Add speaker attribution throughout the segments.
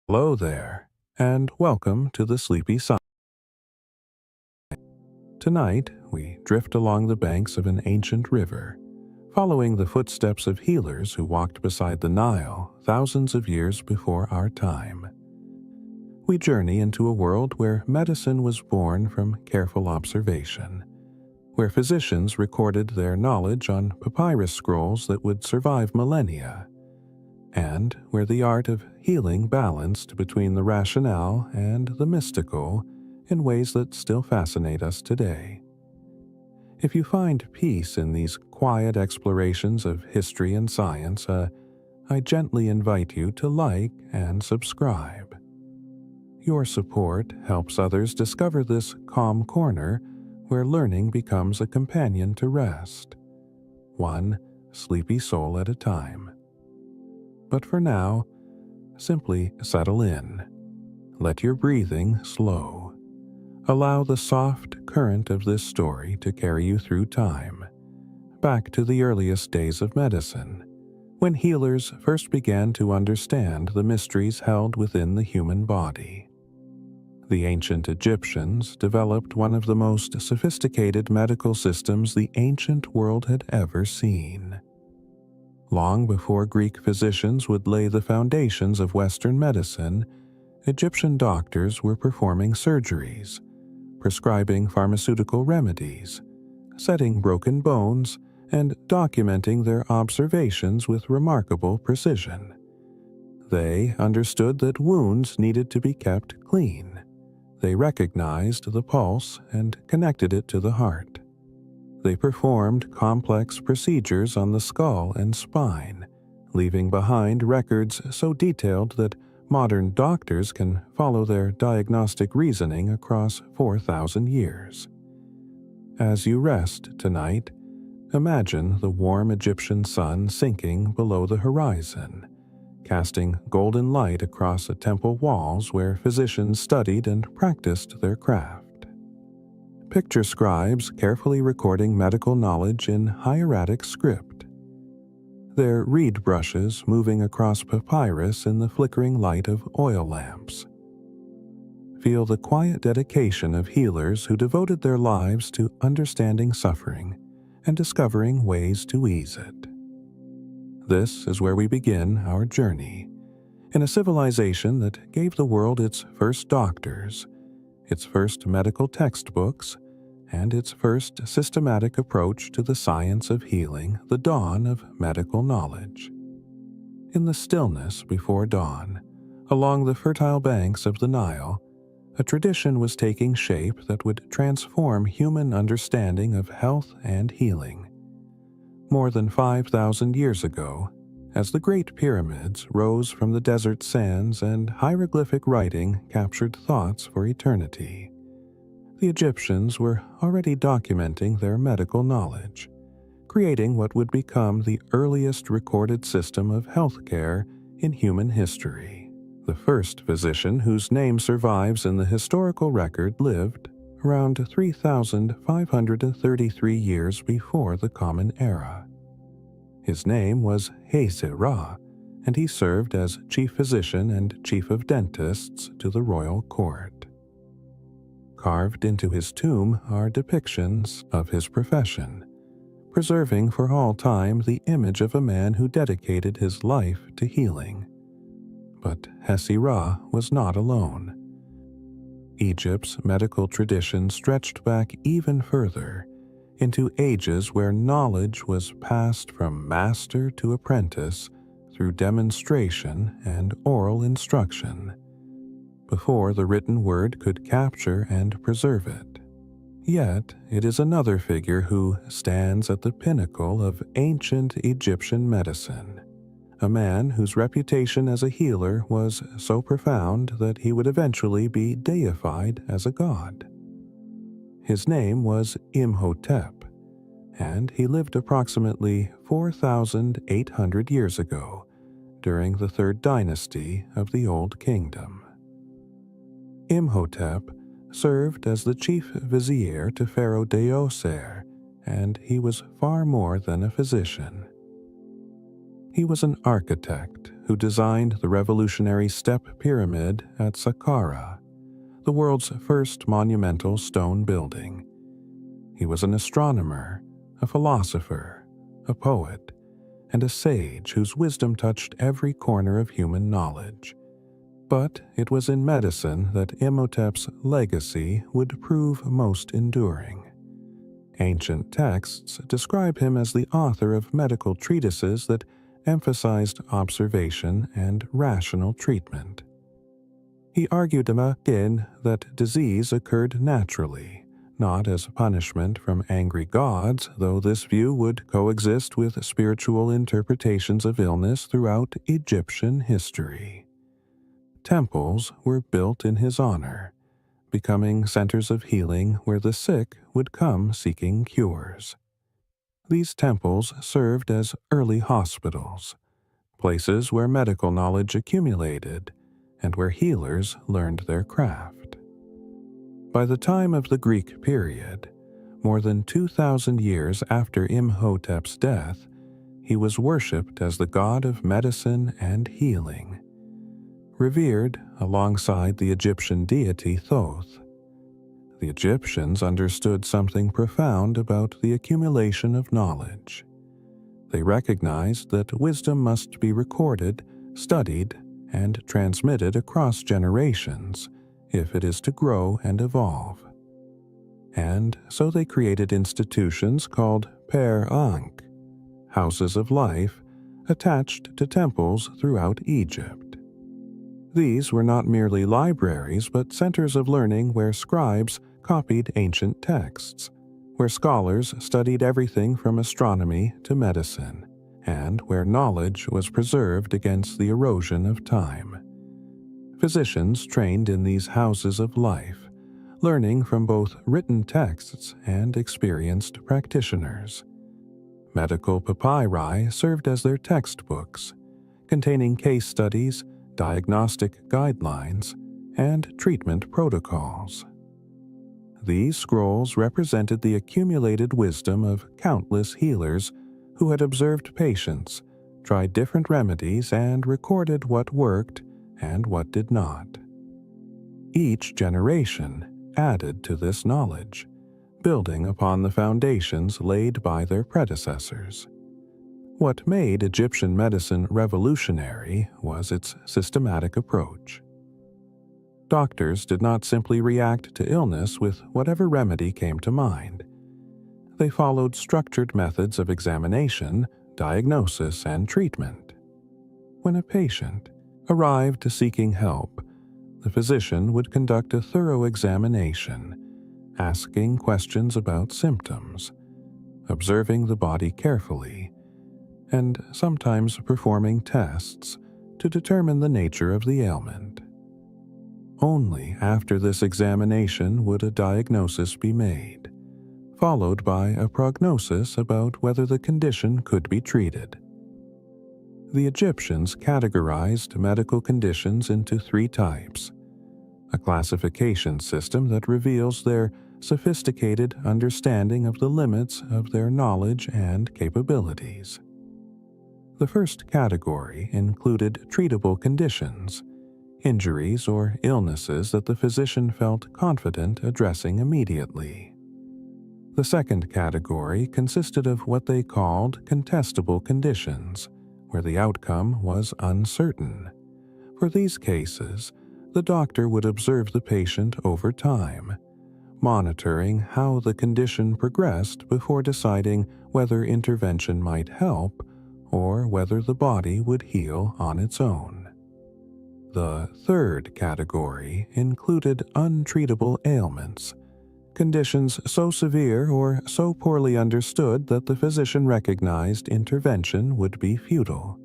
Speaker 1: Hello there, and welcome to the Sleepy Side. Tonight, we drift along the banks of an ancient river, following the footsteps of healers who walked beside the Nile thousands of years before our time. We journey into a world where medicine was born from careful observation, where physicians recorded their knowledge on papyrus scrolls that would survive millennia, and where the art of healing balanced between the rationale and the mystical in ways that still fascinate us today. If you find peace in these quiet explorations of history and science, I gently invite you to like and subscribe. Your support helps others discover this calm corner where learning becomes a companion to rest, one sleepy soul at a time. But for now, simply settle in. Let your breathing slow. Allow the soft current of this story to carry you through time, back to the earliest days of medicine, when healers first began to understand the mysteries held within the human body. The ancient Egyptians developed one of the most sophisticated medical systems the ancient world had ever seen. Long before Greek physicians would lay the foundations of Western medicine, Egyptian doctors were performing surgeries, prescribing pharmaceutical remedies, setting broken bones, and documenting their observations with remarkable precision. They understood that wounds needed to be kept clean. They recognized the pulse and connected it to the heart. They performed complex procedures on the skull and spine, leaving behind records so detailed that modern doctors can follow their diagnostic reasoning across 4,000 years. As you rest tonight, imagine the warm Egyptian sun sinking below the horizon, casting golden light across the temple walls where physicians studied and practiced their craft. Picture scribes carefully recording medical knowledge in hieratic script, their reed brushes moving across papyrus in the flickering light of oil lamps. Feel the quiet dedication of healers who devoted their lives to understanding suffering and discovering ways to ease it. This is where we begin our journey, in a civilization that gave the world its first doctors, its first medical textbooks, and its first systematic approach to the science of healing, the dawn of medical knowledge. In the stillness before dawn, along the fertile banks of the Nile, a tradition was taking shape that would transform human understanding of health and healing. More than 5,000 years ago, as the Great Pyramids rose from the desert sands and hieroglyphic writing captured thoughts for eternity, the Egyptians were already documenting their medical knowledge, creating what would become the earliest recorded system of healthcare in human history. The first physician whose name survives in the historical record lived around 3,533 years before the Common Era. His name was Ra, and he served as chief physician and chief of dentists to the royal court. Carved into his tomb are depictions of his profession, preserving for all time the image of a man who dedicated his life to healing. But Ra was not alone. Egypt's medical tradition stretched back even further, into ages where knowledge was passed from master to apprentice through demonstration and oral instruction, before the written word could capture and preserve it. Yet it is another figure who stands at the pinnacle of ancient Egyptian medicine, a man whose reputation as a healer was so profound that he would eventually be deified as a god. His name was Imhotep, and he lived approximately 4,800 years ago, during the third dynasty of the Old Kingdom. Imhotep served as the chief vizier to Pharaoh Djoser, and he was far more than a physician. He was an architect who designed the revolutionary step pyramid at Saqqara, the world's first monumental stone building. He was an astronomer, a philosopher, a poet, and a sage whose wisdom touched every corner of human knowledge. But it was in medicine that Imhotep's legacy would prove most enduring. Ancient texts describe him as the author of medical treatises that emphasized observation and rational treatment. He argued again that disease occurred naturally, not as punishment from angry gods, though this view would coexist with spiritual interpretations of illness throughout Egyptian history. Temples were built in his honor, becoming centers of healing where the sick would come seeking cures. These temples served as early hospitals, places where medical knowledge accumulated and where healers learned their craft. By the time of the Greek period, more than 2,000 years after Imhotep's death, he was worshipped as the god of medicine and healing, revered alongside the Egyptian deity Thoth. The Egyptians understood something profound about the accumulation of knowledge. They recognized that wisdom must be recorded, studied, and transmitted across generations if it is to grow and evolve. And so they created institutions called Per-Ankh, houses of life, attached to temples throughout Egypt. These were not merely libraries, but centers of learning where scribes copied ancient texts, where scholars studied everything from astronomy to medicine, and where knowledge was preserved against the erosion of time. Physicians trained in these houses of life, learning from both written texts and experienced practitioners. Medical papyri served as their textbooks, containing case studies, diagnostic guidelines, and treatment protocols. These scrolls represented the accumulated wisdom of countless healers who had observed patients, tried different remedies, and recorded what worked and what did not. Each generation added to this knowledge, building upon the foundations laid by their predecessors. What made Egyptian medicine revolutionary was its systematic approach. Doctors did not simply react to illness with whatever remedy came to mind. They followed structured methods of examination, diagnosis, and treatment. When a patient arrived seeking help, the physician would conduct a thorough examination, asking questions about symptoms, observing the body carefully, and sometimes performing tests to determine the nature of the ailment. Only after this examination would a diagnosis be made, followed by a prognosis about whether the condition could be treated. The Egyptians categorized medical conditions into 3 types, a classification system that reveals their sophisticated understanding of the limits of their knowledge and capabilities. The first category included treatable conditions, injuries or illnesses that the physician felt confident addressing immediately. The second category consisted of what they called contestable conditions, where the outcome was uncertain. For these cases, the doctor would observe the patient over time, monitoring how the condition progressed before deciding whether intervention might help or whether the body would heal on its own. The third category included untreatable ailments, conditions so severe or so poorly understood that the physician recognized intervention would be futile.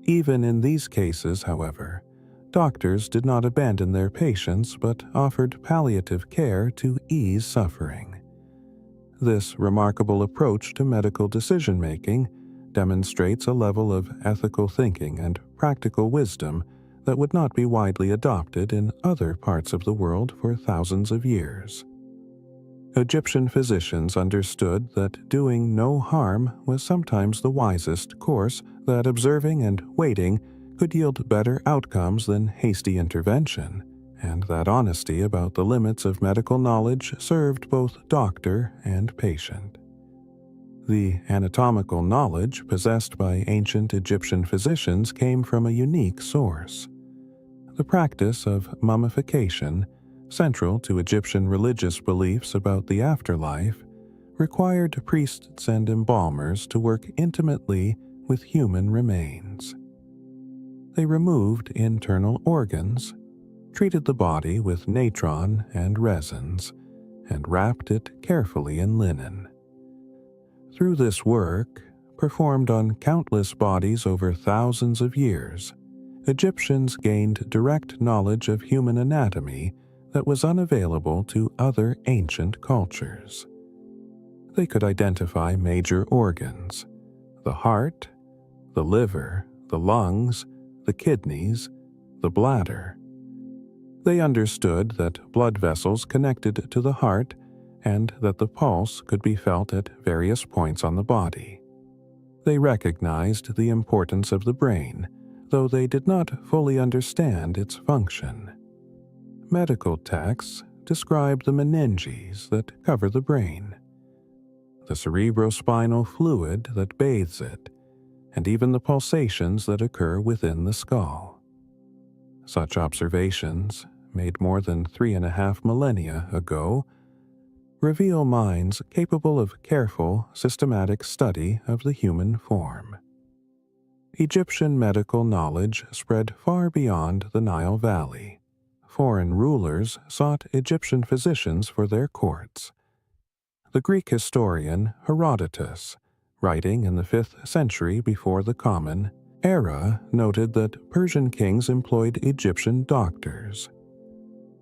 Speaker 1: Even in these cases, however, doctors did not abandon their patients but offered palliative care to ease suffering. This remarkable approach to medical decision-making demonstrates a level of ethical thinking and practical wisdom that would not be widely adopted in other parts of the world for thousands of years. Egyptian physicians understood that doing no harm was sometimes the wisest course, that observing and waiting could yield better outcomes than hasty intervention, and that honesty about the limits of medical knowledge served both doctor and patient. The anatomical knowledge possessed by ancient Egyptian physicians came from a unique source. The practice of mummification, central to Egyptian religious beliefs about the afterlife, required priests and embalmers to work intimately with human remains. They removed internal organs, treated the body with natron and resins, and wrapped it carefully in linen. Through this work, performed on countless bodies over thousands of years, Egyptians gained direct knowledge of human anatomy that was unavailable to other ancient cultures. They could identify major organs: the heart, the liver, the lungs, the kidneys, the bladder. They understood that blood vessels connected to the heart and that the pulse could be felt at various points on the body. They recognized the importance of the brain, though they did not fully understand its function. Medical texts describe the meninges that cover the brain, the cerebrospinal fluid that bathes it, and even the pulsations that occur within the skull. Such observations, made more than 3.5 millennia ago, reveal minds capable of careful, systematic study of the human form. Egyptian medical knowledge spread far beyond the Nile Valley. Foreign rulers sought Egyptian physicians for their courts. The Greek historian Herodotus, writing in the 5th century before the Common Era, noted that Persian kings employed Egyptian doctors.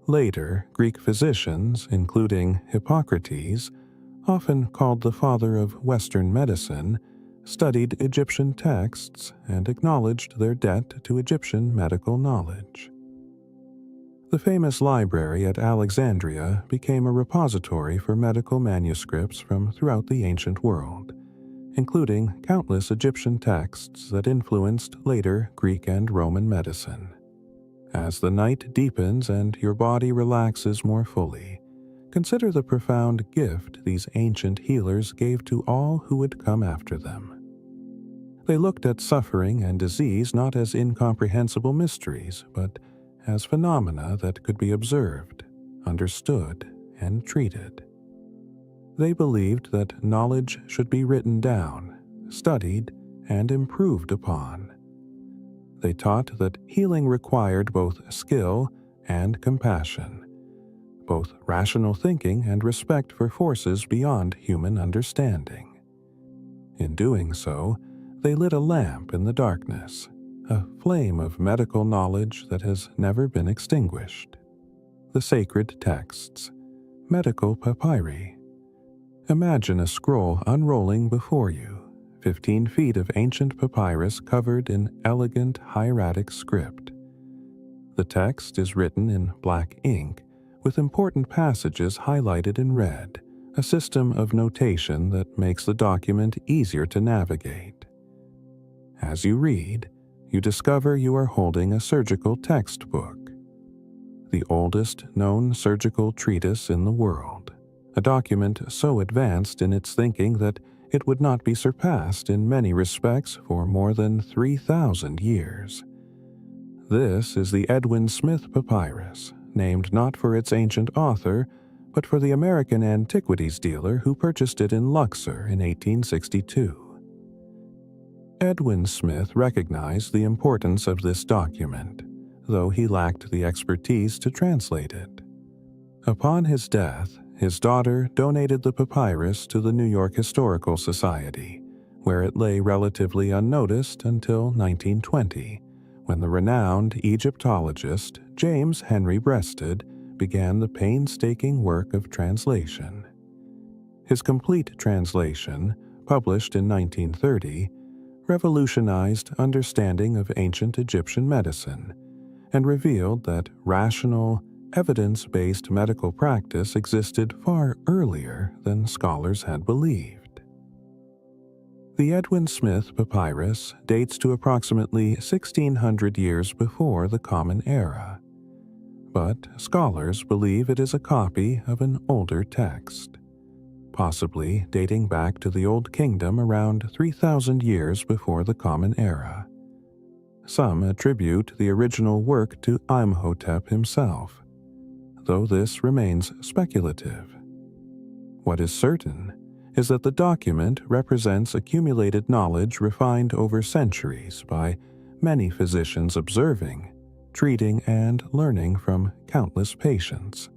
Speaker 1: Later, Greek physicians, including Hippocrates, often called the father of Western medicine, studied Egyptian texts and acknowledged their debt to Egyptian medical knowledge. The famous library at Alexandria became a repository for medical manuscripts from throughout the ancient world, including countless Egyptian texts that influenced later Greek and Roman medicine. As the night deepens and your body relaxes more fully, consider the profound gift these ancient healers gave to all who would come after them. They looked at suffering and disease not as incomprehensible mysteries, but as phenomena that could be observed, understood, and treated. They believed that knowledge should be written down, studied, and improved upon. They taught that healing required both skill and compassion, both rational thinking and respect for forces beyond human understanding. In doing so, they lit a lamp in the darkness, a flame of medical knowledge that has never been extinguished. The sacred texts, medical papyri. Imagine a scroll unrolling before you, 15 feet of ancient papyrus covered in elegant hieratic script. The text is written in black ink, with important passages highlighted in red, a system of notation that makes the document easier to navigate. As you read, you discover you are holding a surgical textbook, the oldest known surgical treatise in the world, a document so advanced in its thinking that it would not be surpassed in many respects for more than 3,000 years. This is the Edwin Smith Papyrus, named not for its ancient author, but for the American antiquities dealer who purchased it in Luxor in 1862. Edwin Smith recognized the importance of this document, though he lacked the expertise to translate it. Upon his death, his daughter donated the papyrus to the New York Historical Society, where it lay relatively unnoticed until 1920, when the renowned Egyptologist James Henry Breasted began the painstaking work of translation. His complete translation, published in 1930, revolutionized understanding of ancient Egyptian medicine and revealed that rational, evidence-based medical practice existed far earlier than scholars had believed. The Edwin Smith papyrus dates to approximately 1600 years before the Common Era, but scholars believe it is a copy of an older text, possibly dating back to the Old Kingdom around 3,000 years before the Common Era. Some attribute the original work to Imhotep himself, though this remains speculative. What is certain is that the document represents accumulated knowledge refined over centuries by many physicians observing, treating, and learning from countless patients.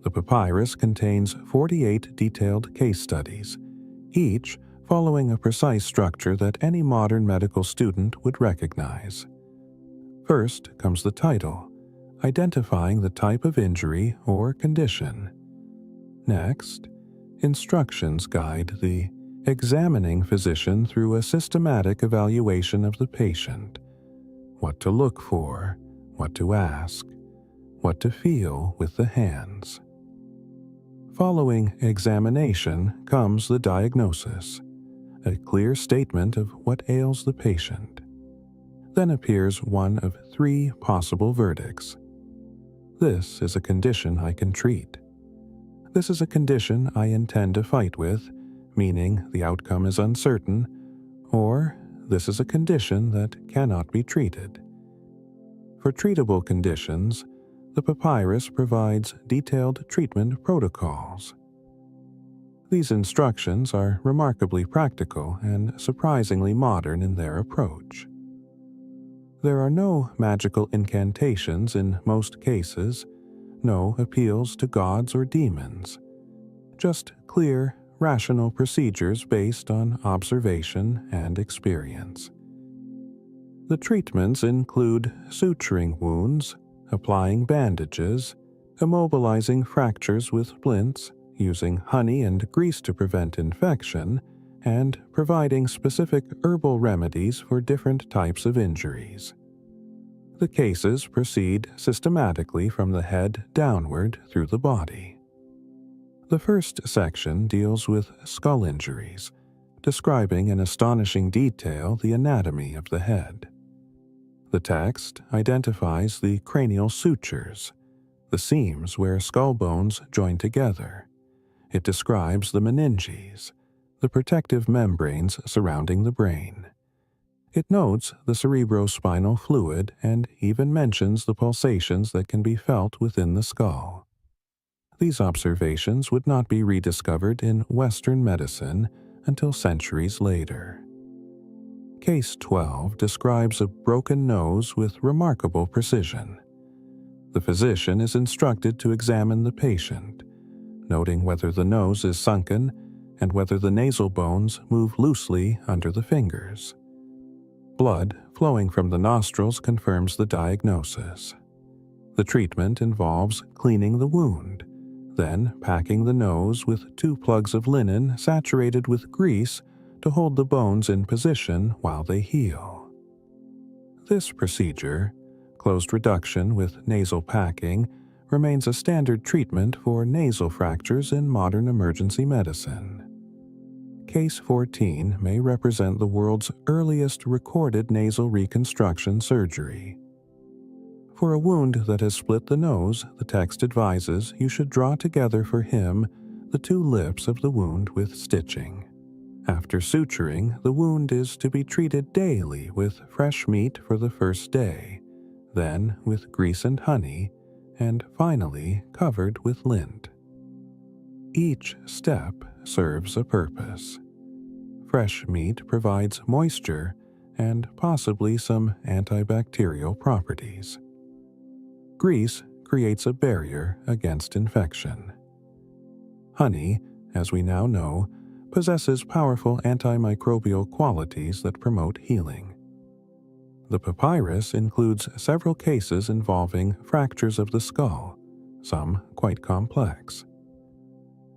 Speaker 1: The papyrus contains 48 detailed case studies, each following a precise structure that any modern medical student would recognize. First comes the title, identifying the type of injury or condition. Next, instructions guide the examining physician through a systematic evaluation of the patient, what to look for, what to ask, what to feel with the hands. Following examination comes the diagnosis, a clear statement of what ails the patient. Then appears one of 3 possible verdicts. This is a condition I can treat. This is a condition I intend to fight with, meaning the outcome is uncertain, or this is a condition that cannot be treated. For treatable conditions, the papyrus provides detailed treatment protocols. These instructions are remarkably practical and surprisingly modern in their approach. There are no magical incantations in most cases, no appeals to gods or demons, just clear, rational procedures based on observation and experience. The treatments include suturing wounds, applying bandages, immobilizing fractures with splints, using honey and grease to prevent infection, and providing specific herbal remedies for different types of injuries. The cases proceed systematically from the head downward through the body. The first section deals with skull injuries, describing in astonishing detail the anatomy of the head. The text identifies the cranial sutures, the seams where skull bones join together. It describes the meninges, the protective membranes surrounding the brain. It notes the cerebrospinal fluid and even mentions the pulsations that can be felt within the skull. These observations would not be rediscovered in Western medicine until centuries later. Case 12 describes a broken nose with remarkable precision. The physician is instructed to examine the patient, noting whether the nose is sunken and whether the nasal bones move loosely under the fingers. Blood flowing from the nostrils confirms the diagnosis. The treatment involves cleaning the wound, then packing the nose with 2 plugs of linen saturated with grease to hold the bones in position while they heal. This procedure, closed reduction with nasal packing, remains a standard treatment for nasal fractures in modern emergency medicine. Case 14 may represent the world's earliest recorded nasal reconstruction surgery. For a wound that has split the nose, the text advises you should draw together for him the 2 lips of the wound with stitching. After suturing, the wound is to be treated daily with fresh meat for the first day, then with grease and honey, and finally covered with lint. Each step serves a purpose. Fresh meat provides moisture and possibly some antibacterial properties. Grease creates a barrier against infection. Honey, as we now know, possesses powerful antimicrobial qualities that promote healing. The papyrus includes several cases involving fractures of the skull, some quite complex.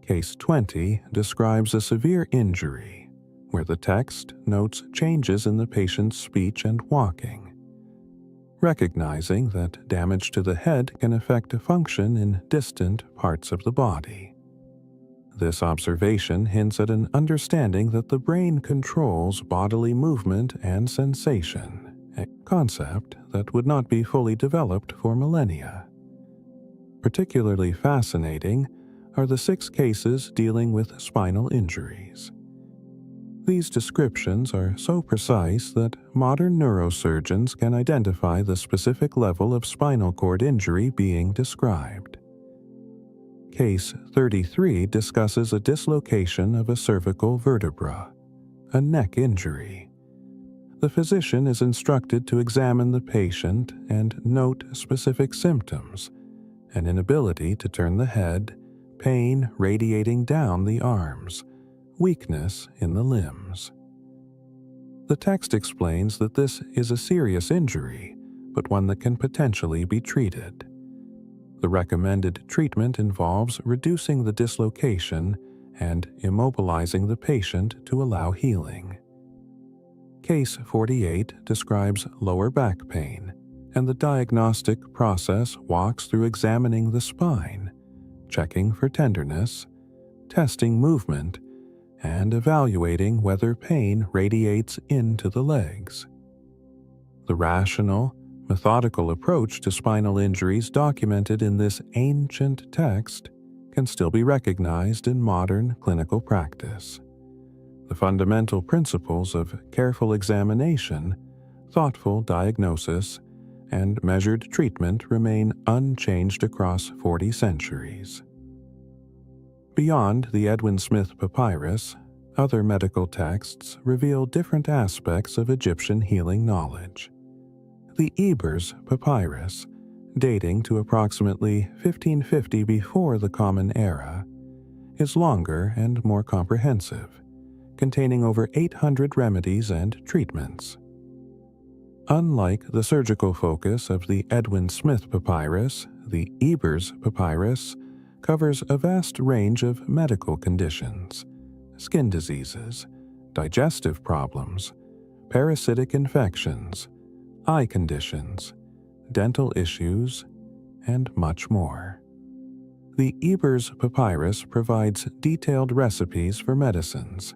Speaker 1: Case 20 describes a severe injury, where the text notes changes in the patient's speech and walking. Recognizing that damage to the head can affect function in distant parts of the body. This observation hints at an understanding that the brain controls bodily movement and sensation, a concept that would not be fully developed for millennia. Particularly fascinating are the 6 cases dealing with spinal injuries. These descriptions are so precise that modern neurosurgeons can identify the specific level of spinal cord injury being described. Case 33 discusses a dislocation of a cervical vertebra, a neck injury. The physician is instructed to examine the patient and note specific symptoms: an inability to turn the head, pain radiating down the arms, weakness in the limbs. The text explains that this is a serious injury, but one that can potentially be treated. The recommended treatment involves reducing the dislocation and immobilizing the patient to allow healing. Case 48 describes lower back pain, and the diagnostic process walks through examining the spine, checking for tenderness, testing movement, and evaluating whether pain radiates into the legs. The rational, methodical approach to spinal injuries documented in this ancient text can still be recognized in modern clinical practice. The fundamental principles of careful examination, thoughtful diagnosis, and measured treatment remain unchanged across 40 centuries. Beyond the Edwin Smith Papyrus, other medical texts reveal different aspects of Egyptian healing knowledge. The Ebers Papyrus, dating to approximately 1550 before the Common Era, is longer and more comprehensive, containing over 800 remedies and treatments. Unlike the surgical focus of the Edwin Smith Papyrus, the Ebers Papyrus covers a vast range of medical conditions: skin diseases, digestive problems, parasitic infections, eye conditions, dental issues, and much more. The Ebers Papyrus provides detailed recipes for medicines,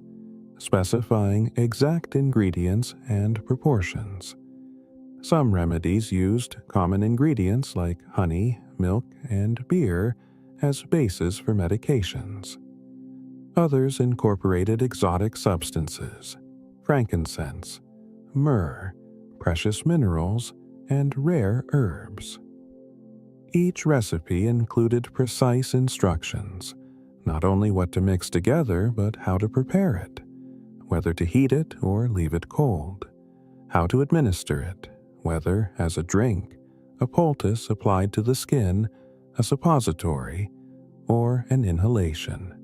Speaker 1: specifying exact ingredients and proportions. Some remedies used common ingredients like honey, milk, and beer as bases for medications. Others incorporated exotic substances, frankincense, myrrh, precious minerals, and rare herbs. Each recipe included precise instructions, not only what to mix together, but how to prepare it, whether to heat it or leave it cold, how to administer it, whether as a drink, a poultice applied to the skin, a suppository, or an inhalation.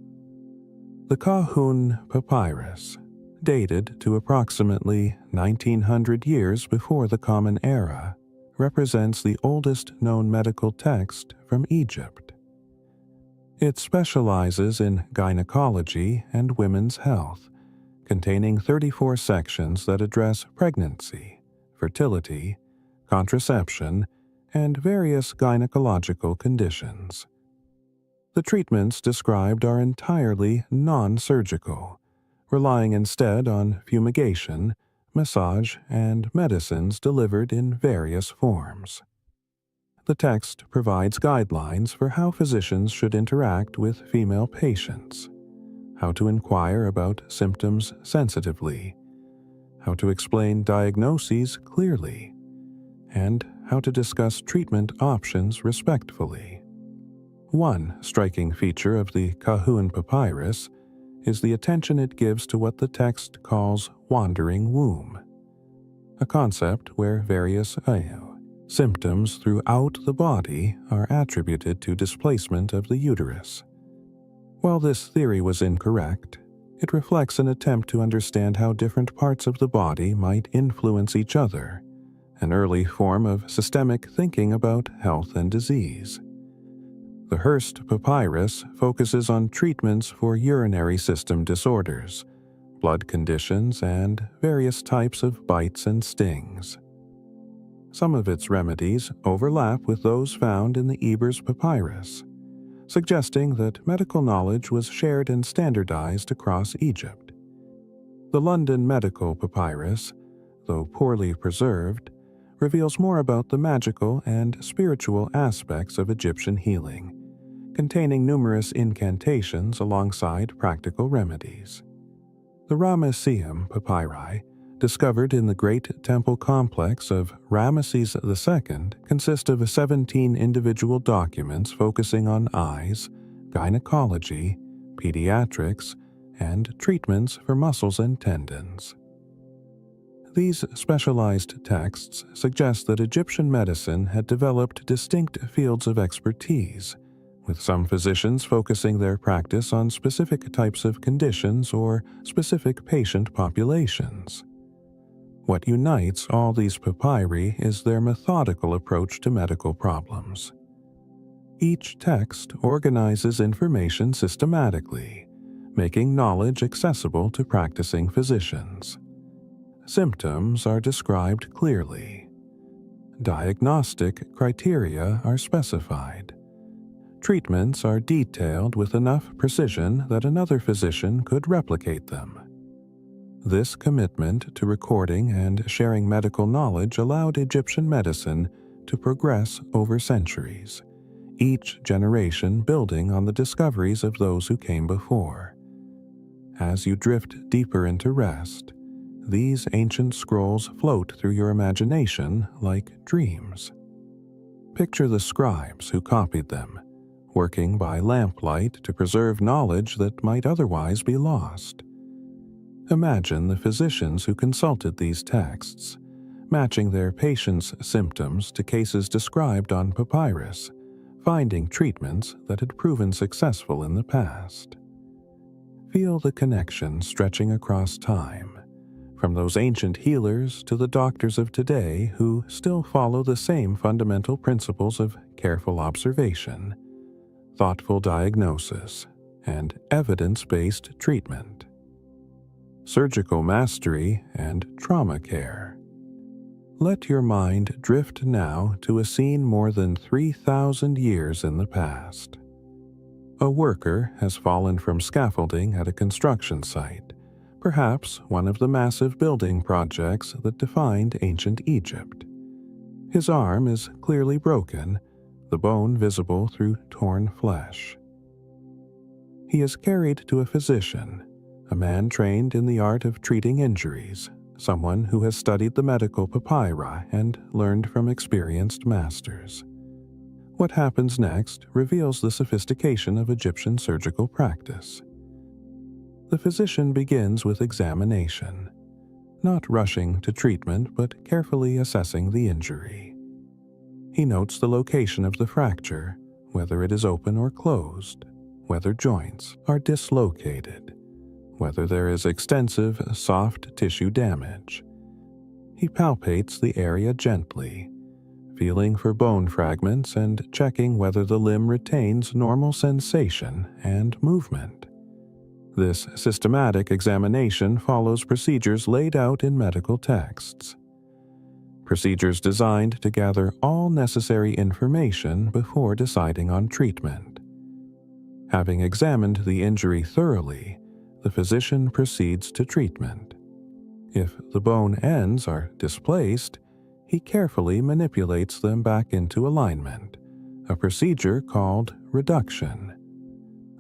Speaker 1: The Kahun Papyrus, dated to approximately 1900 years before the Common Era, represents the oldest known medical text from Egypt. It specializes in gynecology and women's health, containing 34 sections that address pregnancy, fertility, contraception, and various gynecological conditions. The treatments described are entirely non-surgical, relying instead on fumigation, massage, and medicines delivered in various forms. The text provides guidelines for how physicians should interact with female patients, how to inquire about symptoms sensitively, how to explain diagnoses clearly, and how to discuss treatment options respectfully. One striking feature of the Kahun Papyrus is the attention it gives to what the text calls wandering womb, a concept where various symptoms throughout the body are attributed to displacement of the uterus. While this theory was incorrect, it reflects an attempt to understand how different parts of the body might influence each other, an early form of systemic thinking about health and disease. The Hearst Papyrus focuses on treatments for urinary system disorders, blood conditions, and various types of bites and stings. Some of its remedies overlap with those found in the Ebers Papyrus. suggesting that medical knowledge was shared and standardized across Egypt. The London Medical Papyrus, though poorly preserved, reveals more about the magical and spiritual aspects of Egyptian healing, containing numerous incantations alongside practical remedies. The Ramesseum papyri, discovered in the Great Temple complex of Ramesses II, consist of 17 individual documents focusing on eyes, gynecology, pediatrics, and treatments for muscles and tendons. These specialized texts suggest that Egyptian medicine had developed distinct fields of expertise, with some physicians focusing their practice on specific types of conditions or specific patient populations. What unites all these papyri is their methodical approach to medical problems. Each text organizes information systematically, making knowledge accessible to practicing physicians. Symptoms are described clearly. Diagnostic criteria are specified. Treatments are detailed with enough precision that another physician could replicate them. This commitment to recording and sharing medical knowledge allowed Egyptian medicine to progress over centuries, each generation building on the discoveries of those who came before. As you drift deeper into rest, these ancient scrolls float through your imagination like dreams. Picture the scribes who copied them, working by lamplight to preserve knowledge that might otherwise be lost. Imagine the physicians who consulted these texts, matching their patients' symptoms to cases described on papyrus, finding treatments that had proven successful in the past. Feel the connection stretching across time, from those ancient healers to the doctors of today who still follow the same fundamental principles of careful observation, thoughtful diagnosis, and evidence-based treatment. Surgical mastery and trauma care. Let your mind drift now to a scene more than 3,000 years in the past. A worker has fallen from scaffolding at a construction site, perhaps one of the massive building projects that defined ancient Egypt. His arm is clearly broken, the bone visible through torn flesh. He is carried to a physician, a man trained in the art of treating injuries, someone who has studied the medical papyri and learned from experienced masters. What happens next reveals the sophistication of Egyptian surgical practice. The physician begins with examination, not rushing to treatment but carefully assessing the injury. He notes the location of the fracture, whether it is open or closed, whether joints are dislocated, whether there is extensive soft tissue damage. He palpates the area gently, feeling for bone fragments and checking whether the limb retains normal sensation and movement. This systematic examination follows procedures laid out in medical texts. Procedures designed to gather all necessary information before deciding on treatment. Having examined the injury thoroughly, the physician proceeds to treatment. If the bone ends are displaced, he carefully manipulates them back into alignment, a procedure called reduction.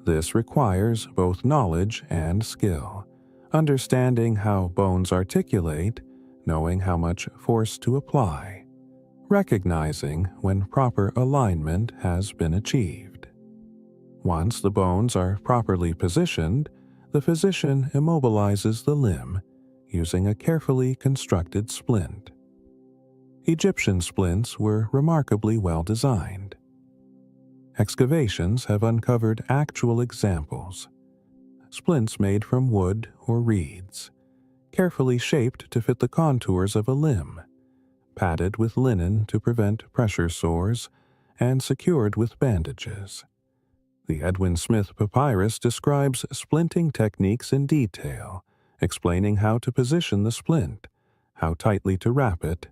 Speaker 1: This requires both knowledge and skill, understanding how bones articulate, knowing how much force to apply, recognizing when proper alignment has been achieved. Once the bones are properly positioned, the physician immobilizes the limb using a carefully constructed splint. Egyptian splints were remarkably well designed. Excavations have uncovered actual examples. Splints made from wood or reeds, carefully shaped to fit the contours of a limb, padded with linen to prevent pressure sores, and secured with bandages. The Edwin Smith Papyrus describes splinting techniques in detail, explaining how to position the splint, how tightly to wrap it,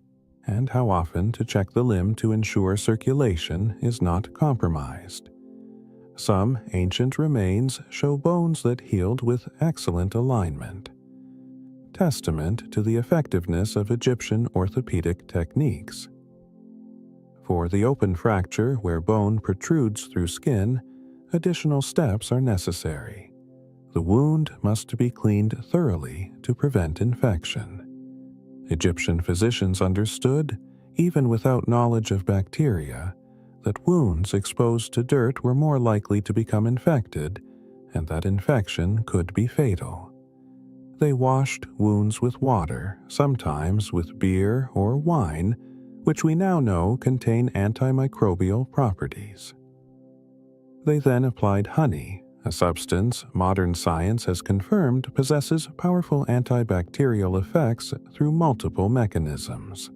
Speaker 1: and how often to check the limb to ensure circulation is not compromised. Some ancient remains show bones that healed with excellent alignment, testament to the effectiveness of Egyptian orthopedic techniques. For the open fracture where bone protrudes through skin, additional steps are necessary. The wound must be cleaned thoroughly to prevent infection. Egyptian physicians understood, even without knowledge of bacteria, that wounds exposed to dirt were more likely to become infected and that infection could be fatal. They washed wounds with water, sometimes with beer or wine, which we now know contain antimicrobial properties. They then applied honey, a substance modern science has confirmed possesses powerful antibacterial effects through multiple mechanisms.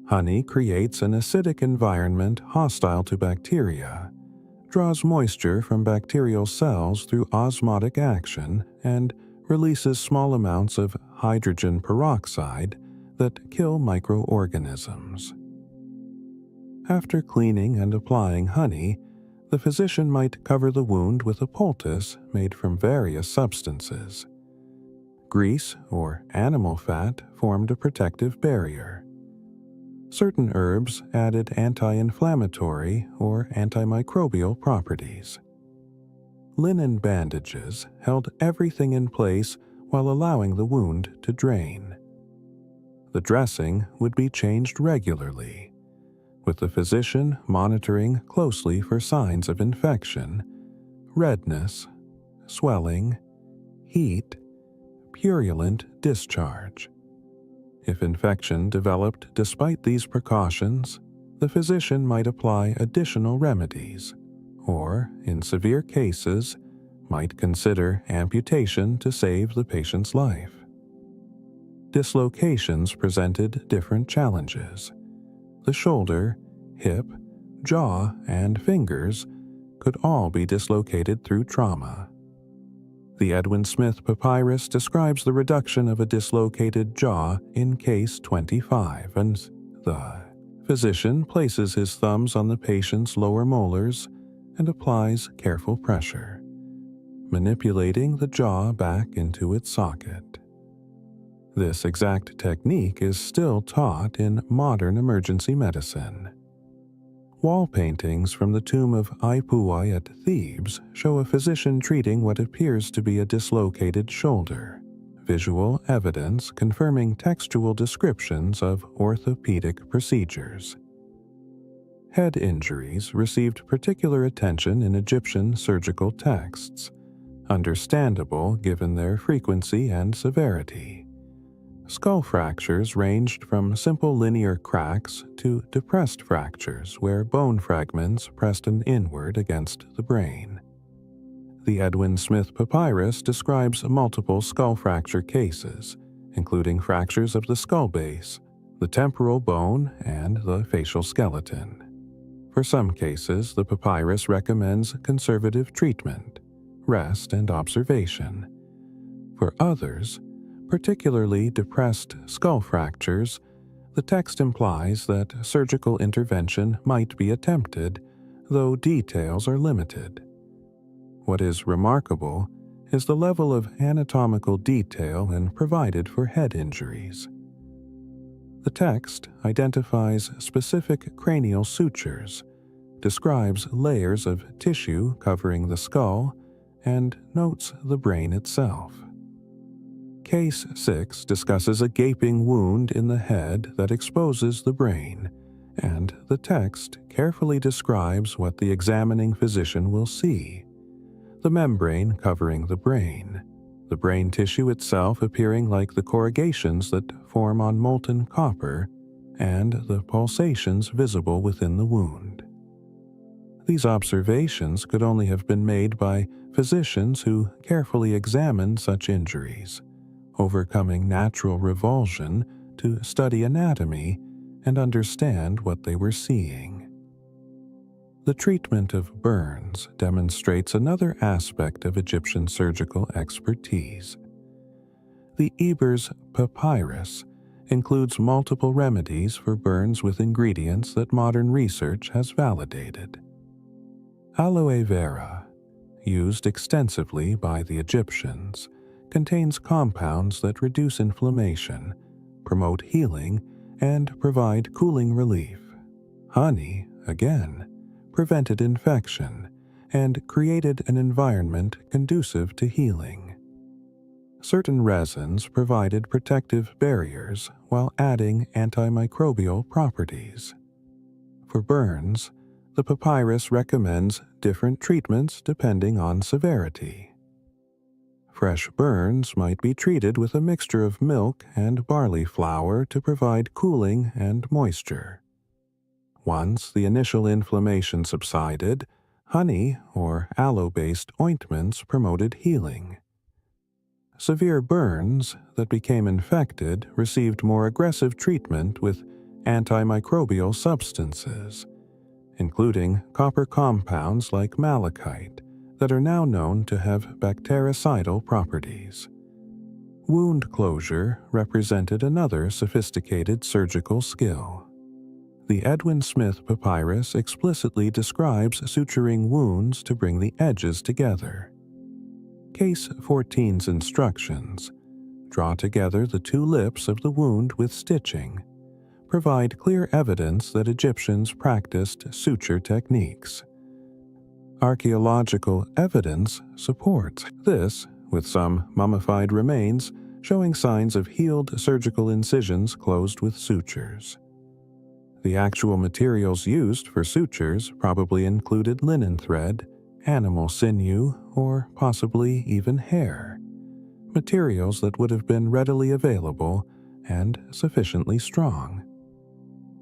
Speaker 1: Honey creates an acidic environment hostile to bacteria, draws moisture from bacterial cells through osmotic action, and releases small amounts of hydrogen peroxide that kill microorganisms. After cleaning and applying honey, the physician might cover the wound with a poultice made from various substances. Grease or animal fat formed a protective barrier. Certain herbs added anti-inflammatory or antimicrobial properties. Linen bandages held everything in place while allowing the wound to drain. The dressing would be changed regularly, with the physician monitoring closely for signs of infection, redness, swelling, heat, purulent discharge. If infection developed despite these precautions, the physician might apply additional remedies, or, in severe cases, might consider amputation to save the patient's life. Dislocations presented different challenges. The shoulder, hip, jaw, and fingers could all be dislocated through trauma. The Edwin Smith Papyrus describes the reduction of a dislocated jaw in case 25, and the physician places his thumbs on the patient's lower molars and applies careful pressure, manipulating the jaw back into its socket. This exact technique is still taught in modern emergency medicine. Wall paintings from the tomb of Ipuai at Thebes show a physician treating what appears to be a dislocated shoulder, visual evidence confirming textual descriptions of orthopedic procedures. Head injuries received particular attention in Egyptian surgical texts, understandable given their frequency and severity. Skull fractures ranged from simple linear cracks to depressed fractures where bone fragments pressed inward against the brain. The Edwin Smith Papyrus describes multiple skull fracture cases, including fractures of the skull base, the temporal bone, and the facial skeleton. For some cases, the papyrus recommends conservative treatment, rest, and observation. For others, particularly depressed skull fractures, the text implies that surgical intervention might be attempted, though details are limited. What is remarkable is the level of anatomical detail provided for head injuries. The text identifies specific cranial sutures, describes layers of tissue covering the skull, and notes the brain itself. Case 6 discusses a gaping wound in the head that exposes the brain, and the text carefully describes what the examining physician will see: the membrane covering the brain tissue itself appearing like the corrugations that form on molten copper, and the pulsations visible within the wound. These observations could only have been made by physicians who carefully examined such injuries, overcoming natural revulsion to study anatomy and understand what they were seeing. The treatment of burns demonstrates another aspect of Egyptian surgical expertise. The Ebers Papyrus includes multiple remedies for burns with ingredients that modern research has validated. Aloe vera, used extensively by the Egyptians, contains compounds that reduce inflammation, promote healing, and provide cooling relief. Honey, again, prevented infection and created an environment conducive to healing. Certain resins provided protective barriers while adding antimicrobial properties. For burns, the papyrus recommends different treatments depending on severity. Fresh burns might be treated with a mixture of milk and barley flour to provide cooling and moisture. Once the initial inflammation subsided, honey or aloe-based ointments promoted healing. Severe burns that became infected received more aggressive treatment with antimicrobial substances, including copper compounds like malachite that are now known to have bactericidal properties. Wound closure represented another sophisticated surgical skill. The Edwin Smith Papyrus explicitly describes suturing wounds to bring the edges together. Case 14's instructions, draw together the two lips of the wound with stitching, provide clear evidence that Egyptians practiced suture techniques. Archaeological evidence supports this, with some mummified remains showing signs of healed surgical incisions closed with sutures. The actual materials used for sutures probably included linen thread, animal sinew, or possibly even hair, materials that would have been readily available and sufficiently strong.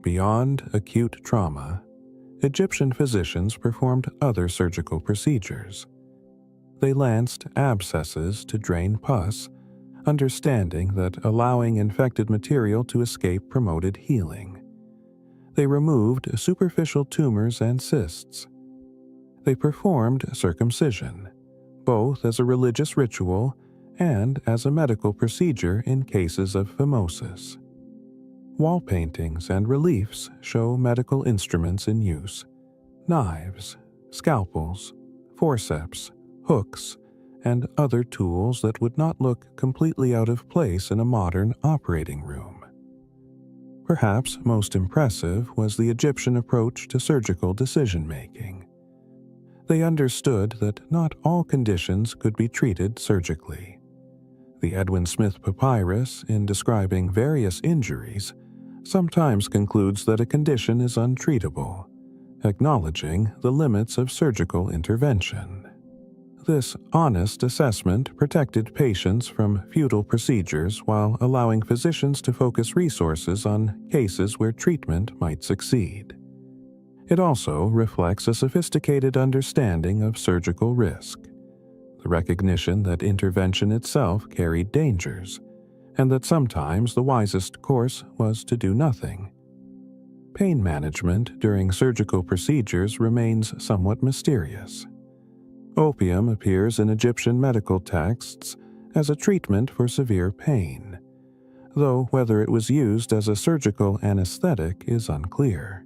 Speaker 1: Beyond acute trauma, Egyptian physicians performed other surgical procedures. They lanced abscesses to drain pus, understanding that allowing infected material to escape promoted healing. They removed superficial tumors and cysts. They performed circumcision, both as a religious ritual and as a medical procedure in cases of phimosis. Wall paintings and reliefs show medical instruments in use: knives, scalpels, forceps, hooks, and other tools that would not look completely out of place in a modern operating room. Perhaps most impressive was the Egyptian approach to surgical decision-making. They understood that not all conditions could be treated surgically. The Edwin Smith Papyrus, in describing various injuries, sometimes concludes that a condition is untreatable, acknowledging the limits of surgical intervention. This honest assessment protected patients from futile procedures while allowing physicians to focus resources on cases where treatment might succeed. It also reflects a sophisticated understanding of surgical risk, the recognition that intervention itself carried dangers, and that sometimes the wisest course was to do nothing. Pain management during surgical procedures remains somewhat mysterious. Opium appears in Egyptian medical texts as a treatment for severe pain, though whether it was used as a surgical anesthetic is unclear.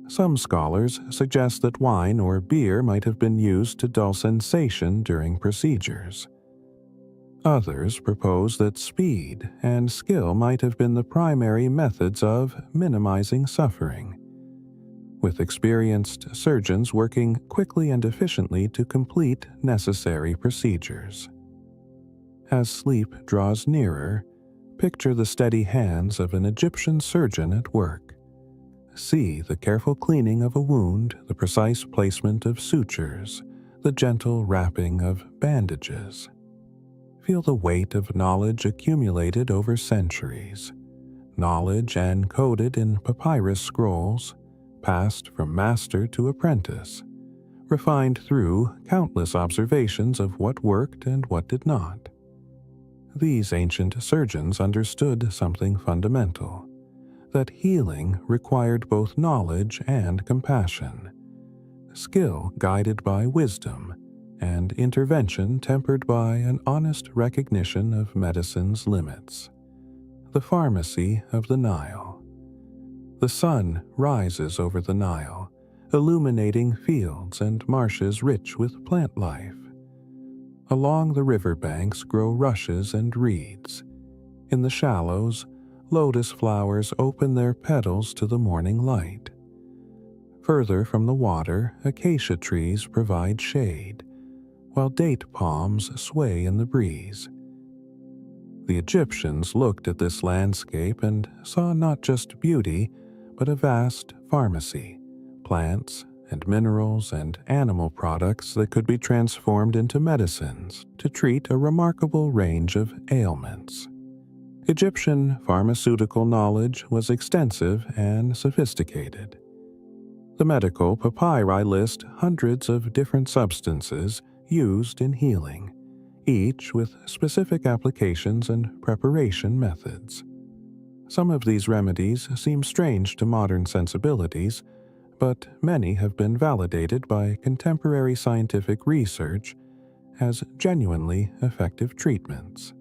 Speaker 1: Some scholars suggest that wine or beer might have been used to dull sensation during procedures. Others propose that speed and skill might have been the primary methods of minimizing suffering, with experienced surgeons working quickly and efficiently to complete necessary procedures. As sleep draws nearer, picture the steady hands of an Egyptian surgeon at work. See the careful cleaning of a wound, the precise placement of sutures, the gentle wrapping of bandages. Feel the weight of knowledge accumulated over centuries, knowledge encoded in papyrus scrolls, passed from master to apprentice, refined through countless observations of what worked and what did not. These ancient surgeons understood something fundamental, that healing required both knowledge and compassion, skill guided by wisdom, and intervention tempered by an honest recognition of medicine's limits. The Pharmacy of the Nile. The sun rises over the Nile, illuminating fields and marshes rich with plant life. Along the riverbanks grow rushes and reeds. In the shallows, lotus flowers open their petals to the morning light. Further from the water, acacia trees provide shade, while date palms sway in the breeze. The Egyptians looked at this landscape and saw not just beauty, but a vast pharmacy, plants and minerals and animal products that could be transformed into medicines to treat a remarkable range of ailments. Egyptian pharmaceutical knowledge was extensive and sophisticated. The medical papyri list hundreds of different substances used in healing, each with specific applications and preparation methods. Some of these remedies seem strange to modern sensibilities, but many have been validated by contemporary scientific research as genuinely effective treatments.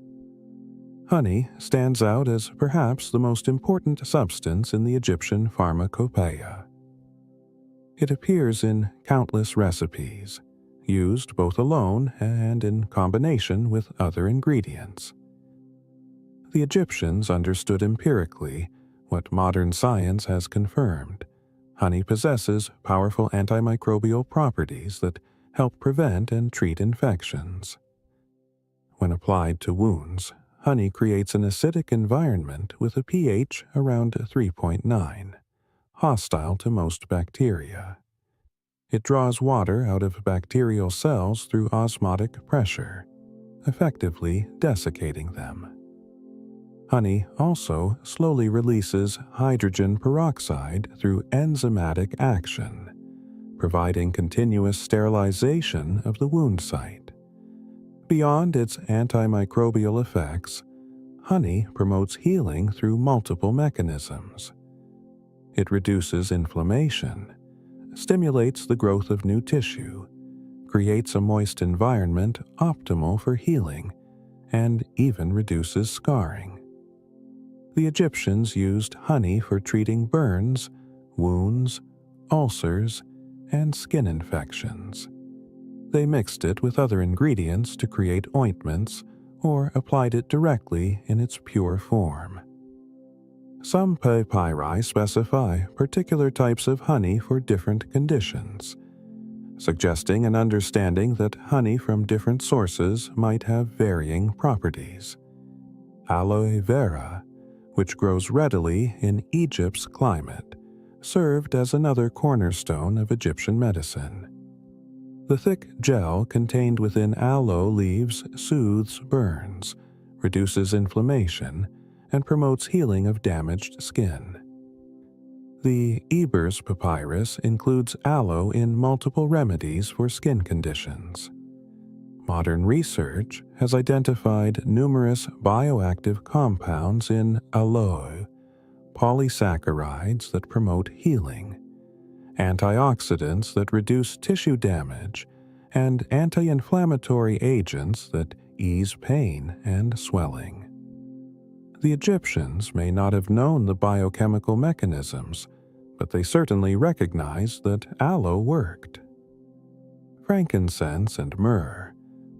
Speaker 1: Honey stands out as perhaps the most important substance in the Egyptian pharmacopoeia. It appears in countless recipes, used both alone and in combination with other ingredients. The Egyptians understood empirically what modern science has confirmed. Honey possesses powerful antimicrobial properties that help prevent and treat infections. When applied to wounds, honey creates an acidic environment with a pH around 3.9, hostile to most bacteria. It draws water out of bacterial cells through osmotic pressure, effectively desiccating them. Honey also slowly releases hydrogen peroxide through enzymatic action, providing continuous sterilization of the wound site. Beyond its antimicrobial effects, honey promotes healing through multiple mechanisms. It reduces inflammation, stimulates the growth of new tissue, creates a moist environment optimal for healing, and even reduces scarring. The Egyptians used honey for treating burns, wounds, ulcers, and skin infections. They mixed it with other ingredients to create ointments or applied it directly in its pure form. Some papyri specify particular types of honey for different conditions, suggesting an understanding that honey from different sources might have varying properties. Aloe vera, which grows readily in Egypt's climate, served as another cornerstone of Egyptian medicine. The thick gel contained within aloe leaves soothes burns, reduces inflammation, and promotes healing of damaged skin. The Ebers papyrus includes aloe in multiple remedies for skin conditions. Modern research has identified numerous bioactive compounds in aloe, polysaccharides that promote healing, antioxidants that reduce tissue damage, and anti-inflammatory agents that ease pain and swelling. The Egyptians may not have known the biochemical mechanisms, but they certainly recognized that aloe worked. Frankincense and myrrh,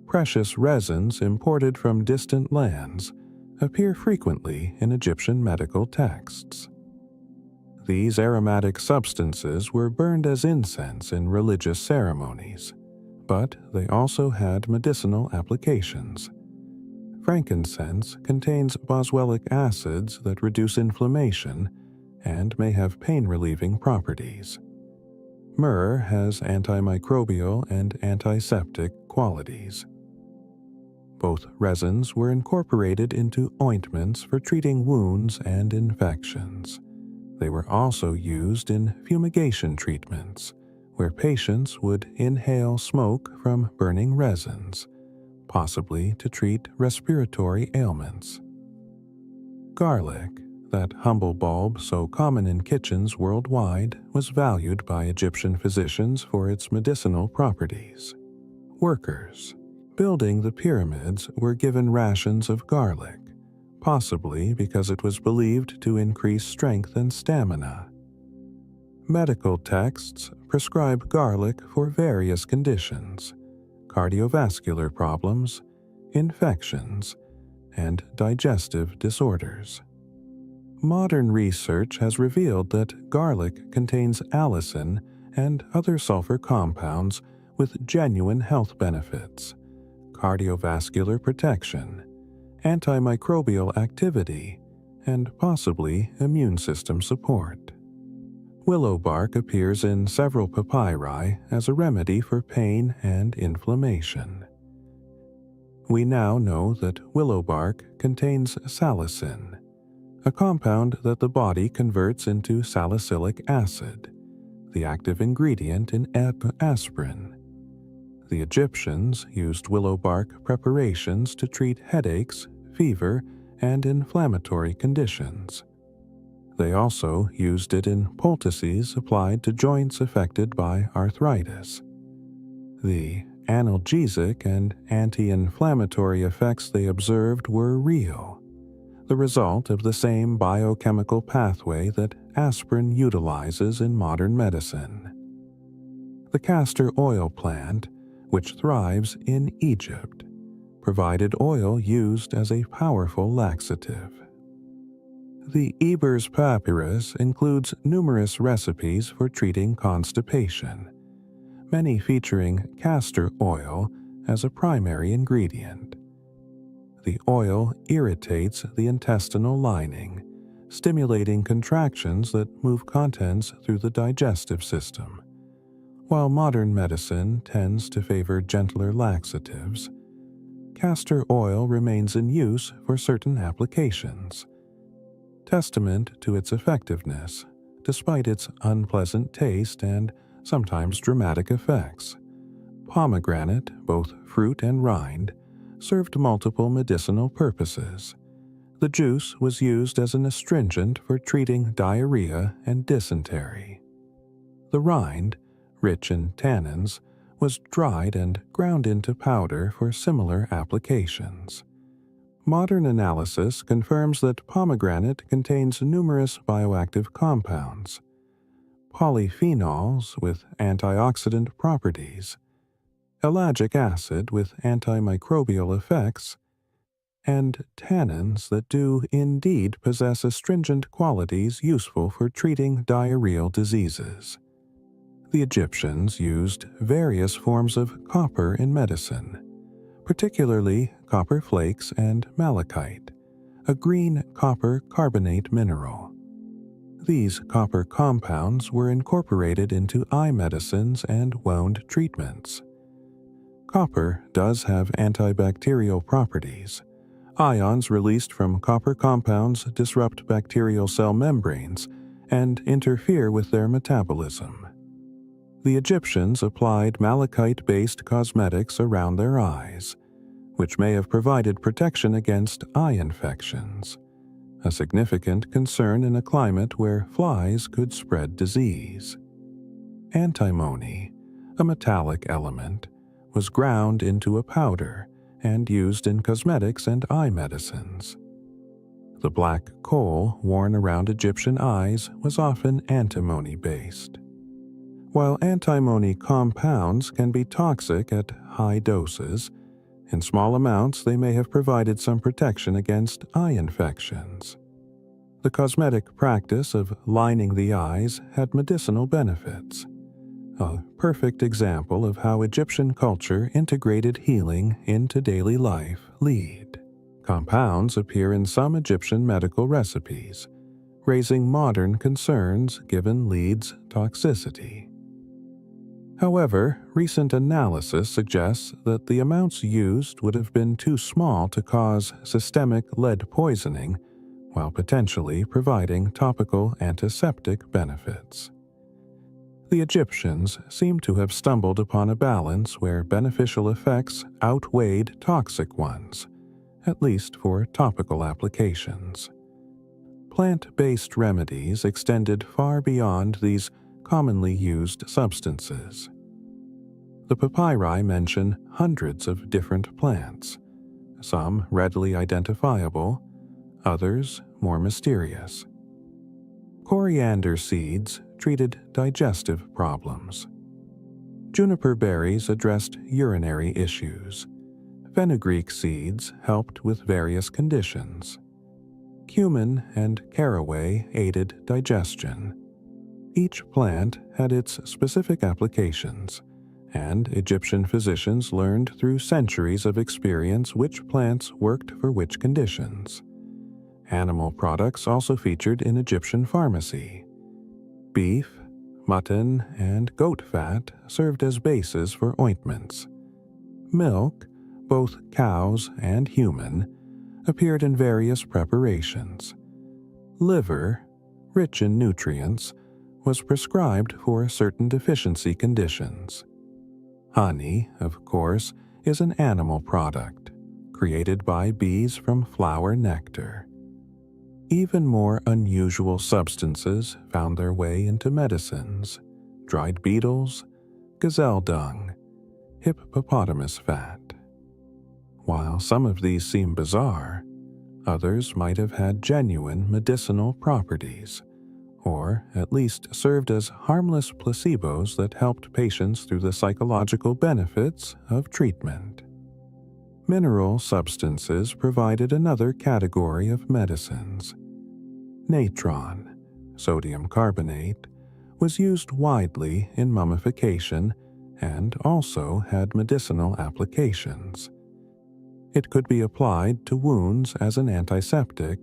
Speaker 1: precious resins imported from distant lands, appear frequently in Egyptian medical texts. These aromatic substances were burned as incense in religious ceremonies, but they also had medicinal applications. Frankincense contains boswellic acids that reduce inflammation and may have pain-relieving properties. Myrrh has antimicrobial and antiseptic qualities. Both resins were incorporated into ointments for treating wounds and infections. They were also used in fumigation treatments, where patients would inhale smoke from burning resins, possibly to treat respiratory ailments. Garlic, that humble bulb so common in kitchens worldwide, was valued by Egyptian physicians for its medicinal properties. Workers building the pyramids were given rations of garlic, possibly because it was believed to increase strength and stamina. Medical texts prescribe garlic for various conditions: cardiovascular problems, infections, and digestive disorders. Modern research has revealed that garlic contains allicin and other sulfur compounds with genuine health benefits: cardiovascular protection, antimicrobial activity, and possibly immune system support. Willow bark appears in several papyri as a remedy for pain and inflammation. We now know that willow bark contains salicin, a compound that the body converts into salicylic acid, the active ingredient in aspirin. The Egyptians used willow bark preparations to treat headaches, fever, and inflammatory conditions. They also used it in poultices applied to joints affected by arthritis. The analgesic and anti-inflammatory effects they observed were real, the result of the same biochemical pathway that aspirin utilizes in modern medicine. The castor oil plant, which thrives in Egypt, provided oil used as a powerful laxative. The Ebers Papyrus includes numerous recipes for treating constipation, many featuring castor oil as a primary ingredient. The oil irritates the intestinal lining, stimulating contractions that move contents through the digestive system. While modern medicine tends to favor gentler laxatives, castor oil remains in use for certain applications, testament to its effectiveness despite its unpleasant taste and sometimes dramatic effects. Pomegranate, both fruit and rind, served multiple medicinal purposes. The juice was used as an astringent for treating diarrhea and dysentery. The rind, rich in tannins, was dried and ground into powder for similar applications. Modern analysis confirms that pomegranate contains numerous bioactive compounds, polyphenols with antioxidant properties, ellagic acid with antimicrobial effects, and tannins that do indeed possess astringent qualities useful for treating diarrheal diseases. The Egyptians used various forms of copper in medicine, particularly copper flakes and malachite, a green copper carbonate mineral. These copper compounds were incorporated into eye medicines and wound treatments. Copper does have antibacterial properties. Ions released from copper compounds disrupt bacterial cell membranes and interfere with their metabolism. The Egyptians applied malachite-based cosmetics around their eyes, which may have provided protection against eye infections, a significant concern in a climate where flies could spread disease. Antimony, a metallic element, was ground into a powder and used in cosmetics and eye medicines. The black coal worn around Egyptian eyes was often antimony-based. While antimony compounds can be toxic at high doses, in small amounts they may have provided some protection against eye infections. The cosmetic practice of lining the eyes had medicinal benefits, a perfect example of how Egyptian culture integrated healing into daily life. Lead compounds appear in some Egyptian medical recipes, raising modern concerns given lead's toxicity. However, recent analysis suggests that the amounts used would have been too small to cause systemic lead poisoning, while potentially providing topical antiseptic benefits. The Egyptians seem to have stumbled upon a balance where beneficial effects outweighed toxic ones, at least for topical applications. Plant-based remedies extended far beyond these commonly used substances. The papyri mention hundreds of different plants, some readily identifiable, others more mysterious. Coriander seeds, treated digestive problems. Juniper berries addressed urinary issues. Fenugreek seeds helped with various conditions. Cumin and caraway aided digestion. Each plant had its specific applications, and Egyptian physicians learned through centuries of experience which plants worked for which conditions. Animal products also featured in Egyptian pharmacy. Beef, mutton, and goat fat served as bases for ointments. Milk, both cow's and human, appeared in various preparations. Liver, rich in nutrients, was prescribed for certain deficiency conditions. Honey, of course, is an animal product, created by bees from flower nectar. Even more unusual substances found their way into medicines: dried beetles, gazelle dung, hippopotamus fat. While some of these seem bizarre, others might have had genuine medicinal properties, or at least served as harmless placebos that helped patients through the psychological benefits of treatment. Mineral substances provided another category of medicines. Natron, sodium carbonate, was used widely in mummification and also had medicinal applications. It could be applied to wounds as an antiseptic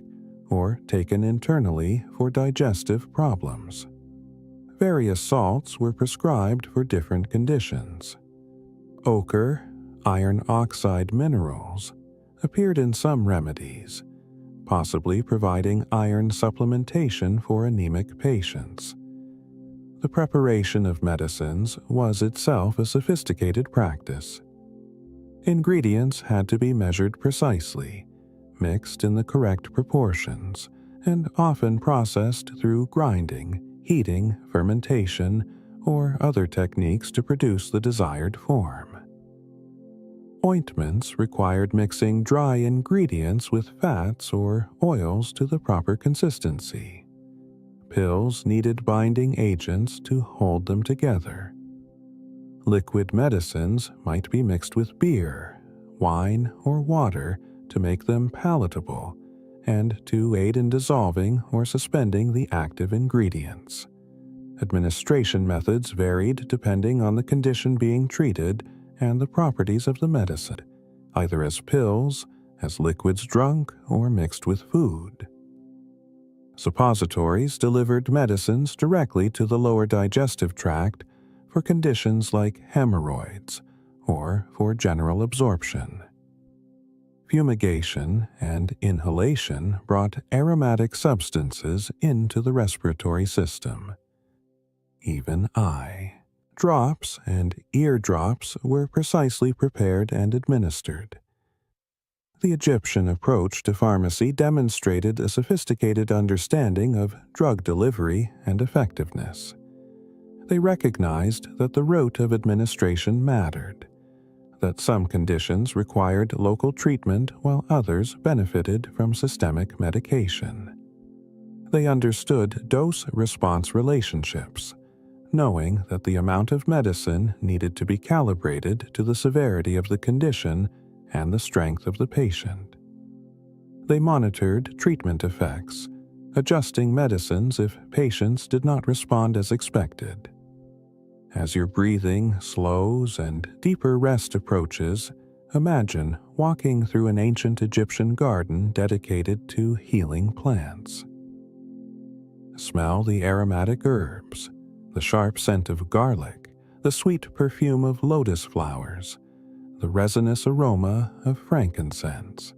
Speaker 1: or taken internally for digestive problems. Various salts were prescribed for different conditions. Ochre, iron oxide minerals, appeared in some remedies, possibly providing iron supplementation for anemic patients. The preparation of medicines was itself a sophisticated practice. Ingredients had to be measured precisely, mixed in the correct proportions, and often processed through grinding, heating, fermentation, or other techniques to produce the desired form. Ointments required mixing dry ingredients with fats or oils to the proper consistency. Pills needed binding agents to hold them together. Liquid medicines might be mixed with beer, wine, or water to make them palatable and to aid in dissolving or suspending the active ingredients. Administration methods varied depending on the condition being treated and the properties of the medicine, either as pills, as liquids drunk, or mixed with food. Suppositories delivered medicines directly to the lower digestive tract for conditions like hemorrhoids or for general absorption. Fumigation and inhalation brought aromatic substances into the respiratory system. Even eye drops and ear drops were precisely prepared and administered. The Egyptian approach to pharmacy demonstrated a sophisticated understanding of drug delivery and effectiveness. They recognized that the route of administration mattered, that some conditions required local treatment while others benefited from systemic medication. They understood dose-response relationships, knowing that the amount of medicine needed to be calibrated to the severity of the condition and the strength of the patient. They monitored treatment effects, adjusting medicines if patients did not respond as expected. As your breathing slows and deeper rest approaches, imagine walking through an ancient Egyptian garden dedicated to healing plants. Smell the aromatic herbs, the sharp scent of garlic, the sweet perfume of lotus flowers, the resinous aroma of frankincense.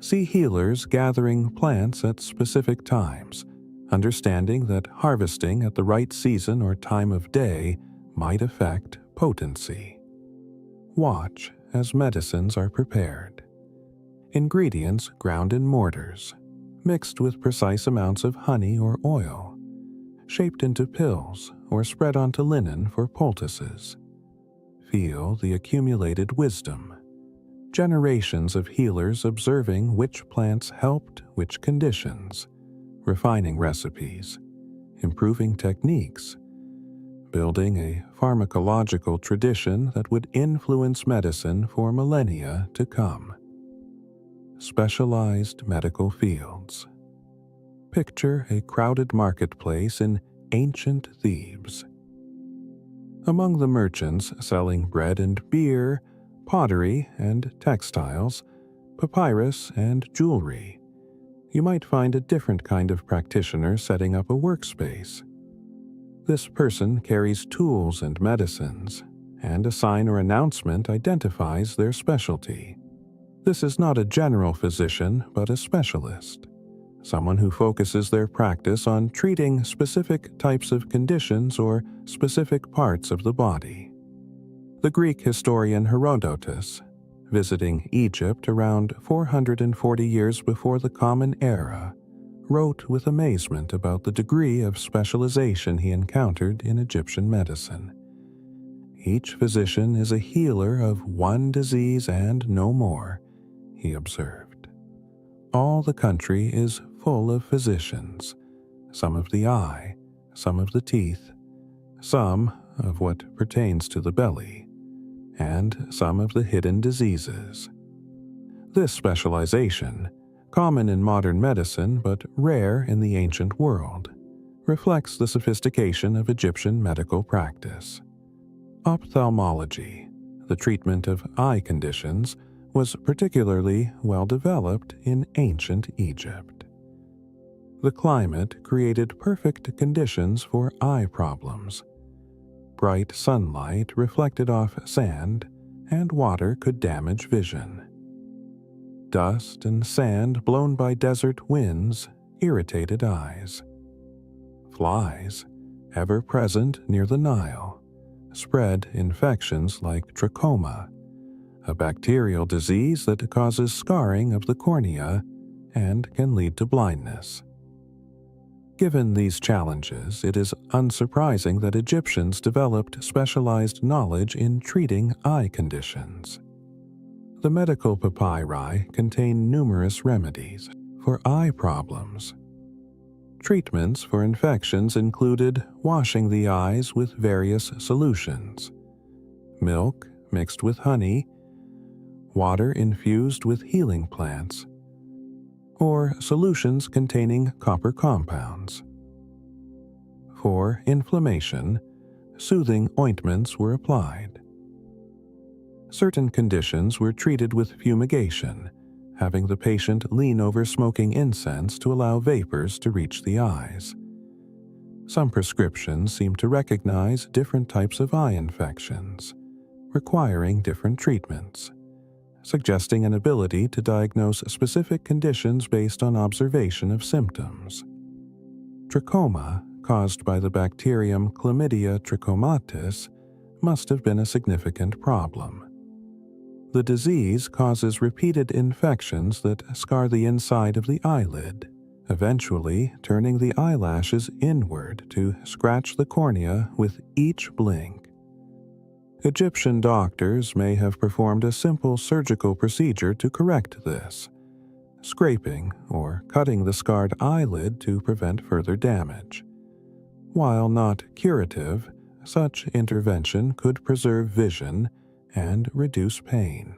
Speaker 1: See healers gathering plants at specific times, understanding that harvesting at the right season or time of day might affect potency. Watch as medicines are prepared. Ingredients ground in mortars, mixed with precise amounts of honey or oil, shaped into pills or spread onto linen for poultices. Feel the accumulated wisdom. Generations of healers observing which plants helped which conditions, refining recipes, improving techniques, building a pharmacological tradition that would influence medicine for millennia to come. Specialized medical fields. Picture a crowded marketplace in ancient Thebes. Among the merchants selling bread and beer, pottery and textiles, papyrus and jewelry, you might find a different kind of practitioner setting up a workspace. This person carries tools and medicines, and a sign or announcement identifies their specialty. This is not a general physician, but a specialist, someone who focuses their practice on treating specific types of conditions or specific parts of the body. The Greek historian Herodotus, visiting Egypt around 440 years before the Common Era, wrote with amazement about the degree of specialization he encountered in Egyptian medicine. Each physician is a healer of one disease and no more, he observed. All the country is full of physicians, some of the eye, some of the teeth, some of what pertains to the belly, and some of the hidden diseases. This specialization, common in modern medicine but rare in the ancient world, reflects the sophistication of Egyptian medical practice. Ophthalmology, the treatment of eye conditions, was particularly well developed in ancient Egypt. The climate created perfect conditions for eye problems. Bright sunlight reflected off sand, and water could damage vision. Dust and sand blown by desert winds irritated eyes. Flies, ever present near the Nile, spread infections like trachoma, a bacterial disease that causes scarring of the cornea and can lead to blindness. Given these challenges, it is unsurprising that Egyptians developed specialized knowledge in treating eye conditions. The medical papyri contain numerous remedies for eye problems. Treatments for infections included washing the eyes with various solutions, milk mixed with honey, water infused with healing plants, or solutions containing copper compounds. For inflammation, soothing ointments were applied. Certain conditions were treated with fumigation, having the patient lean over smoking incense to allow vapors to reach the eyes. Some prescriptions seem to recognize different types of eye infections, requiring different treatments, suggesting an ability to diagnose specific conditions based on observation of symptoms. Trachoma, caused by the bacterium Chlamydia trachomatis, must have been a significant problem. The disease causes repeated infections that scar the inside of the eyelid, eventually turning the eyelashes inward to scratch the cornea with each blink. Egyptian doctors may have performed a simple surgical procedure to correct this, scraping or cutting the scarred eyelid to prevent further damage. While not curative, such intervention could preserve vision and reduce pain.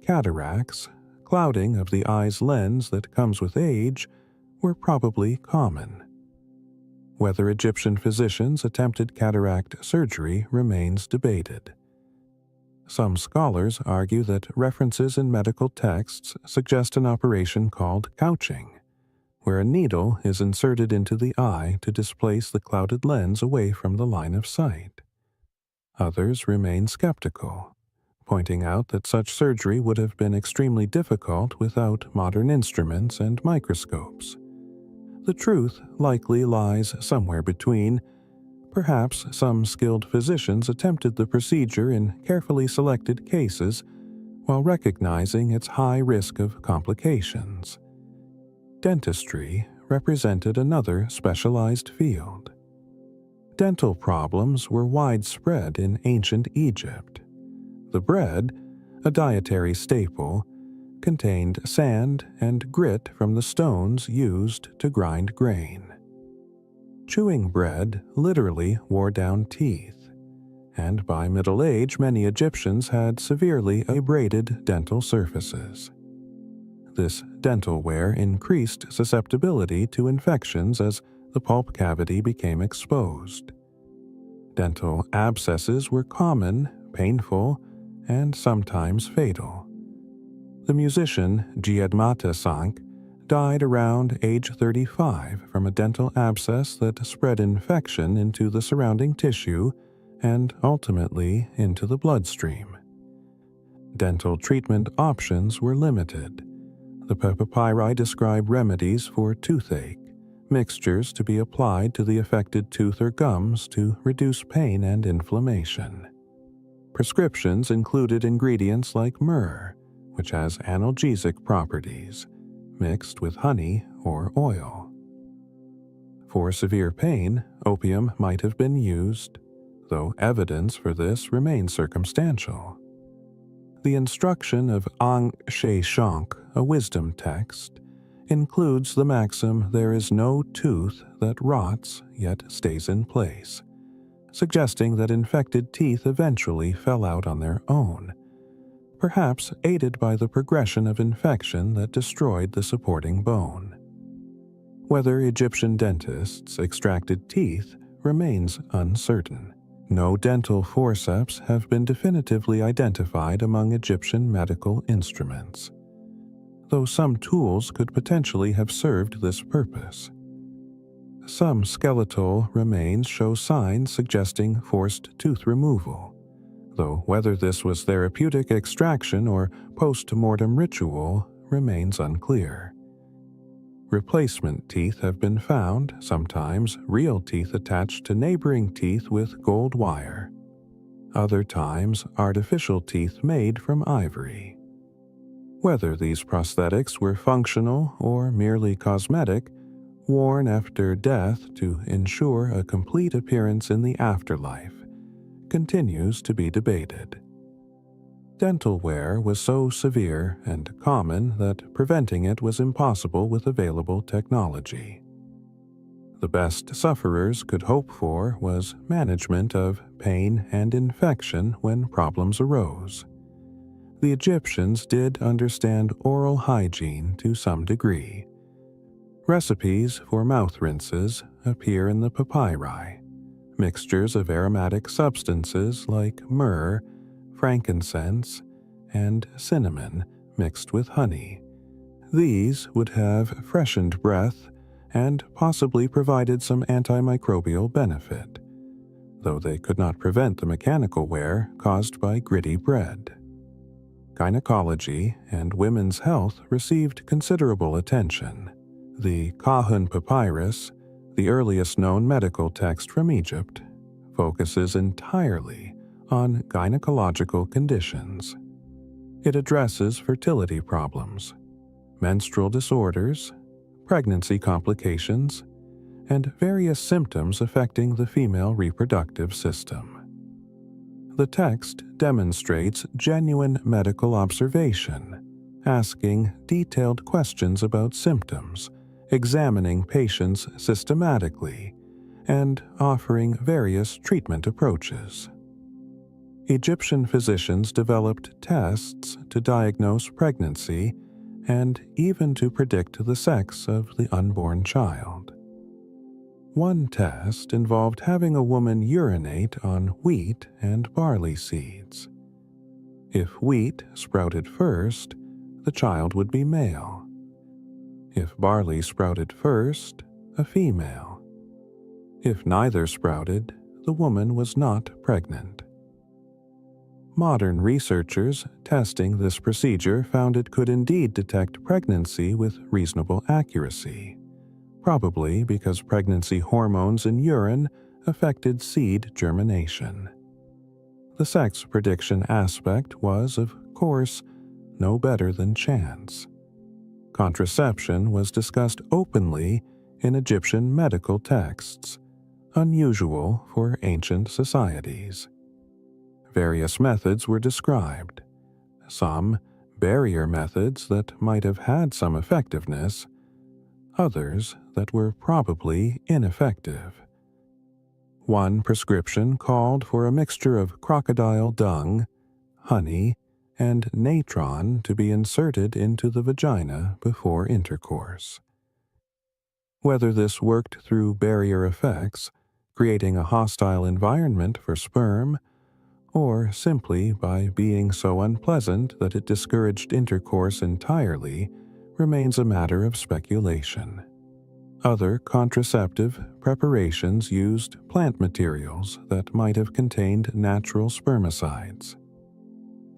Speaker 1: Cataracts, clouding of the eye's lens that comes with age, were probably common. Whether Egyptian physicians attempted cataract surgery remains debated. Some scholars argue that references in medical texts suggest an operation called couching, where a needle is inserted into the eye to displace the clouded lens away from the line of sight. Others remain skeptical, pointing out that such surgery would have been extremely difficult without modern instruments and microscopes. The truth likely lies somewhere between. Perhaps some skilled physicians attempted the procedure in carefully selected cases while recognizing its high risk of complications. Dentistry represented another specialized field. Dental problems were widespread in ancient Egypt. The bread, a dietary staple, contained sand and grit from the stones used to grind grain. Chewing bread literally wore down teeth, and by Middle Age many Egyptians had severely abraded dental surfaces. This dental wear increased susceptibility to infections as the pulp cavity became exposed. Dental abscesses were common, painful, and sometimes fatal. The musician Giadmata Sank died around age 35 from a dental abscess that spread infection into the surrounding tissue and ultimately into the bloodstream. Dental treatment options were limited. The papyri describe remedies for toothache, mixtures to be applied to the affected tooth or gums to reduce pain and inflammation. Prescriptions included ingredients like myrrh, which has analgesic properties, mixed with honey or oil. For severe pain, opium might have been used, though evidence for this remains circumstantial. The instruction of Ang She Shank, a wisdom text, includes the maxim, "There is no tooth that rots yet stays in place," suggesting that infected teeth eventually fell out on their own, perhaps aided by the progression of infection that destroyed the supporting bone. Whether Egyptian dentists extracted teeth remains uncertain. No dental forceps have been definitively identified among Egyptian medical instruments, though some tools could potentially have served this purpose. Some skeletal remains show signs suggesting forced tooth removal, though whether this was therapeutic extraction or post-mortem ritual remains unclear. Replacement teeth have been found, sometimes real teeth attached to neighboring teeth with gold wire. Other times, artificial teeth made from ivory. Whether these prosthetics were functional or merely cosmetic, worn after death to ensure a complete appearance in the afterlife, continues to be debated. Dental wear was so severe and common that preventing it was impossible with available technology. The best sufferers could hope for was management of pain and infection when problems arose. The Egyptians did understand oral hygiene to some degree. Recipes for mouth rinses appear in the papyri. Mixtures of aromatic substances like myrrh, frankincense, and cinnamon mixed with honey. These would have freshened breath and possibly provided some antimicrobial benefit, though they could not prevent the mechanical wear caused by gritty bread. Gynecology and women's health received considerable attention. The Kahun Papyrus, the earliest known medical text from Egypt, focuses entirely on gynecological conditions. It addresses fertility problems, menstrual disorders, pregnancy complications, and various symptoms affecting the female reproductive system. The text demonstrates genuine medical observation, asking detailed questions about symptoms, examining patients systematically, and offering various treatment approaches. Egyptian physicians developed tests to diagnose pregnancy and even to predict the sex of the unborn child. One test involved having a woman urinate on wheat and barley seeds. If wheat sprouted first, the child would be male. If barley sprouted first, a female. If neither sprouted, the woman was not pregnant. Modern researchers testing this procedure found it could indeed detect pregnancy with reasonable accuracy, probably because pregnancy hormones in urine affected seed germination. The sex prediction aspect was, of course, no better than chance. Contraception was discussed openly in Egyptian medical texts, unusual for ancient societies. Various methods were described, some barrier methods that might have had some effectiveness, others that were probably ineffective. One prescription called for a mixture of crocodile dung, honey, and natron to be inserted into the vagina before intercourse. Whether this worked through barrier effects, creating a hostile environment for sperm, or simply by being so unpleasant that it discouraged intercourse entirely, remains a matter of speculation. Other contraceptive preparations used plant materials that might have contained natural spermicides.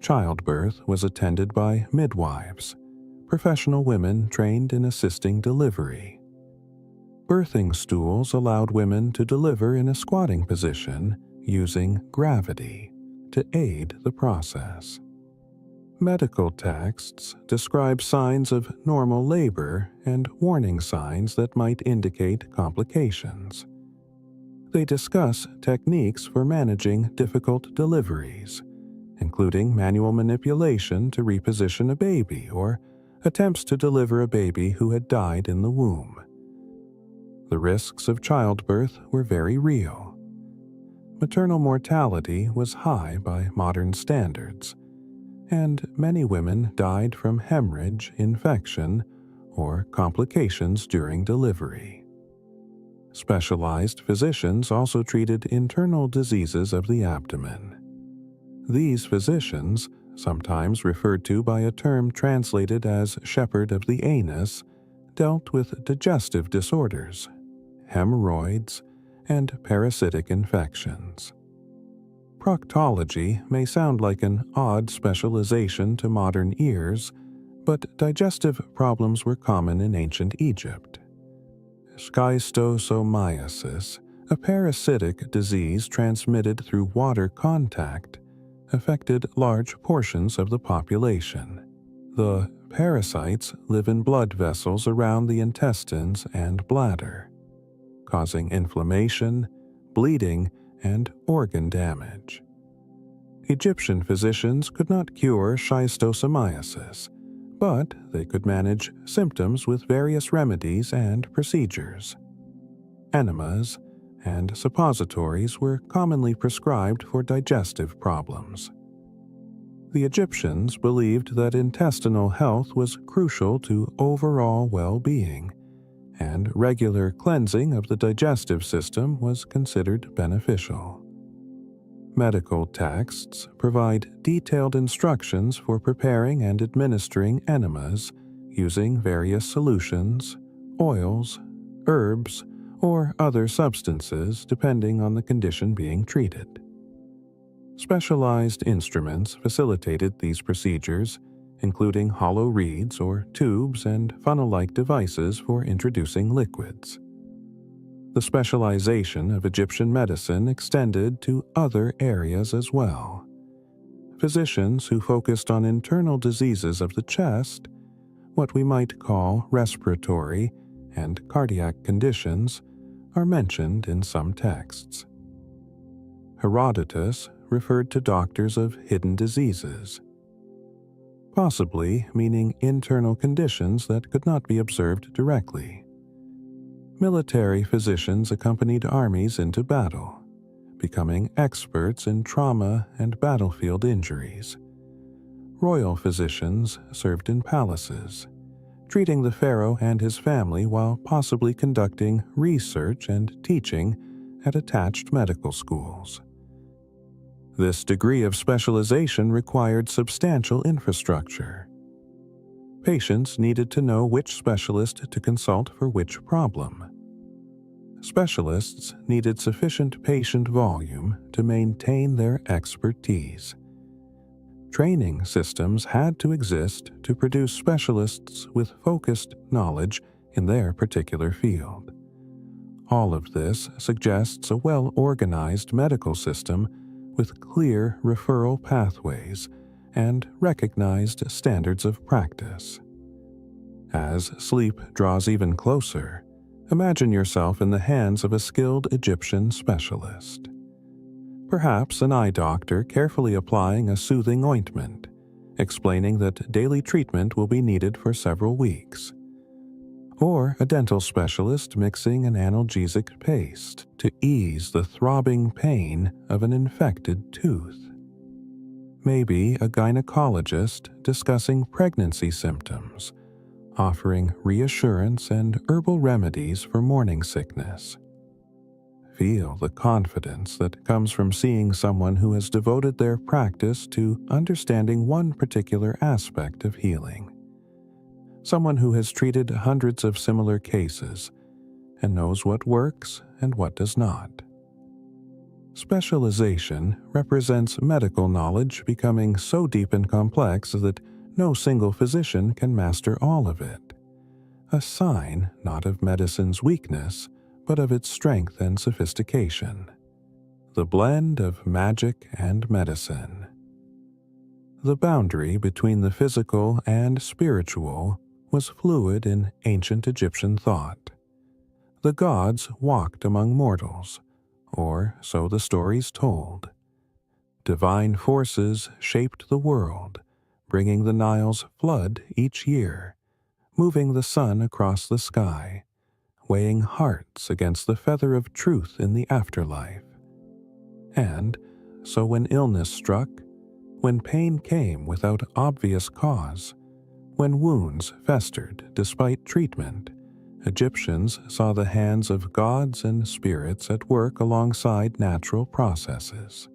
Speaker 1: Childbirth was attended by midwives, professional women trained in assisting delivery. Birthing stools allowed women to deliver in a squatting position using gravity to aid the process. Medical texts describe signs of normal labor and warning signs that might indicate complications. They discuss techniques for managing difficult deliveries, including manual manipulation to reposition a baby or attempts to deliver a baby who had died in the womb. The risks of childbirth were very real. Maternal mortality was high by modern standards, and many women died from hemorrhage, infection, or complications during delivery. Specialized physicians also treated internal diseases of the abdomen. These physicians, sometimes referred to by a term translated as shepherd of the anus, dealt with digestive disorders, hemorrhoids, and parasitic infections. Proctology may sound like an odd specialization to modern ears, but digestive problems were common in ancient Egypt. Schistosomiasis, a parasitic disease transmitted through water contact, affected large portions of the population. The parasites live in blood vessels around the intestines and bladder, causing inflammation, bleeding, and organ damage. Egyptian physicians could not cure schistosomiasis, but they could manage symptoms with various remedies and procedures. Enemas and suppositories were commonly prescribed for digestive problems. The Egyptians believed that intestinal health was crucial to overall well-being, and regular cleansing of the digestive system was considered beneficial. Medical texts provide detailed instructions for preparing and administering enemas using various solutions, oils, herbs, or other substances depending on the condition being treated. Specialized instruments facilitated these procedures, including hollow reeds or tubes and funnel-like devices for introducing liquids. The specialization of Egyptian medicine extended to other areas as well. Physicians who focused on internal diseases of the chest, what we might call respiratory and cardiac conditions, are mentioned in some texts. Herodotus referred to doctors of hidden diseases, possibly meaning internal conditions that could not be observed directly. Military physicians accompanied armies into battle, becoming experts in trauma and battlefield injuries. Royal physicians served in palaces, treating the pharaoh and his family while possibly conducting research and teaching at attached medical schools. This degree of specialization required substantial infrastructure. Patients needed to know which specialist to consult for which problem. Specialists needed sufficient patient volume to maintain their expertise. Training systems had to exist to produce specialists with focused knowledge in their particular field. All of this suggests a well-organized medical system with clear referral pathways and recognized standards of practice. As sleep draws even closer, imagine yourself in the hands of a skilled Egyptian specialist. Perhaps an eye doctor carefully applying a soothing ointment, explaining that daily treatment will be needed for several weeks. or a dental specialist mixing an analgesic paste to ease the throbbing pain of an infected tooth. Maybe a gynecologist discussing pregnancy symptoms, offering reassurance and herbal remedies for morning sickness. Feel the confidence that comes from seeing someone who has devoted their practice to understanding one particular aspect of healing. Someone who has treated hundreds of similar cases and knows what works and what does not. Specialization represents medical knowledge becoming so deep and complex that no single physician can master all of it. A sign not of medicine's weakness, but of its strength and sophistication. The blend of magic and medicine. The boundary between the physical and spiritual was fluid in ancient Egyptian thought. The gods walked among mortals, or so the stories told. Divine forces shaped the world, bringing the Nile's flood each year, moving the sun across the sky, weighing hearts against the feather of truth in the afterlife. And so when illness struck, when pain came without obvious cause, when wounds festered despite treatment, Egyptians saw the hands of gods and spirits at work alongside natural processes.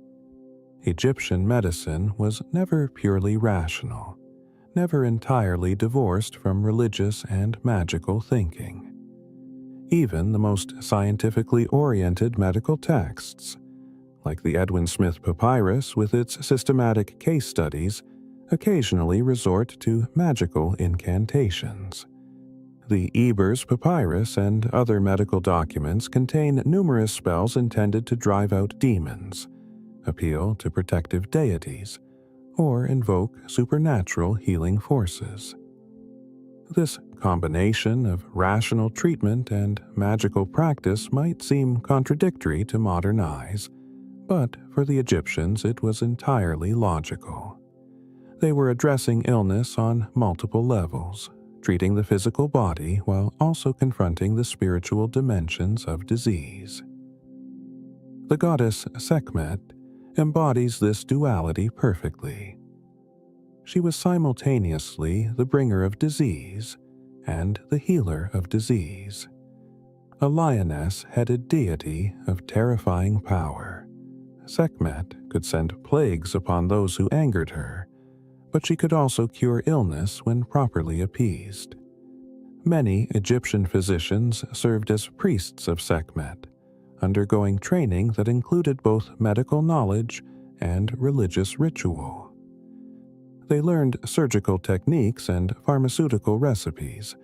Speaker 1: Egyptian medicine was never purely rational, never entirely divorced from religious and magical thinking. Even the most scientifically oriented medical texts, like the Edwin Smith Papyrus with its systematic case studies, occasionally resort to magical incantations. The Ebers Papyrus and other medical documents contain numerous spells intended to drive out demons, appeal to protective deities, or invoke supernatural healing forces. This combination of rational treatment and magical practice might seem contradictory to modern eyes, but for the Egyptians it was entirely logical. They were addressing illness on multiple levels, treating the physical body while also confronting the spiritual dimensions of disease. The goddess Sekhmet embodies this duality perfectly. She was simultaneously the bringer of disease and the healer of disease. A lioness-headed deity of terrifying power, Sekhmet could send plagues upon those who angered her, but she could also cure illness when properly appeased. Many Egyptian physicians served as priests of Sekhmet, undergoing training that included both medical knowledge and religious ritual. They learned surgical techniques and pharmaceutical recipes,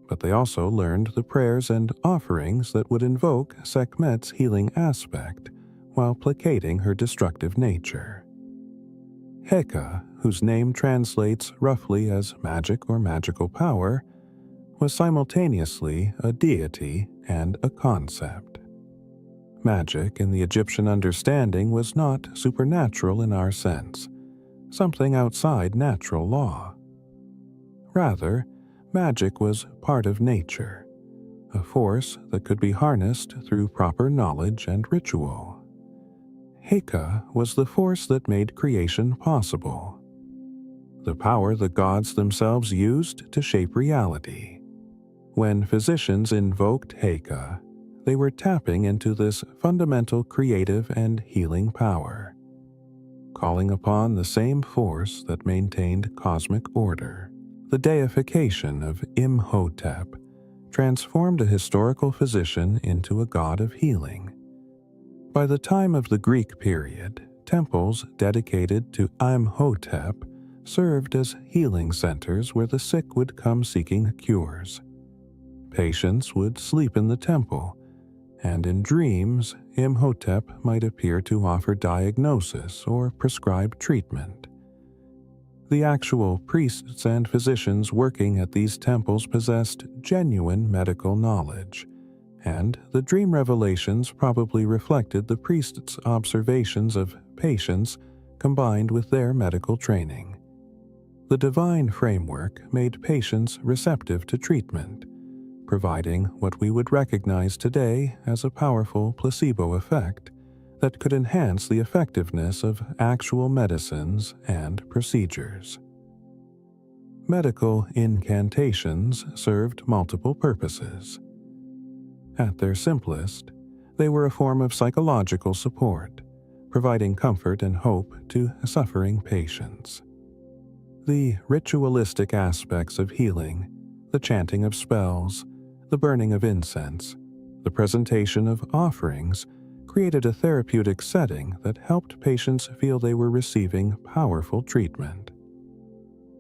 Speaker 1: but they also learned the prayers and offerings that would invoke Sekhmet's healing aspect while placating her destructive nature. Heka, whose name translates roughly as magic or magical power, was simultaneously a deity and a concept. Magic in the Egyptian understanding was not supernatural in our sense, something outside natural law. Rather, magic was part of nature, a force that could be harnessed through proper knowledge and ritual. Heka was the force that made creation possible, the power the gods themselves used to shape reality. When physicians invoked Heka, they were tapping into this fundamental creative and healing power, calling upon the same force that maintained cosmic order. The deification of Imhotep transformed a historical physician into a god of healing. By the time of the Greek period, temples dedicated to Imhotep served as healing centers where the sick would come seeking cures. Patients would sleep in the temple, and in dreams, Imhotep might appear to offer diagnosis or prescribe treatment. The actual priests and physicians working at these temples possessed genuine medical knowledge, and the dream revelations probably reflected the priests' observations of patients combined with their medical training. The divine framework made patients receptive to treatment, providing what we would recognize today as a powerful placebo effect that could enhance the effectiveness of actual medicines and procedures. Medical incantations served multiple purposes. At their simplest, they were a form of psychological support, providing comfort and hope to suffering patients. The ritualistic aspects of healing, the chanting of spells, the burning of incense, the presentation of offerings, created a therapeutic setting that helped patients feel they were receiving powerful treatment.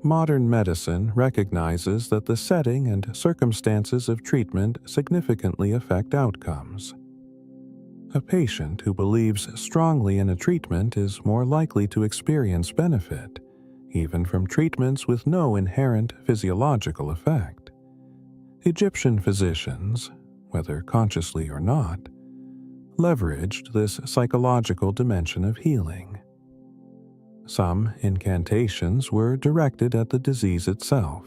Speaker 1: Modern medicine recognizes that the setting and circumstances of treatment significantly affect outcomes. A patient who believes strongly in a treatment is more likely to experience benefit, even from treatments with no inherent physiological effect. Egyptian physicians, whether consciously or not, leveraged this psychological dimension of healing. Some incantations were directed at the disease itself,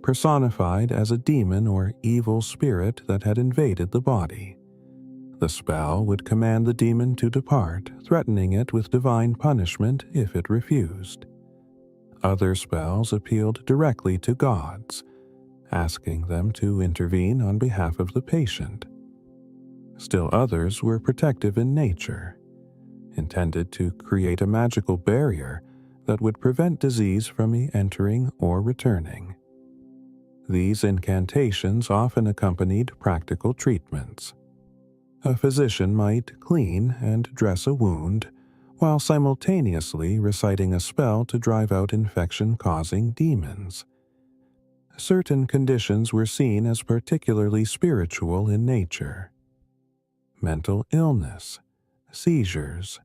Speaker 1: personified as a demon or evil spirit that had invaded the body. The spell would command the demon to depart, threatening it with divine punishment if it refused. Other spells appealed directly to gods, asking them to intervene on behalf of the patient. Still others were protective in nature, intended to create a magical barrier that would prevent disease from entering or returning. These incantations often accompanied practical treatments. A physician might clean and dress a wound, while simultaneously reciting a spell to drive out infection-causing demons. Certain conditions were seen as particularly spiritual in nature. Mental illness, seizures,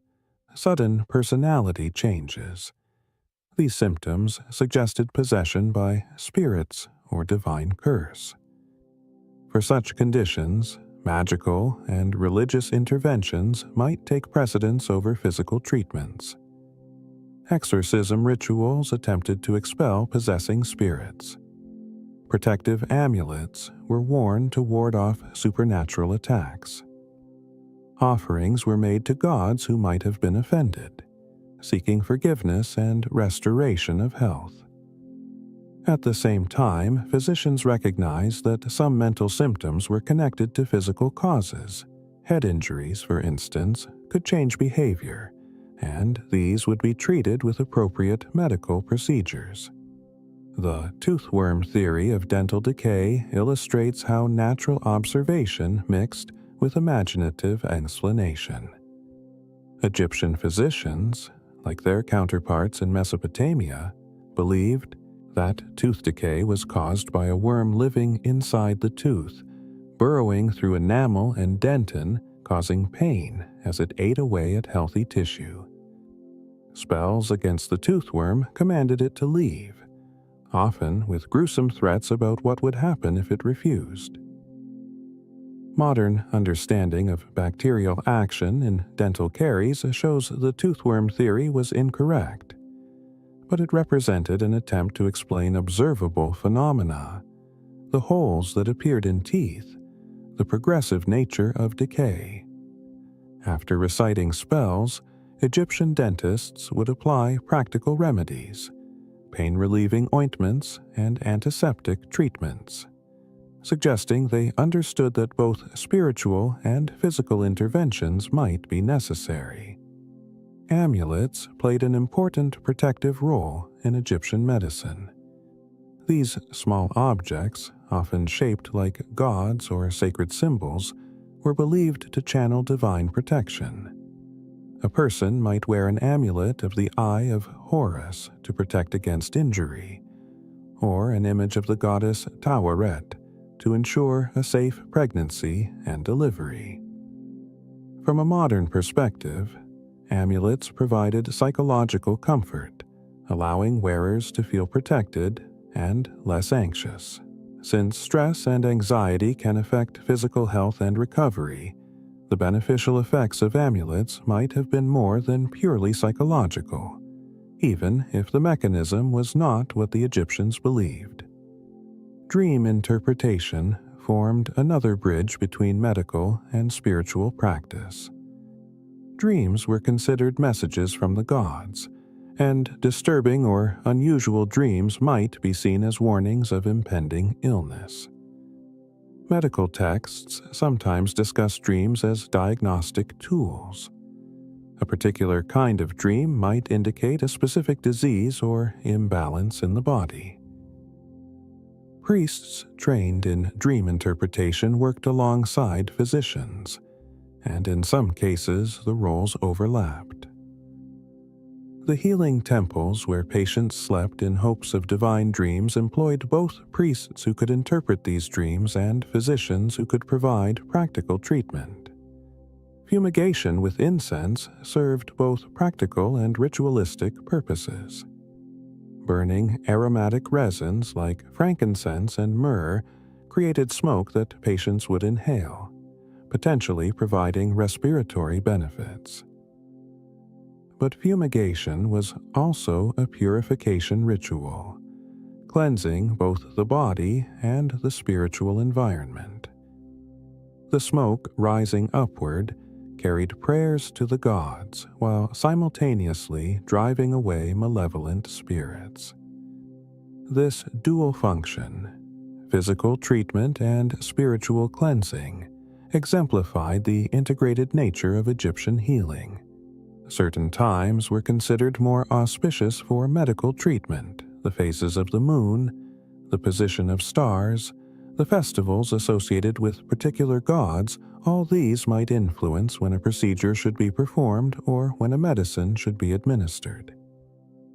Speaker 1: sudden personality changes. These symptoms suggested possession by spirits or divine curse. For such conditions, magical and religious interventions might take precedence over physical treatments. Exorcism rituals attempted to expel possessing spirits. Protective amulets were worn to ward off supernatural attacks. Offerings were made to gods who might have been offended, seeking forgiveness and restoration of health. At the same time, physicians recognized that some mental symptoms were connected to physical causes. Head injuries, for instance, could change behavior, and these would be treated with appropriate medical procedures. The toothworm theory of dental decay illustrates how natural observation mixed with imaginative explanation. Egyptian physicians, like their counterparts in Mesopotamia, believed that tooth decay was caused by a worm living inside the tooth, burrowing through enamel and dentin, causing pain as it ate away at healthy tissue. Spells against the toothworm commanded it to leave, often with gruesome threats about what would happen if it refused. Modern understanding of bacterial action in dental caries shows the toothworm theory was incorrect, but it represented an attempt to explain observable phenomena, the holes that appeared in teeth, the progressive nature of decay. After reciting spells, Egyptian dentists would apply practical remedies, pain-relieving ointments, and antiseptic treatments, suggesting they understood that both spiritual and physical interventions might be necessary. Amulets played an important protective role in Egyptian medicine. These small objects, often shaped like gods or sacred symbols, were believed to channel divine protection. A person might wear an amulet of the Eye of Horus to protect against injury, or an image of the goddess Taweret to ensure a safe pregnancy and delivery. From a modern perspective, amulets provided psychological comfort, allowing wearers to feel protected and less anxious. Since stress and anxiety can affect physical health and recovery, the beneficial effects of amulets might have been more than purely psychological, even if the mechanism was not what the Egyptians believed. Dream interpretation formed another bridge between medical and spiritual practice. Dreams were considered messages from the gods, and disturbing or unusual dreams might be seen as warnings of impending illness. Medical texts sometimes discuss dreams as diagnostic tools. A particular kind of dream might indicate a specific disease or imbalance in the body. Priests trained in dream interpretation worked alongside physicians, and in some cases the roles overlapped. The healing temples where patients slept in hopes of divine dreams employed both priests who could interpret these dreams and physicians who could provide practical treatment. Fumigation with incense served both practical and ritualistic purposes. Burning aromatic resins like frankincense and myrrh created smoke that patients would inhale, potentially providing respiratory benefits. But fumigation was also a purification ritual, cleansing both the body and the spiritual environment. The smoke rising upward carried prayers to the gods while simultaneously driving away malevolent spirits. This dual function, physical treatment and spiritual cleansing, exemplified the integrated nature of Egyptian healing. Certain times were considered more auspicious for medical treatment: the phases of the moon, the position of stars, the festivals associated with particular gods. All these might influence when a procedure should be performed or when a medicine should be administered.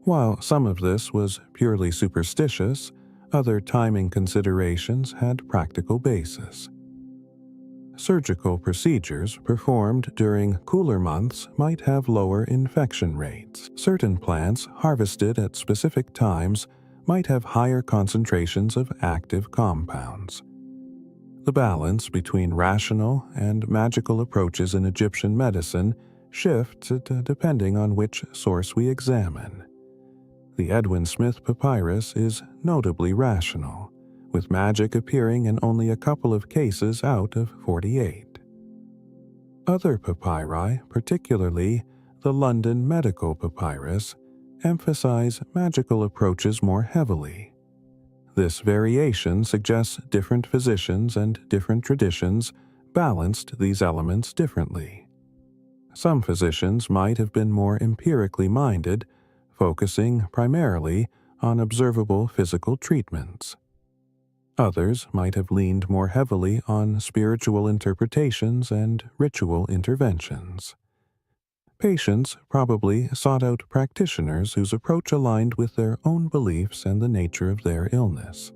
Speaker 1: While some of this was purely superstitious, other timing considerations had practical basis. Surgical procedures performed during cooler months might have lower infection rates. Certain plants harvested at specific times might have higher concentrations of active compounds. The balance between rational and magical approaches in Egyptian medicine shifts depending on which source we examine. The Edwin Smith papyrus is notably rational, with magic appearing in only a couple of cases out of 48. Other papyri, particularly the London Medical Papyrus, emphasize magical approaches more heavily. This variation suggests different physicians and different traditions balanced these elements differently. Some physicians might have been more empirically minded, focusing primarily on observable physical treatments. Others might have leaned more heavily on spiritual interpretations and ritual interventions. Patients probably sought out practitioners whose approach aligned with their own beliefs and the nature of their illness.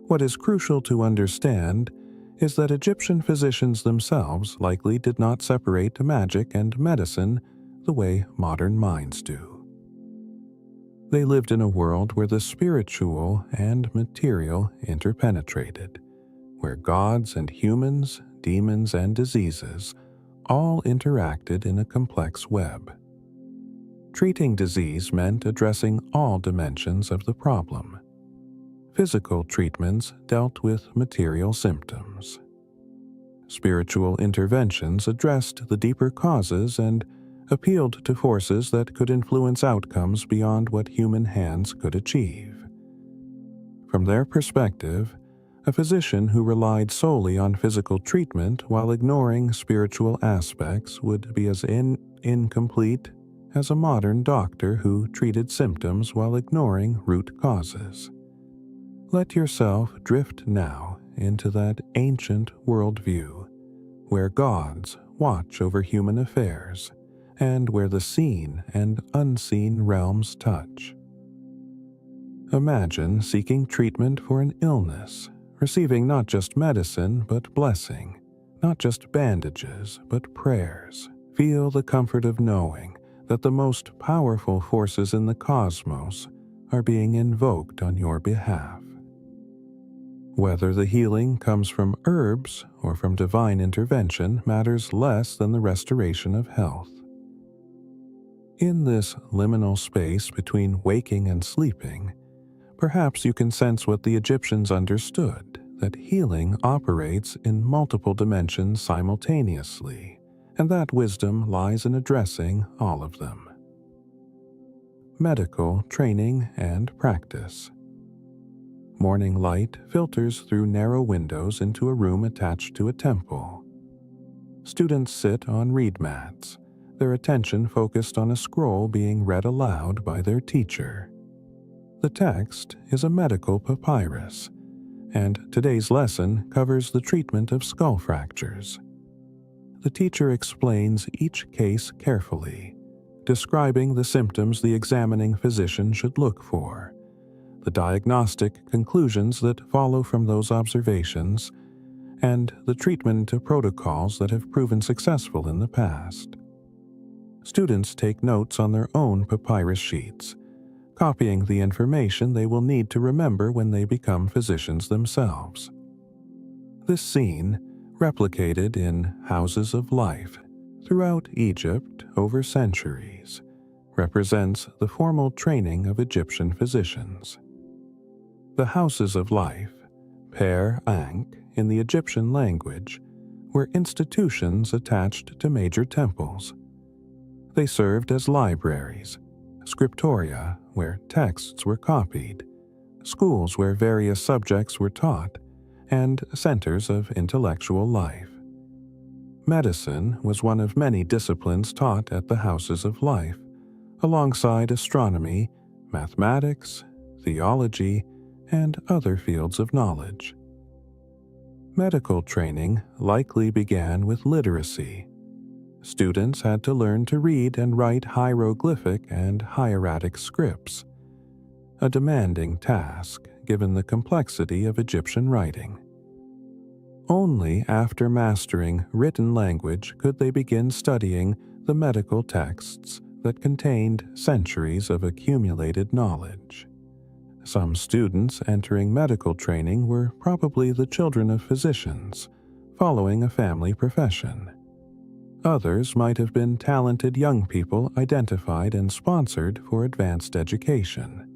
Speaker 1: What is crucial to understand is that Egyptian physicians themselves likely did not separate magic and medicine the way modern minds do. They lived in a world where the spiritual and material interpenetrated, where gods and humans, demons and diseases all interacted in a complex web. Treating disease meant addressing all dimensions of the problem. Physical treatments dealt with material symptoms. Spiritual interventions addressed the deeper causes and appealed to forces that could influence outcomes beyond what human hands could achieve. From their perspective, a physician who relied solely on physical treatment while ignoring spiritual aspects would be as incomplete as a modern doctor who treated symptoms while ignoring root causes. Let yourself drift now into that ancient worldview, where gods watch over human affairs, and where the seen and unseen realms touch. Imagine seeking treatment for an illness, receiving not just medicine but blessing, not just bandages but prayers. Feel the comfort of knowing that the most powerful forces in the cosmos are being invoked on your behalf. Whether the healing comes from herbs or from divine intervention matters less than the restoration of health. In this liminal space between waking and sleeping, perhaps you can sense what the Egyptians understood. that healing operates in multiple dimensions simultaneously, and that wisdom lies in addressing all of them. Medical training and practice. Morning light filters through narrow windows into a room attached to a temple. Students sit on reed mats, their attention focused on a scroll being read aloud by their teacher. The text is a medical papyrus, and today's lesson covers the treatment of skull fractures. The teacher explains each case carefully, describing the symptoms the examining physician should look for, the diagnostic conclusions that follow from those observations, and the treatment protocols that have proven successful in the past. Students take notes on their own papyrus sheets, copying the information they will need to remember when they become physicians themselves. This scene, replicated in houses of life throughout Egypt over centuries, represents the formal training of Egyptian physicians. The houses of life, Per Ankh in the Egyptian language, were institutions attached to major temples. They served as libraries, scriptoria where texts were copied, schools where various subjects were taught, and centers of intellectual life. Medicine was one of many disciplines taught at the houses of life, alongside astronomy, mathematics, theology, and other fields of knowledge. Medical training likely began with literacy. Students had to learn to read and write hieroglyphic and hieratic scripts, a demanding task given the complexity of Egyptian writing. Only after mastering written language could they begin studying the medical texts that contained centuries of accumulated knowledge. Some students entering medical training were probably the children of physicians, following a family profession. Others might have been talented young people identified and sponsored for advanced education.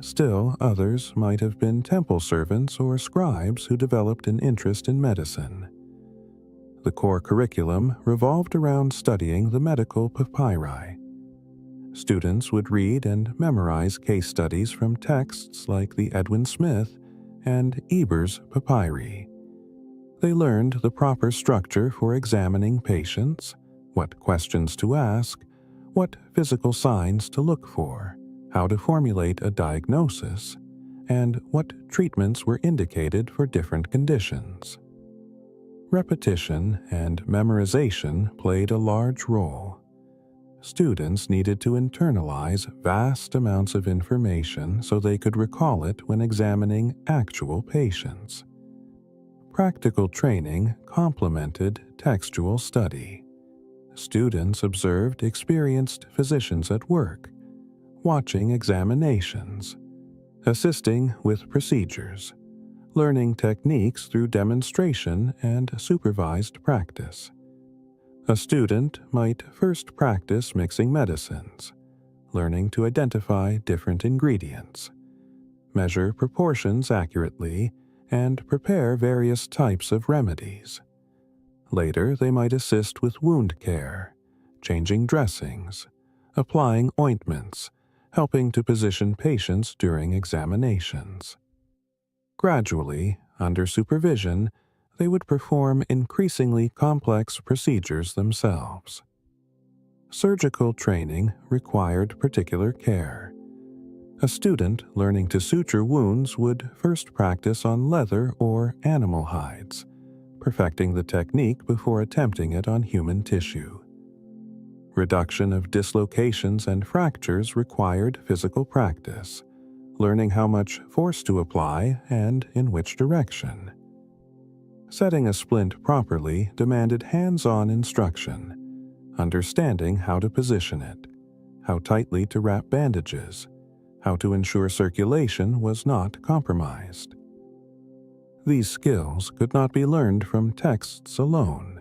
Speaker 1: Still, others might have been temple servants or scribes who developed an interest in medicine. The core curriculum revolved around studying the medical papyri. Students would read and memorize case studies from texts like the Edwin Smith and Eber's papyri. They learned the proper structure for examining patients, what questions to ask, what physical signs to look for, how to formulate a diagnosis, and what treatments were indicated for different conditions. Repetition and memorization played a large role. Students needed to internalize vast amounts of information so they could recall it when examining actual patients. Practical training complemented textual study. Students observed experienced physicians at work, watching examinations, assisting with procedures, learning techniques through demonstration and supervised practice. A student might first practice mixing medicines, learning to identify different ingredients, measure proportions accurately, and prepare various types of remedies. Later, they might assist with wound care, changing dressings, applying ointments, helping to position patients during examinations. Gradually, under supervision, they would perform increasingly complex procedures themselves. Surgical training required particular care. A student learning to suture wounds would first practice on leather or animal hides, perfecting the technique before attempting it on human tissue. Reduction of dislocations and fractures required physical practice, learning how much force to apply and in which direction. Setting a splint properly demanded hands-on instruction, understanding how to position it, how tightly to wrap bandages, how to ensure circulation was not compromised. These skills could not be learned from texts alone.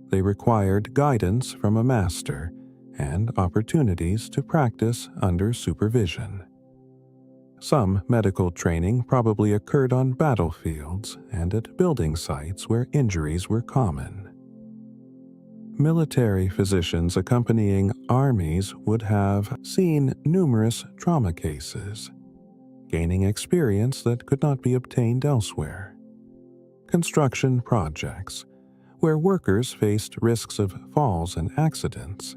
Speaker 1: They required guidance from a master and opportunities to practice under supervision. Some medical training probably occurred on battlefields and at building sites where injuries were common. Military physicians accompanying armies would have seen numerous trauma cases, gaining experience that could not be obtained elsewhere. Construction projects, where workers faced risks of falls and accidents,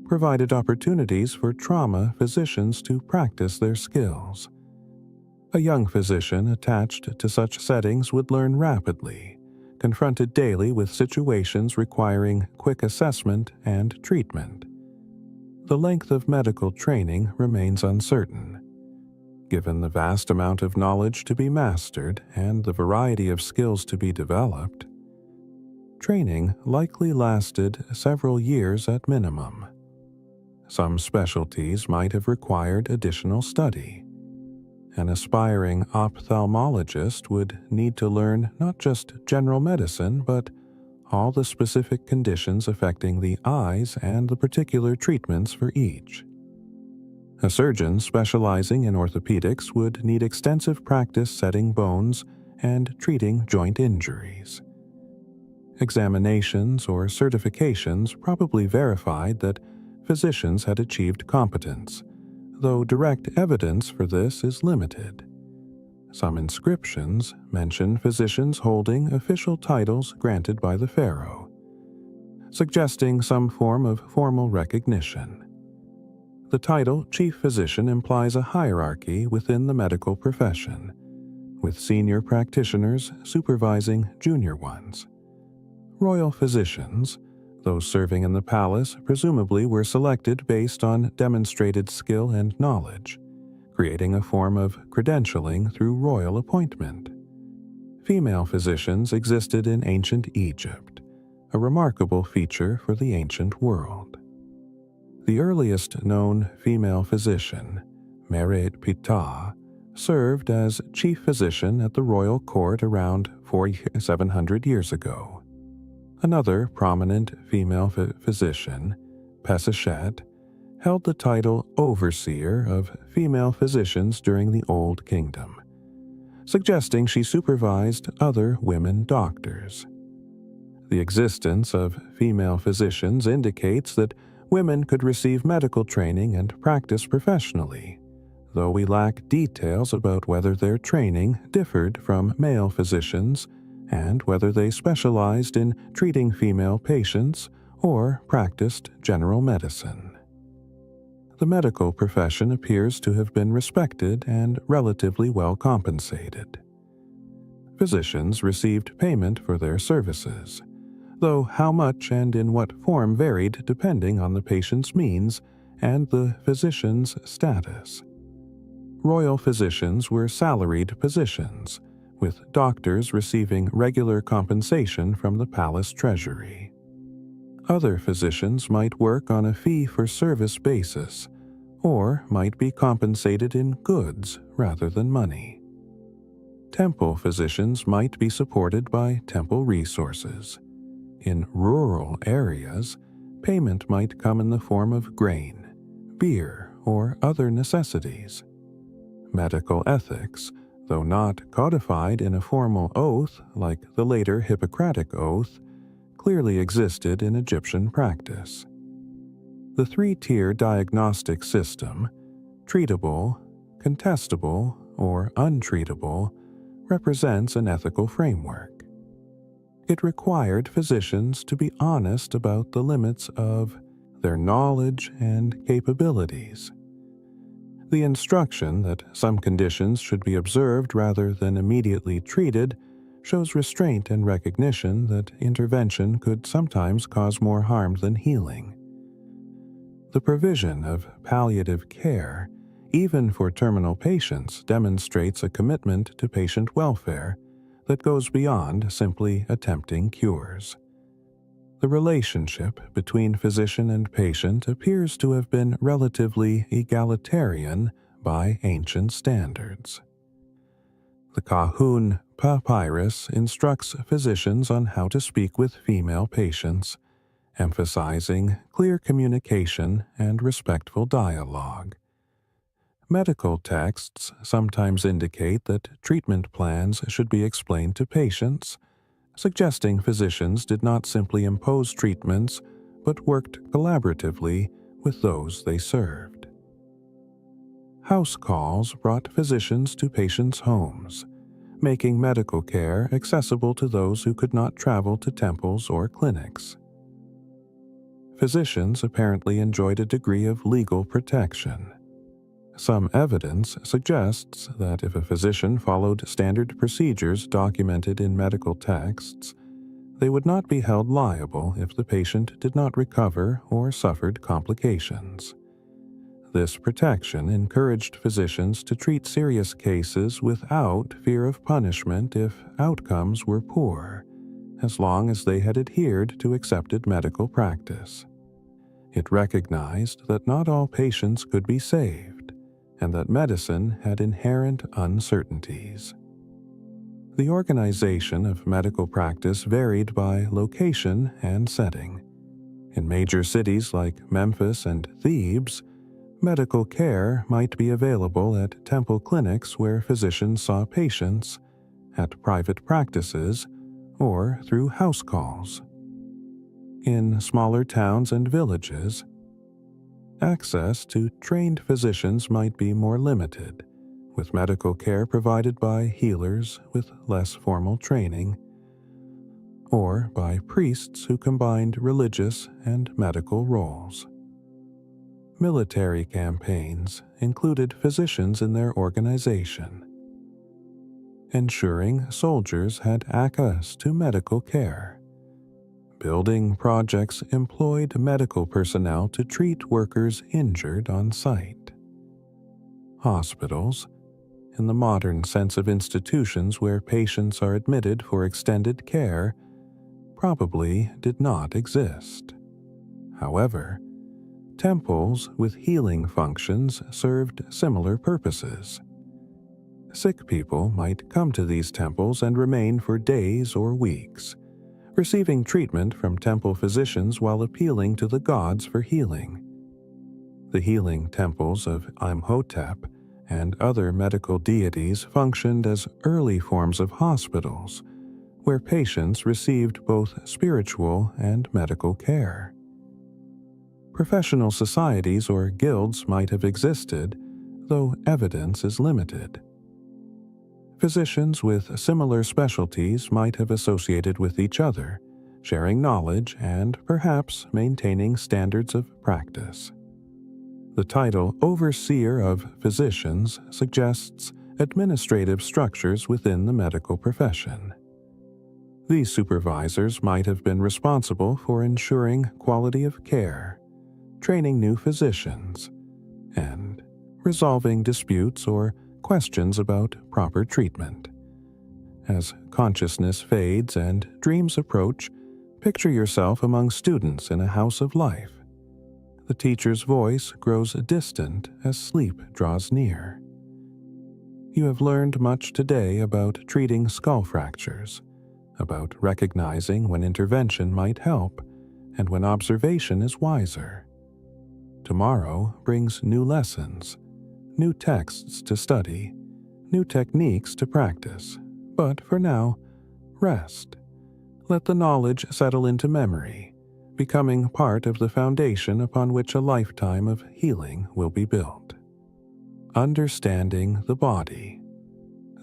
Speaker 1: provided opportunities for trauma physicians to practice their skills. A young physician attached to such settings would learn rapidly, confronted daily with situations requiring quick assessment and treatment. The length of medical training remains uncertain. Given the vast amount of knowledge to be mastered and the variety of skills to be developed, training likely lasted several years at minimum. Some specialties might have required additional study. An aspiring ophthalmologist would need to learn not just general medicine, but all the specific conditions affecting the eyes and the particular treatments for each. A surgeon specializing in orthopedics would need extensive practice setting bones and treating joint injuries. Examinations or certifications probably verified that physicians had achieved competence, though direct evidence for this is limited. Some inscriptions mention physicians holding official titles granted by the pharaoh, suggesting some form of formal recognition. The title chief physician implies a hierarchy within the medical profession, with senior practitioners supervising junior ones. Royal physicians, those serving in the palace, presumably were selected based on demonstrated skill and knowledge, creating a form of credentialing through royal appointment. Female physicians existed in ancient Egypt, a remarkable feature for the ancient world. The earliest known female physician, Meret Ptah, served as chief physician at the royal court around 700 years ago. Another prominent female physician, Pesachet, held the title overseer of female physicians during the Old Kingdom, suggesting she supervised other women doctors. The existence of female physicians indicates that women could receive medical training and practice professionally, though we lack details about whether their training differed from male physicians and whether they specialized in treating female patients or practiced general medicine. The medical profession appears to have been respected and relatively well compensated. Physicians received payment for their services, though how much and in what form varied depending on the patient's means and the physician's status. Royal physicians were salaried positions, with doctors receiving regular compensation from the palace treasury. Other physicians might work on a fee-for-service basis, or might be compensated in goods rather than money. Temple physicians might be supported by temple resources. In rural areas, payment might come in the form of grain, beer, or other necessities. Medical ethics, though not codified in a formal oath like the later Hippocratic Oath, clearly existed in Egyptian practice. The three-tier diagnostic system, treatable, contestable, or untreatable, represents an ethical framework. It required physicians to be honest about the limits of their knowledge and capabilities. The instruction that some conditions should be observed rather than immediately treated shows restraint and recognition that intervention could sometimes cause more harm than healing. The provision of palliative care, even for terminal patients, demonstrates a commitment to patient welfare that goes beyond simply attempting cures. The relationship between physician and patient appears to have been relatively egalitarian by ancient standards. The Kahun papyrus instructs physicians on how to speak with female patients, emphasizing clear communication and respectful dialogue. Medical texts sometimes indicate that treatment plans should be explained to patients, suggesting physicians did not simply impose treatments but worked collaboratively with those they served. House calls brought physicians to patients' homes, making medical care accessible to those who could not travel to temples or clinics. Physicians apparently enjoyed a degree of legal protection. Some evidence suggests that if a physician followed standard procedures documented in medical texts, they would not be held liable if the patient did not recover or suffered complications. This protection encouraged physicians to treat serious cases without fear of punishment if outcomes were poor, as long as they had adhered to accepted medical practice. It recognized that not all patients could be saved, and that medicine had inherent uncertainties. The organization of medical practice varied by location and setting. In major cities like Memphis and Thebes, medical care might be available at temple clinics where physicians saw patients, at private practices, or through house calls. In smaller towns and villages, access to trained physicians might be more limited, with medical care provided by healers with less formal training, or by priests who combined religious and medical roles. Military campaigns included physicians in their organization, ensuring soldiers had access to medical care. Building projects employed medical personnel to treat workers injured on site. Hospitals, in the modern sense of institutions where patients are admitted for extended care, probably did not exist. However, temples with healing functions served similar purposes. Sick people might come to these temples and remain for days or weeks, receiving treatment from temple physicians while appealing to the gods for healing. The healing temples of Imhotep and other medical deities functioned as early forms of hospitals, where patients received both spiritual and medical care. Professional societies or guilds might have existed, though evidence is limited. Physicians with similar specialties might have associated with each other, sharing knowledge and perhaps maintaining standards of practice. The title Overseer of Physicians suggests administrative structures within the medical profession. These supervisors might have been responsible for ensuring quality of care, training new physicians, and resolving disputes or questions about proper treatment. As consciousness fades and dreams approach, picture yourself among students in a house of life. The teacher's voice grows distant as sleep draws near. You have learned much today about treating skull fractures, about recognizing when intervention might help, and when observation is wiser. Tomorrow brings new lessons, new texts to study, new techniques to practice. But for now, rest. Let the knowledge settle into memory, becoming part of the foundation upon which a lifetime of healing will be built. Understanding the body.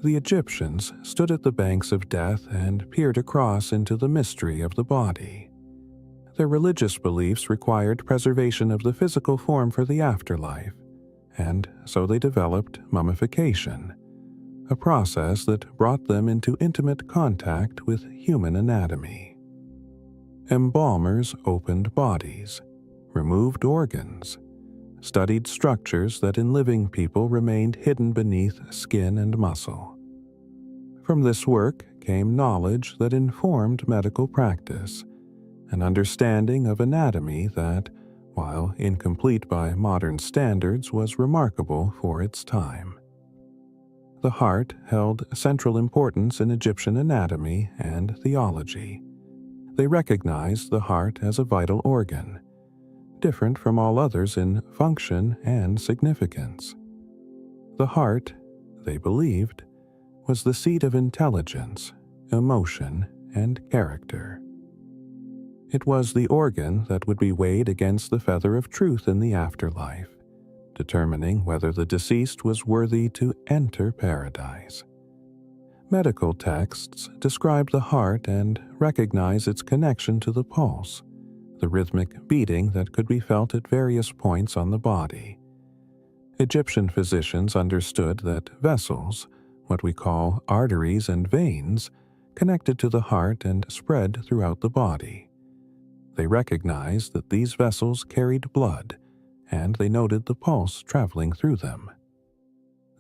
Speaker 1: The Egyptians stood at the banks of death and peered across into the mystery of the body. Their religious beliefs required preservation of the physical form for the afterlife, and so they developed mummification, a process that brought them into intimate contact with human anatomy. Embalmers opened bodies, removed organs, studied structures that in living people remained hidden beneath skin and muscle. From this work came knowledge that informed medical practice, an understanding of anatomy that, while incomplete by modern standards, was remarkable for its time. The heart held central importance in Egyptian anatomy and theology. They recognized the heart as a vital organ, different from all others in function and significance. The heart, they believed, was the seat of intelligence, emotion, and character. It was the organ that would be weighed against the feather of truth in the afterlife, determining whether the deceased was worthy to enter paradise. Medical texts describe the heart and recognize its connection to the pulse, the rhythmic beating that could be felt at various points on the body. Egyptian physicians understood that vessels, what we call arteries and veins, connected to the heart and spread throughout the body. They recognized that these vessels carried blood, and they noted the pulse traveling through them.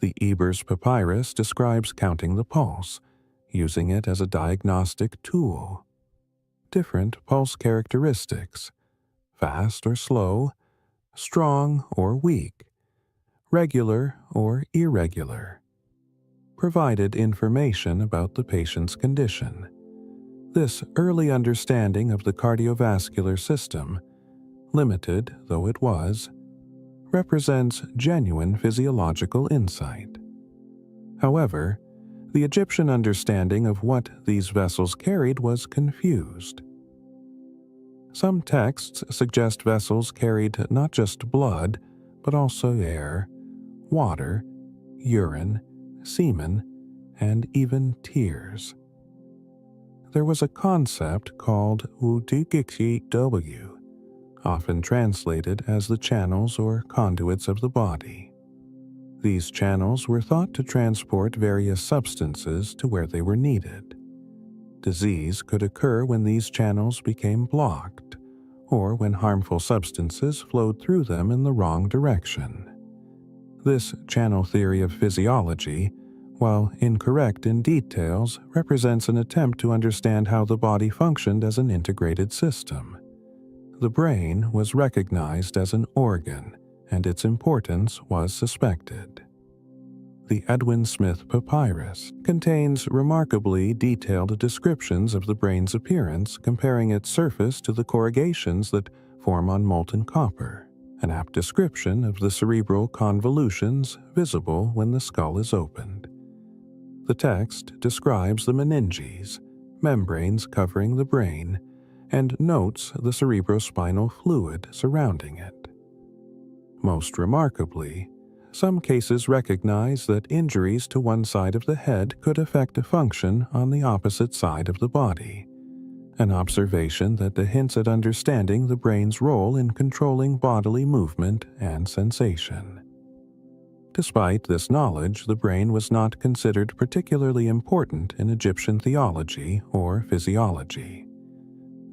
Speaker 1: The Ebers Papyrus describes counting the pulse, using it as a diagnostic tool. Different pulse characteristics, fast or slow, strong or weak, regular or irregular, provided information about the patient's condition. This early understanding of the cardiovascular system, limited though it was, represents genuine physiological insight. However, the Egyptian understanding of what these vessels carried was confused. Some texts suggest vessels carried not just blood, but also air, water, urine, semen, and even tears. There was a concept called W, often translated as the channels or conduits of the body. These channels were thought to transport various substances to where they were needed. Disease could occur when these channels became blocked, or when harmful substances flowed through them in the wrong direction. This channel theory of physiology, while incorrect in details, represents an attempt to understand how the body functioned as an integrated system. The brain was recognized as an organ, and its importance was suspected. The Edwin Smith Papyrus contains remarkably detailed descriptions of the brain's appearance, comparing its surface to the corrugations that form on molten copper, an apt description of the cerebral convolutions visible when the skull is opened. The text describes the meninges, membranes covering the brain, and notes the cerebrospinal fluid surrounding it. Most remarkably, some cases recognize that injuries to one side of the head could affect a function on the opposite side of the body, an observation that hints at understanding the brain's role in controlling bodily movement and sensation. Despite this knowledge, the brain was not considered particularly important in Egyptian theology or physiology.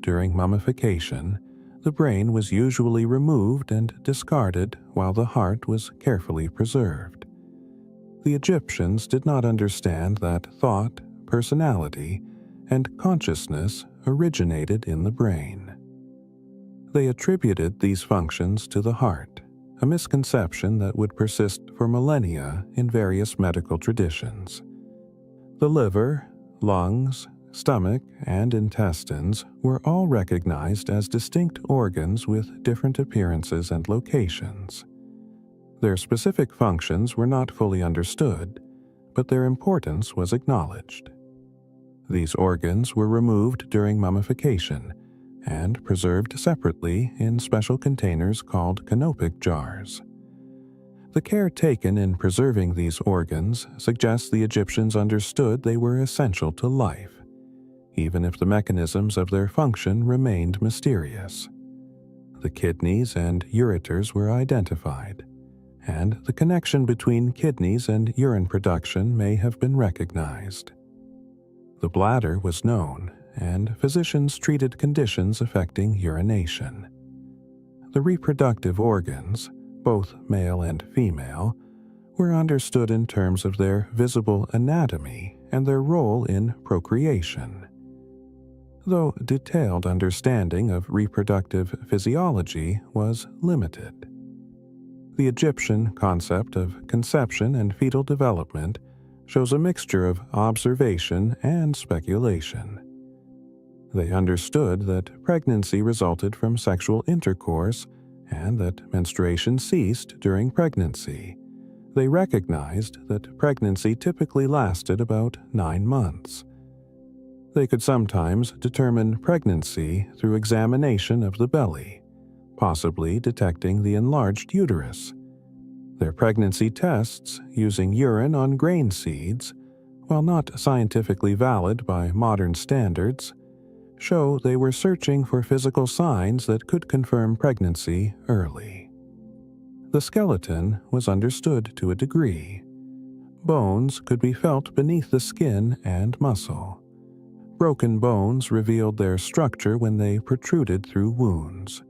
Speaker 1: During mummification, the brain was usually removed and discarded while the heart was carefully preserved. The Egyptians did not understand that thought, personality, and consciousness originated in the brain. They attributed these functions to the heart, a misconception that would persist for millennia in various medical traditions. The liver, lungs, stomach, and intestines were all recognized as distinct organs with different appearances and locations. Their specific functions were not fully understood, but their importance was acknowledged. These organs were removed during mummification and preserved separately in special containers called canopic jars. The care taken in preserving these organs suggests the Egyptians understood they were essential to life, even if the mechanisms of their function remained mysterious. The kidneys and ureters were identified, and the connection between kidneys and urine production may have been recognized. The bladder was known, and physicians treated conditions affecting urination. The reproductive organs, both male and female, were understood in terms of their visible anatomy and their role in procreation. Though detailed understanding of reproductive physiology was limited. The Egyptian concept of conception and fetal development shows a mixture of observation and speculation. They understood that pregnancy resulted from sexual intercourse and that menstruation ceased during pregnancy, They recognized that pregnancy typically lasted about 9 months. They could sometimes determine pregnancy through examination of the belly, possibly detecting the enlarged uterus. Their pregnancy tests, using urine on grain seeds, while not scientifically valid by modern standards, show they were searching for physical signs that could confirm pregnancy early. The skeleton was understood to a degree. Bones could be felt beneath the skin and muscle. Broken bones revealed their structure when they protruded through wounds.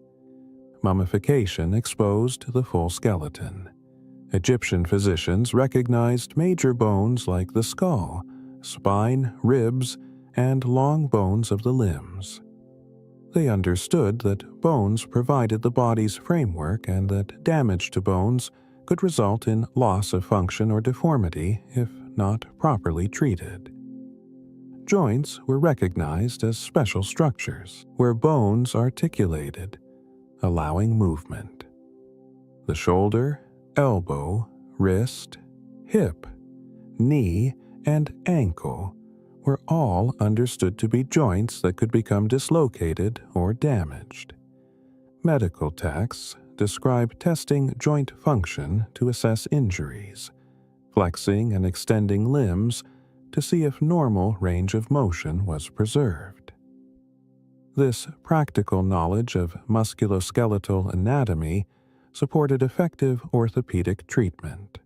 Speaker 1: Mummification exposed the full skeleton. Egyptian physicians recognized major bones like the skull, spine, ribs, and long bones of the limbs. They understood that bones provided the body's framework and that damage to bones could result in loss of function or deformity if not properly treated. Joints were recognized as special structures where bones articulated, allowing movement. The shoulder, elbow, wrist, hip, knee, and ankle were all understood to be joints that could become dislocated or damaged. Medical texts describe testing joint function to assess injuries, flexing and extending limbs to see if normal range of motion was preserved. This practical knowledge of musculoskeletal anatomy supported effective orthopedic treatment.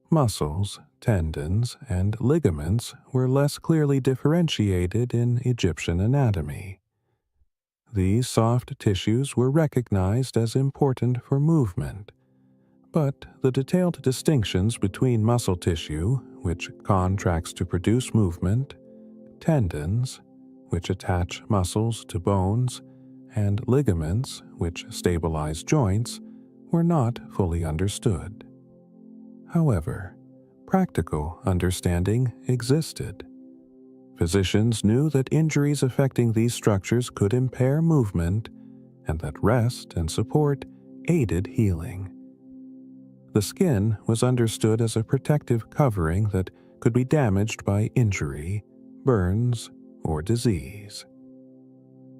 Speaker 1: Muscles, tendons, and ligaments were less clearly differentiated in Egyptian anatomy. These soft tissues were recognized as important for movement, but the detailed distinctions between muscle tissue, which contracts to produce movement, tendons, which attach muscles to bones, and ligaments, which stabilize joints, were not fully understood. However, practical understanding existed. Physicians knew that injuries affecting these structures could impair movement, and that rest and support aided healing. The skin was understood as a protective covering that could be damaged by injury, burns, or disease.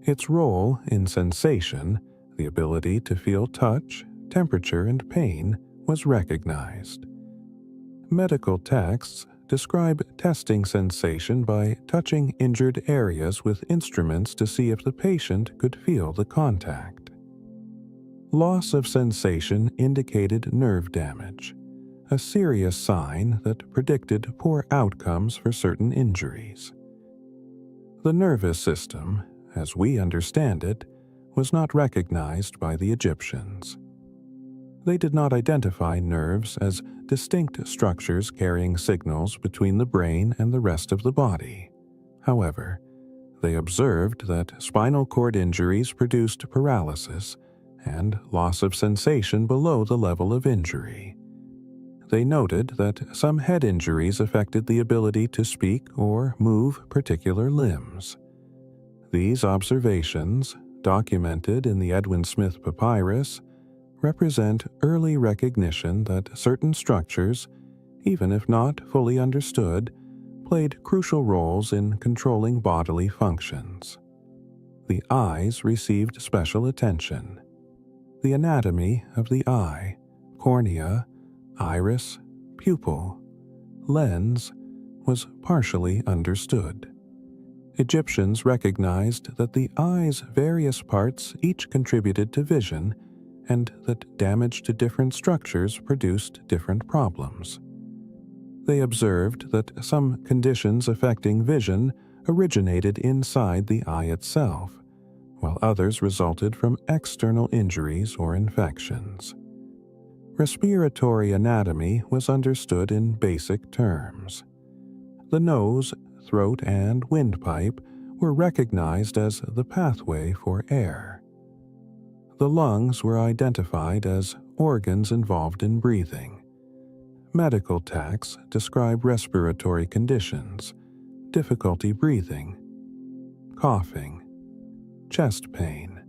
Speaker 1: Its role in sensation, the ability to feel touch, temperature, and pain, was recognized. Medical texts describe testing sensation by touching injured areas with instruments to see if the patient could feel the contact. Loss of sensation indicated nerve damage, a serious sign that predicted poor outcomes for certain injuries. The nervous system, as we understand it, was not recognized by the Egyptians. They did not identify nerves as distinct structures carrying signals between the brain and the rest of the body. However, they observed that spinal cord injuries produced paralysis and loss of sensation below the level of injury. They noted that some head injuries affected the ability to speak or move particular limbs. These observations, documented in the Edwin Smith Papyrus, represent early recognition that certain structures, even if not fully understood, played crucial roles in controlling bodily functions. The eyes received special attention. The anatomy of the eye, cornea, iris, pupil, lens, was partially understood. Egyptians recognized that the eye's various parts each contributed to vision, and that damage to different structures produced different problems. They observed that some conditions affecting vision originated inside the eye itself, while others resulted from external injuries or infections. Respiratory anatomy was understood in basic terms. The nose, throat, and windpipe were recognized as the pathway for air. The lungs were identified as organs involved in breathing. Medical texts describe respiratory conditions, difficulty breathing, coughing, chest pain.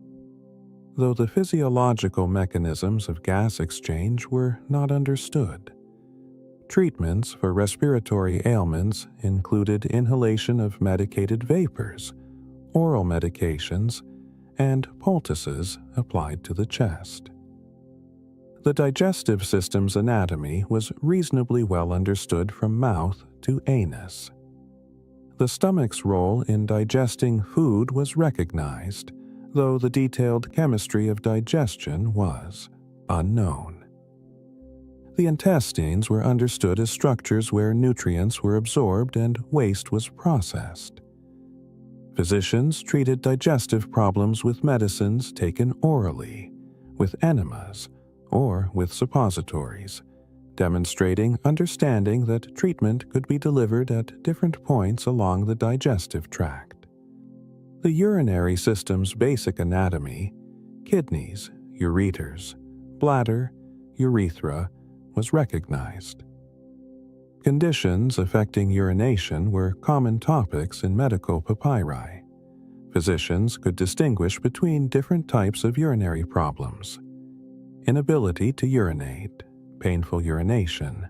Speaker 1: Though the physiological mechanisms of gas exchange were not understood, Treatments for respiratory ailments included inhalation of medicated vapors, oral medications, and poultices applied to the chest. The digestive system's anatomy was reasonably well understood from mouth to anus. The stomach's role in digesting food was recognized, though the detailed chemistry of digestion was unknown. The intestines were understood as structures where nutrients were absorbed and waste was processed. Physicians treated digestive problems with medicines taken orally, with enemas, or with suppositories, demonstrating understanding that treatment could be delivered at different points along the digestive tract. The urinary system's basic anatomy, kidneys, ureters, bladder, urethra, was recognized. Conditions affecting urination were common topics in medical papyri. Physicians could distinguish between different types of urinary problems: inability to urinate, painful urination,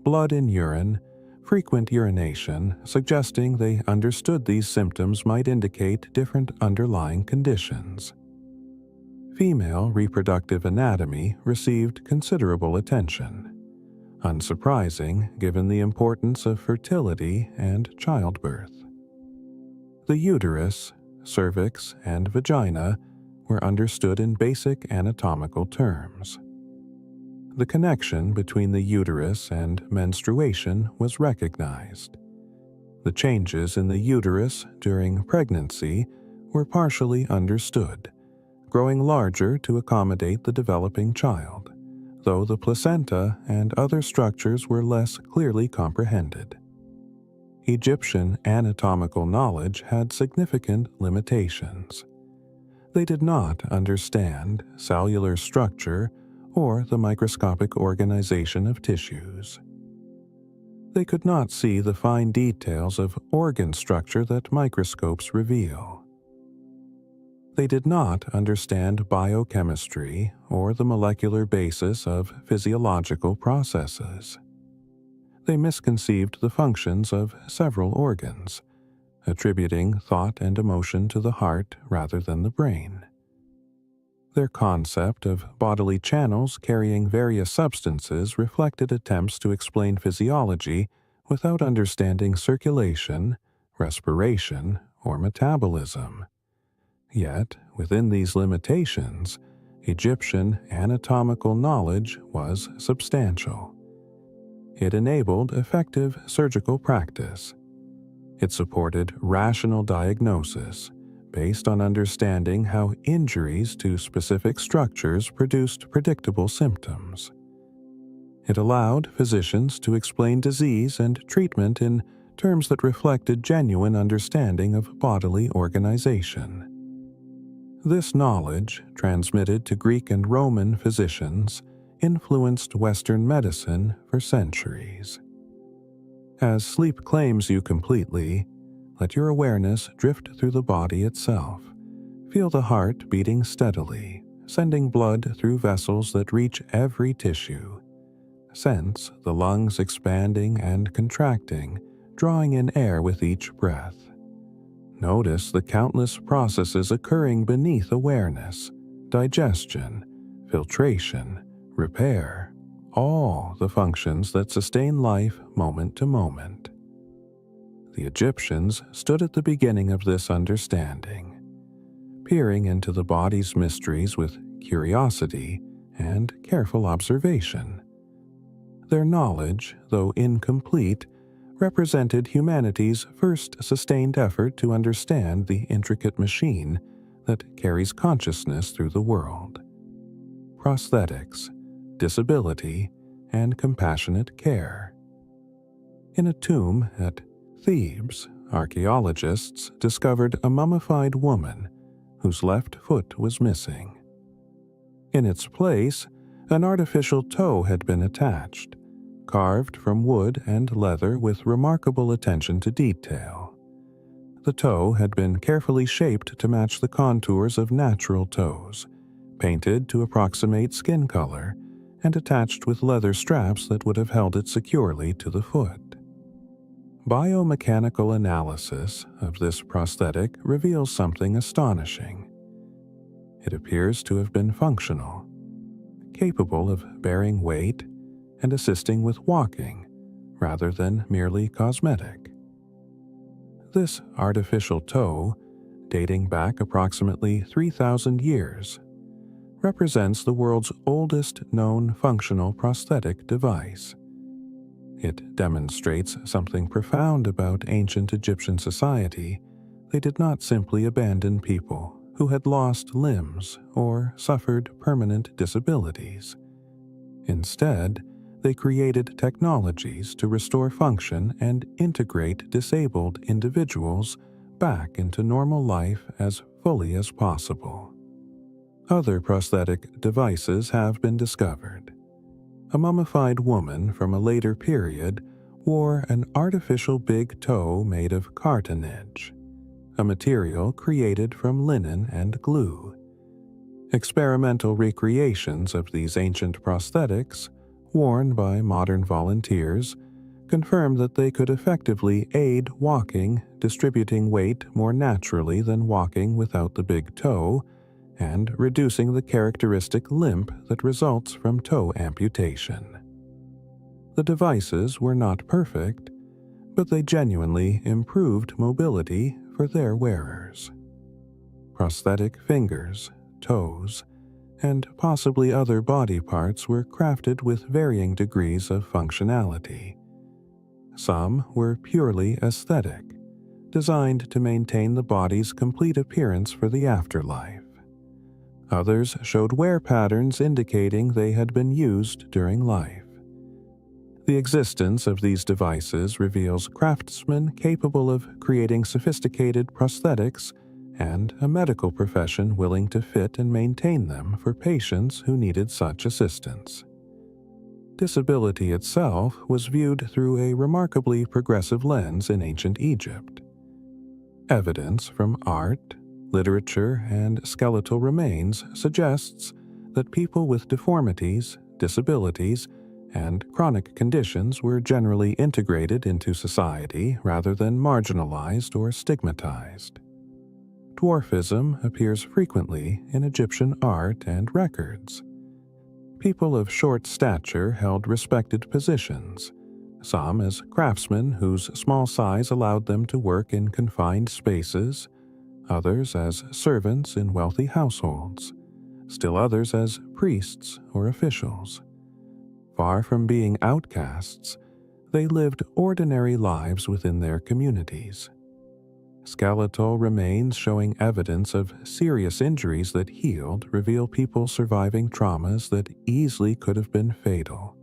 Speaker 1: blood in urine, frequent urination, suggesting they understood these symptoms might indicate different underlying conditions. Female reproductive anatomy received considerable attention, unsurprising given the importance of fertility and childbirth. The uterus, cervix, and vagina were understood in basic anatomical terms. The connection between the uterus and menstruation was recognized. The changes in the uterus during pregnancy were partially understood, growing larger to accommodate the developing child, though the placenta and other structures were less clearly comprehended. Egyptian anatomical knowledge had significant limitations. They did not understand cellular structure or the microscopic organization of tissues. They could not see the fine details of organ structure that microscopes reveal. They did not understand biochemistry or the molecular basis of physiological processes. They misconceived the functions of several organs, attributing thought and emotion to the heart rather than the brain. Their concept of bodily channels carrying various substances reflected attempts to explain physiology without understanding circulation, respiration, or metabolism. Yet, within these limitations, Egyptian anatomical knowledge was substantial. It enabled effective surgical practice. It supported rational diagnosis based on understanding how injuries to specific structures produced predictable symptoms. It allowed physicians to explain disease and treatment in terms that reflected genuine understanding of bodily organization. This knowledge, transmitted to Greek and Roman physicians, influenced Western medicine for centuries. As sleep claims you completely, let your awareness drift through the body itself. Feel the heart beating steadily, sending blood through vessels that reach every tissue. Sense the lungs expanding and contracting, drawing in air with each breath. Notice the countless processes occurring beneath awareness: digestion, filtration, repair, all the functions that sustain life moment to moment. The Egyptians stood at the beginning of this understanding, peering into the body's mysteries with curiosity and careful observation. Their knowledge, though incomplete, represented humanity's first sustained effort to understand the intricate machine that carries consciousness through the world. Prosthetics, disability, and compassionate care. In a tomb at Thebes, archaeologists discovered a mummified woman whose left foot was missing. In its place, an artificial toe had been attached, carved from wood and leather with remarkable attention to detail. The toe had been carefully shaped to match the contours of natural toes, painted to approximate skin color, and attached with leather straps that would have held it securely to the foot. Biomechanical analysis of this prosthetic reveals something astonishing. It appears to have been functional, capable of bearing weight and assisting with walking, rather than merely cosmetic. This artificial toe, dating back approximately 3,000 years, represents the world's oldest known functional prosthetic device. It demonstrates something profound about ancient Egyptian society. They did not simply abandon people who had lost limbs or suffered permanent disabilities. Instead, they created technologies to restore function and integrate disabled individuals back into normal life as fully as possible. Other prosthetic devices have been discovered. A mummified woman from a later period wore an artificial big toe made of cartonnage, a material created from linen and glue. Experimental recreations of these ancient prosthetics, worn by modern volunteers, confirm that they could effectively aid walking, distributing weight more naturally than walking without the big toe, and reducing the characteristic limp that results from toe amputation. The devices were not perfect, but they genuinely improved mobility for their wearers. Prosthetic fingers, toes, and possibly other body parts were crafted with varying degrees of functionality. Some were purely aesthetic, designed to maintain the body's complete appearance for the afterlife. Others showed wear patterns indicating they had been used during life. The existence of these devices reveals craftsmen capable of creating sophisticated prosthetics and a medical profession willing to fit and maintain them for patients who needed such assistance. Disability itself was viewed through a remarkably progressive lens in ancient Egypt. Evidence from art, literature, and skeletal remains suggests that people with deformities, disabilities, and chronic conditions were generally integrated into society rather than marginalized or stigmatized. Dwarfism appears frequently in Egyptian art and records. People of short stature held respected positions, some as craftsmen whose small size allowed them to work in confined spaces, others as servants in wealthy households, still others as priests or officials. Far from being outcasts, they lived ordinary lives within their communities. Skeletal remains showing evidence of serious injuries that healed reveal people surviving traumas that easily could have been fatal.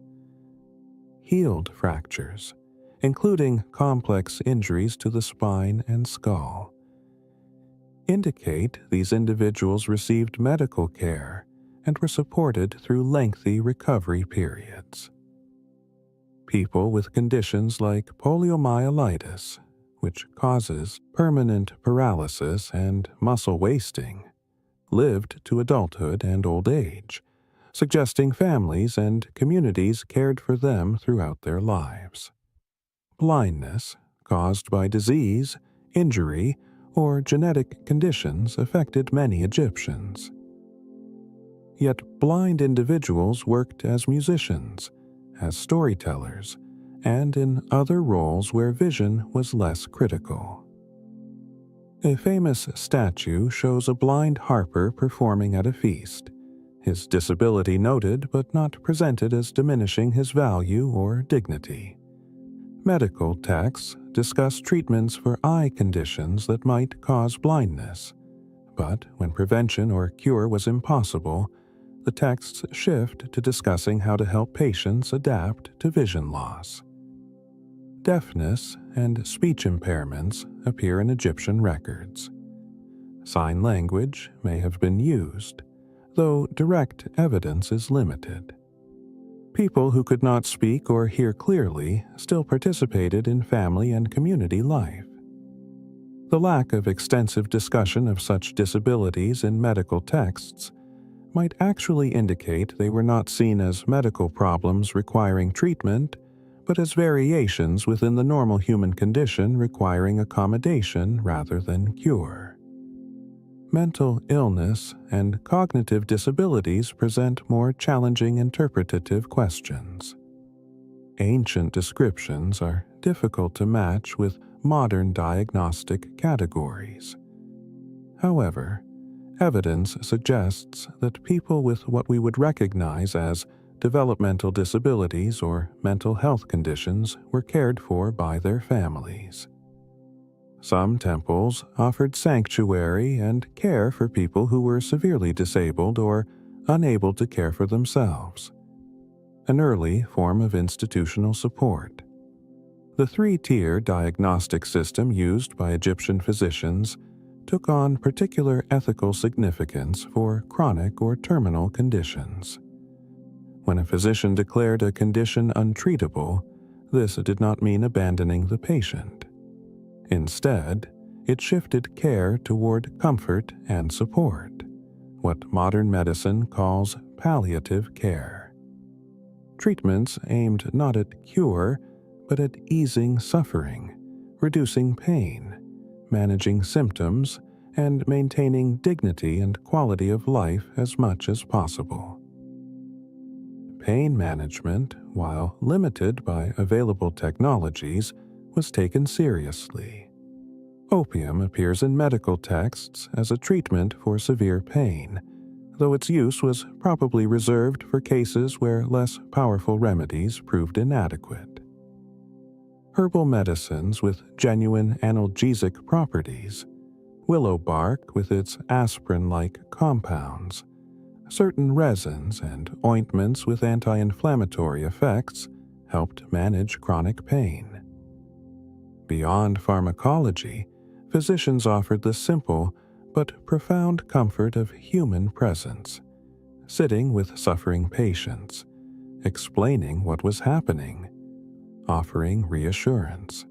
Speaker 1: Healed fractures, including complex injuries to the spine and skull, indicate these individuals received medical care and were supported through lengthy recovery periods. People with conditions like poliomyelitis, which causes permanent paralysis and muscle wasting, lived to adulthood and old age, suggesting families and communities cared for them throughout their lives. Blindness, caused by disease, injury, or genetic conditions affected many Egyptians. Yet blind individuals worked as musicians, as storytellers, and in other roles where vision was less critical. A famous statue shows a blind harper performing at a feast, his disability noted but not presented as diminishing his value or dignity. Medical texts discuss treatments for eye conditions that might cause blindness, but when prevention or cure was impossible, the texts shift to discussing how to help patients adapt to vision loss. Deafness and speech impairments appear in Egyptian records. Sign language may have been used, though direct evidence is limited. People who could not speak or hear clearly still participated in family and community life. The lack of extensive discussion of such disabilities in medical texts might actually indicate they were not seen as medical problems requiring treatment, but as variations within the normal human condition requiring accommodation rather than cure. Mental illness and cognitive disabilities present more challenging interpretative questions. Ancient descriptions are difficult to match with modern diagnostic categories. However, evidence suggests that people with what we would recognize as developmental disabilities or mental health conditions were cared for by their families. Some temples offered sanctuary and care for people who were severely disabled or unable to care for themselves, an early form of institutional support. The three-tier diagnostic system used by Egyptian physicians took on particular ethical significance for chronic or terminal conditions. When a physician declared a condition untreatable, this did not mean abandoning the patient. Instead, it shifted care toward comfort and support, what modern medicine calls palliative care. Treatments aimed not at cure, but at easing suffering, reducing pain, managing symptoms, and maintaining dignity and quality of life as much as possible. Pain management, while limited by available technologies, was taken seriously. Opium appears in medical texts as a treatment for severe pain, though its use was probably reserved for cases where less powerful remedies proved inadequate. Herbal medicines with genuine analgesic properties, willow bark with its aspirin-like compounds, certain resins and ointments with anti-inflammatory effects helped manage chronic pain. Beyond pharmacology, physicians offered the simple but profound comfort of human presence, sitting with suffering patients, explaining what was happening, offering reassurance.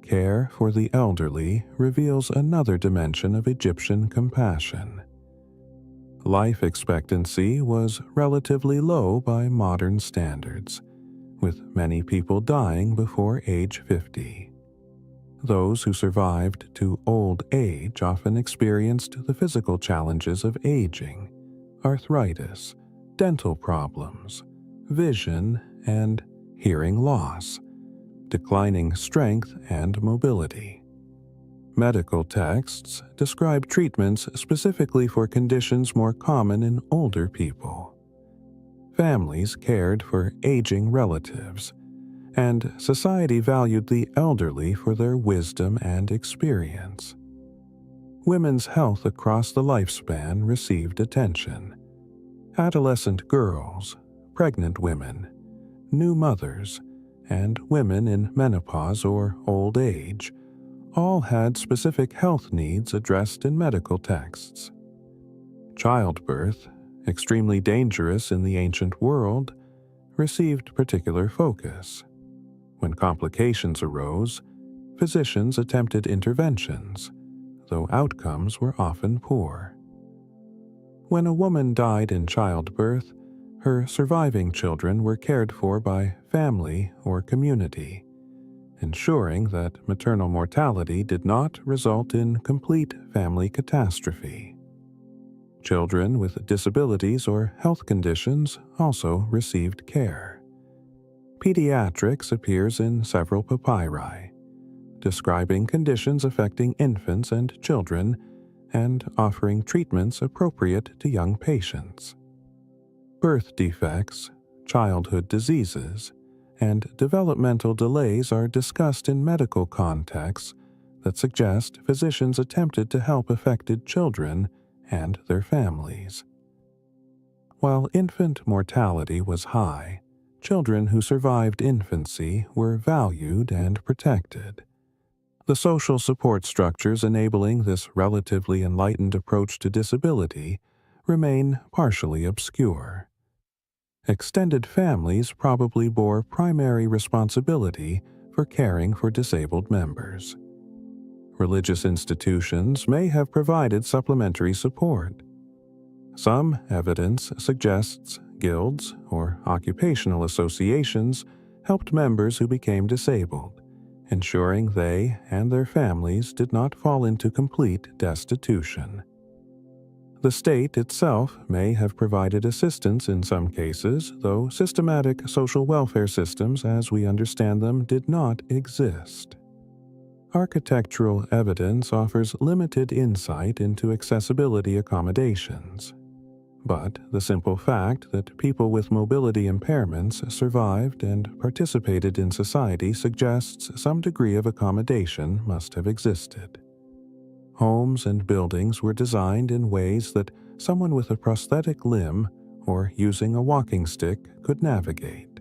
Speaker 1: Care for the elderly reveals another dimension of Egyptian compassion. Life expectancy was relatively low by modern standards, with many people dying before age 50. Those who survived to old age often experienced the physical challenges of aging, arthritis, dental problems, vision, and hearing loss, declining strength and mobility. Medical texts describe treatments specifically for conditions more common in older people. Families cared for aging relatives, and society valued the elderly for their wisdom and experience. Women's health across the lifespan received attention. Adolescent girls, pregnant women, new mothers, and women in menopause or old age all had specific health needs addressed in medical texts. Childbirth, extremely dangerous in the ancient world, received particular focus. When complications arose, physicians attempted interventions, though outcomes were often poor. When a woman died in childbirth, her surviving children were cared for by family or community, ensuring that maternal mortality did not result in complete family catastrophe. Children with disabilities or health conditions also received care. Pediatrics appears in several papyri, describing conditions affecting infants and children and offering treatments appropriate to young patients. Birth defects, childhood diseases, and developmental delays are discussed in medical contexts that suggest physicians attempted to help affected children and their families. While infant mortality was high, children who survived infancy were valued and protected. The social support structures enabling this relatively enlightened approach to disability remain partially obscure. Extended families probably bore primary responsibility for caring for disabled members. Religious institutions may have provided supplementary support. Some evidence suggests guilds or occupational associations helped members who became disabled, ensuring they and their families did not fall into complete destitution. The state itself may have provided assistance in some cases, though systematic social welfare systems as we understand them did not exist. Architectural evidence offers limited insight into accessibility accommodations. But the simple fact that people with mobility impairments survived and participated in society suggests some degree of accommodation must have existed. Homes and buildings were designed in ways that someone with a prosthetic limb or using a walking stick could navigate.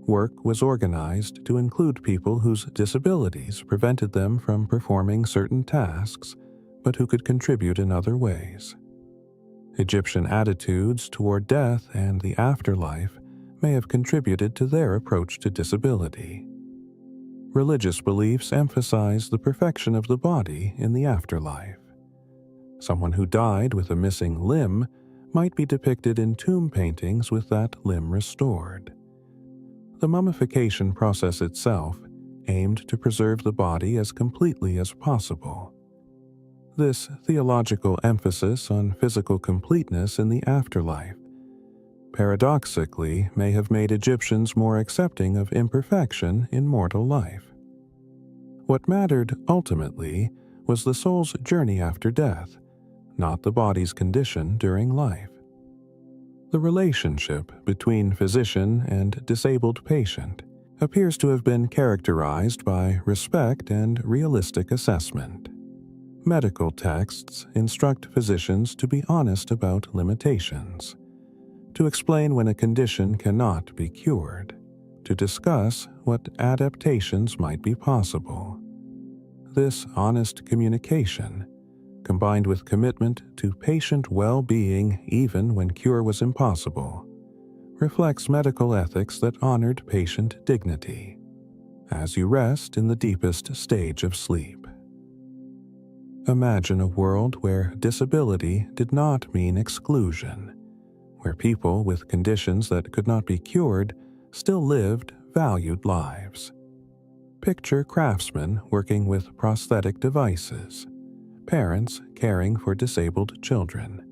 Speaker 1: Work was organized to include people whose disabilities prevented them from performing certain tasks, but who could contribute in other ways. Egyptian attitudes toward death and the afterlife may have contributed to their approach to disability. Religious beliefs emphasize the perfection of the body in the afterlife. Someone who died with a missing limb might be depicted in tomb paintings with that limb restored. The mummification process itself aimed to preserve the body as completely as possible. This theological emphasis on physical completeness in the afterlife paradoxically may have made Egyptians more accepting of imperfection in mortal life. What mattered ultimately was the soul's journey after death, not the body's condition during life. The relationship between physician and disabled patient appears to have been characterized by respect and realistic assessment. Medical texts instruct physicians to be honest about limitations, to explain when a condition cannot be cured, to discuss what adaptations might be possible. This honest communication, combined with commitment to patient well-being even when cure was impossible, reflects medical ethics that honored patient dignity, as you rest in the deepest stage of sleep. Imagine a world where disability did not mean exclusion, where people with conditions that could not be cured still lived valued lives. Picture craftsmen working with prosthetic devices, parents caring for disabled children,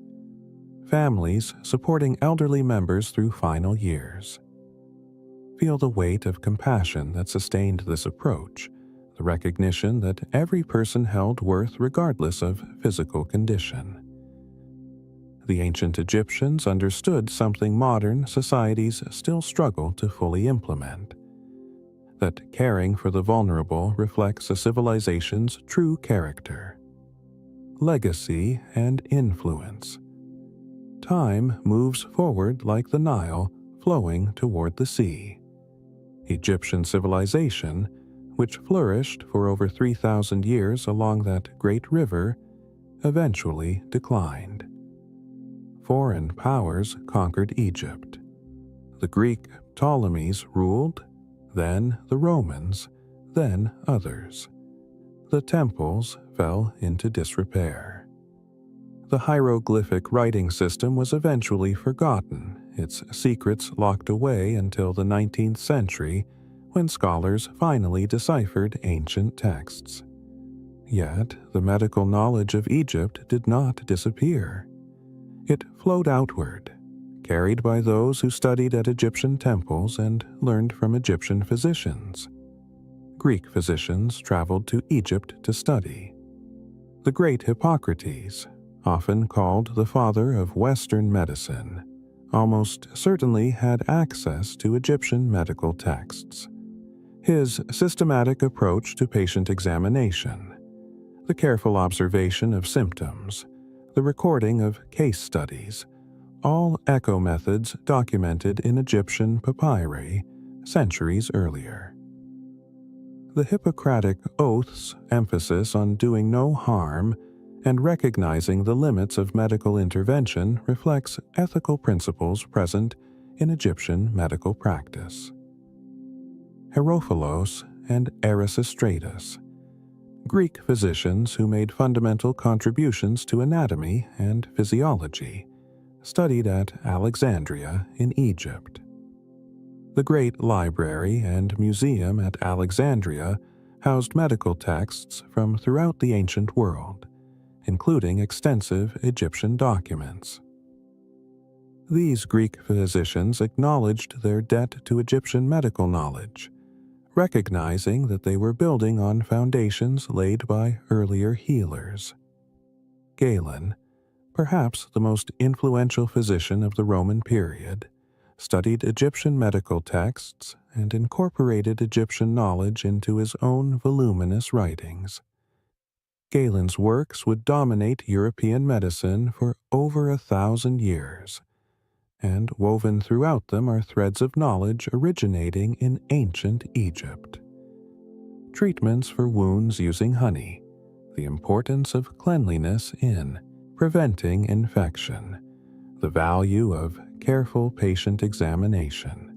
Speaker 1: families supporting elderly members through final years. Feel the weight of compassion that sustained this approach, the recognition that every person held worth regardless of physical condition. The ancient Egyptians understood something modern societies still struggle to fully implement: that caring for the vulnerable reflects a civilization's true character, legacy, and influence. Time moves forward like the Nile flowing toward the sea. Egyptian civilization, which flourished for over 3,000 years along that great river, eventually declined. Foreign powers conquered Egypt. The Greek Ptolemies ruled, then the Romans, then others. The temples fell into disrepair. The hieroglyphic writing system was eventually forgotten, its secrets locked away until the 19th century, when scholars finally deciphered ancient texts. Yet, the medical knowledge of Egypt did not disappear. It flowed outward, carried by those who studied at Egyptian temples and learned from Egyptian physicians. Greek physicians traveled to Egypt to study. The great Hippocrates, often called the father of Western medicine, almost certainly had access to Egyptian medical texts. His systematic approach to patient examination, the careful observation of symptoms, the recording of case studies, all echo methods documented in Egyptian papyri centuries earlier. The Hippocratic Oath's emphasis on doing no harm and recognizing the limits of medical intervention reflects ethical principles present in Egyptian medical practice. Herophilos and Erasistratus, Greek physicians who made fundamental contributions to anatomy and physiology, studied at Alexandria in Egypt. The Great Library and Museum at Alexandria housed medical texts from throughout the ancient world, including extensive Egyptian documents. These Greek physicians acknowledged their debt to Egyptian medical knowledge, recognizing that they were building on foundations laid by earlier healers. Galen, perhaps the most influential physician of the Roman period, studied Egyptian medical texts and incorporated Egyptian knowledge into his own voluminous writings. Galen's works would dominate European medicine for over 1,000 years, and woven throughout them are threads of knowledge originating in ancient Egypt. Treatments for wounds using honey, the importance of cleanliness in preventing infection, the value of careful patient examination.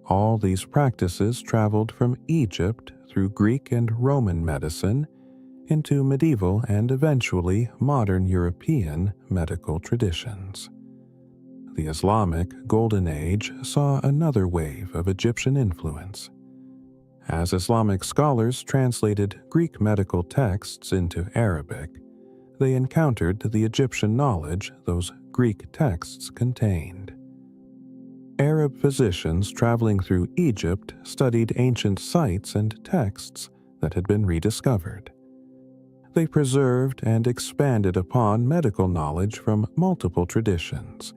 Speaker 1: All these practices traveled from Egypt through Greek and Roman medicine into medieval and eventually modern European medical traditions. The Islamic Golden Age saw another wave of Egyptian influence. As Islamic scholars translated Greek medical texts into Arabic, they encountered the Egyptian knowledge those Greek texts contained. Arab physicians traveling through Egypt studied ancient sites and texts that had been rediscovered. They preserved and expanded upon medical knowledge from multiple traditions,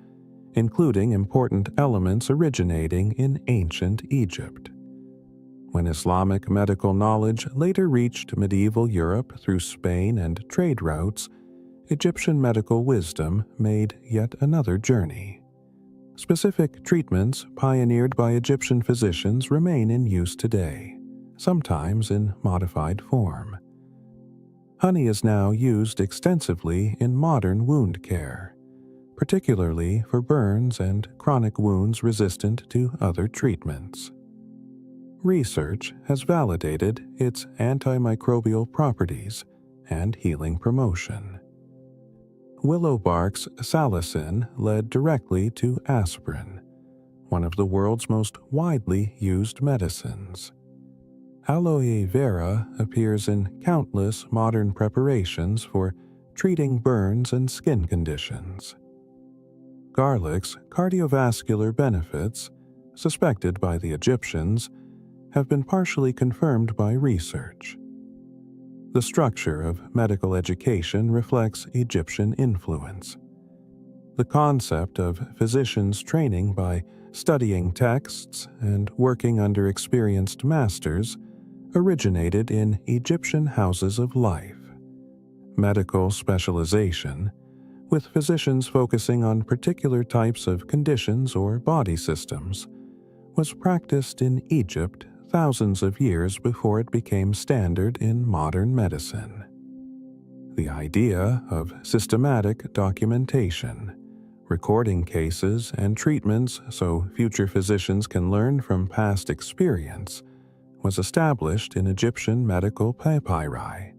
Speaker 1: including important elements originating in ancient Egypt. When Islamic medical knowledge later reached medieval Europe through Spain and trade routes, Egyptian medical wisdom made yet another journey. Specific treatments pioneered by Egyptian physicians remain in use today, sometimes in modified form. Honey is now used extensively in modern wound care, particularly for burns and chronic wounds resistant to other treatments. Research has validated its antimicrobial properties and healing promotion. Willow bark's salicin led directly to aspirin, one of the world's most widely used medicines. Aloe vera appears in countless modern preparations for treating burns and skin conditions. Garlic's cardiovascular benefits, suspected by the Egyptians, have been partially confirmed by research. The structure of medical education reflects Egyptian influence. The concept of physicians training by studying texts and working under experienced masters originated in Egyptian houses of life. Medical specialization, with physicians focusing on particular types of conditions or body systems, was practiced in Egypt thousands of years before it became standard in modern medicine. The idea of systematic documentation, recording cases and treatments so future physicians can learn from past experience, was established in Egyptian medical papyri.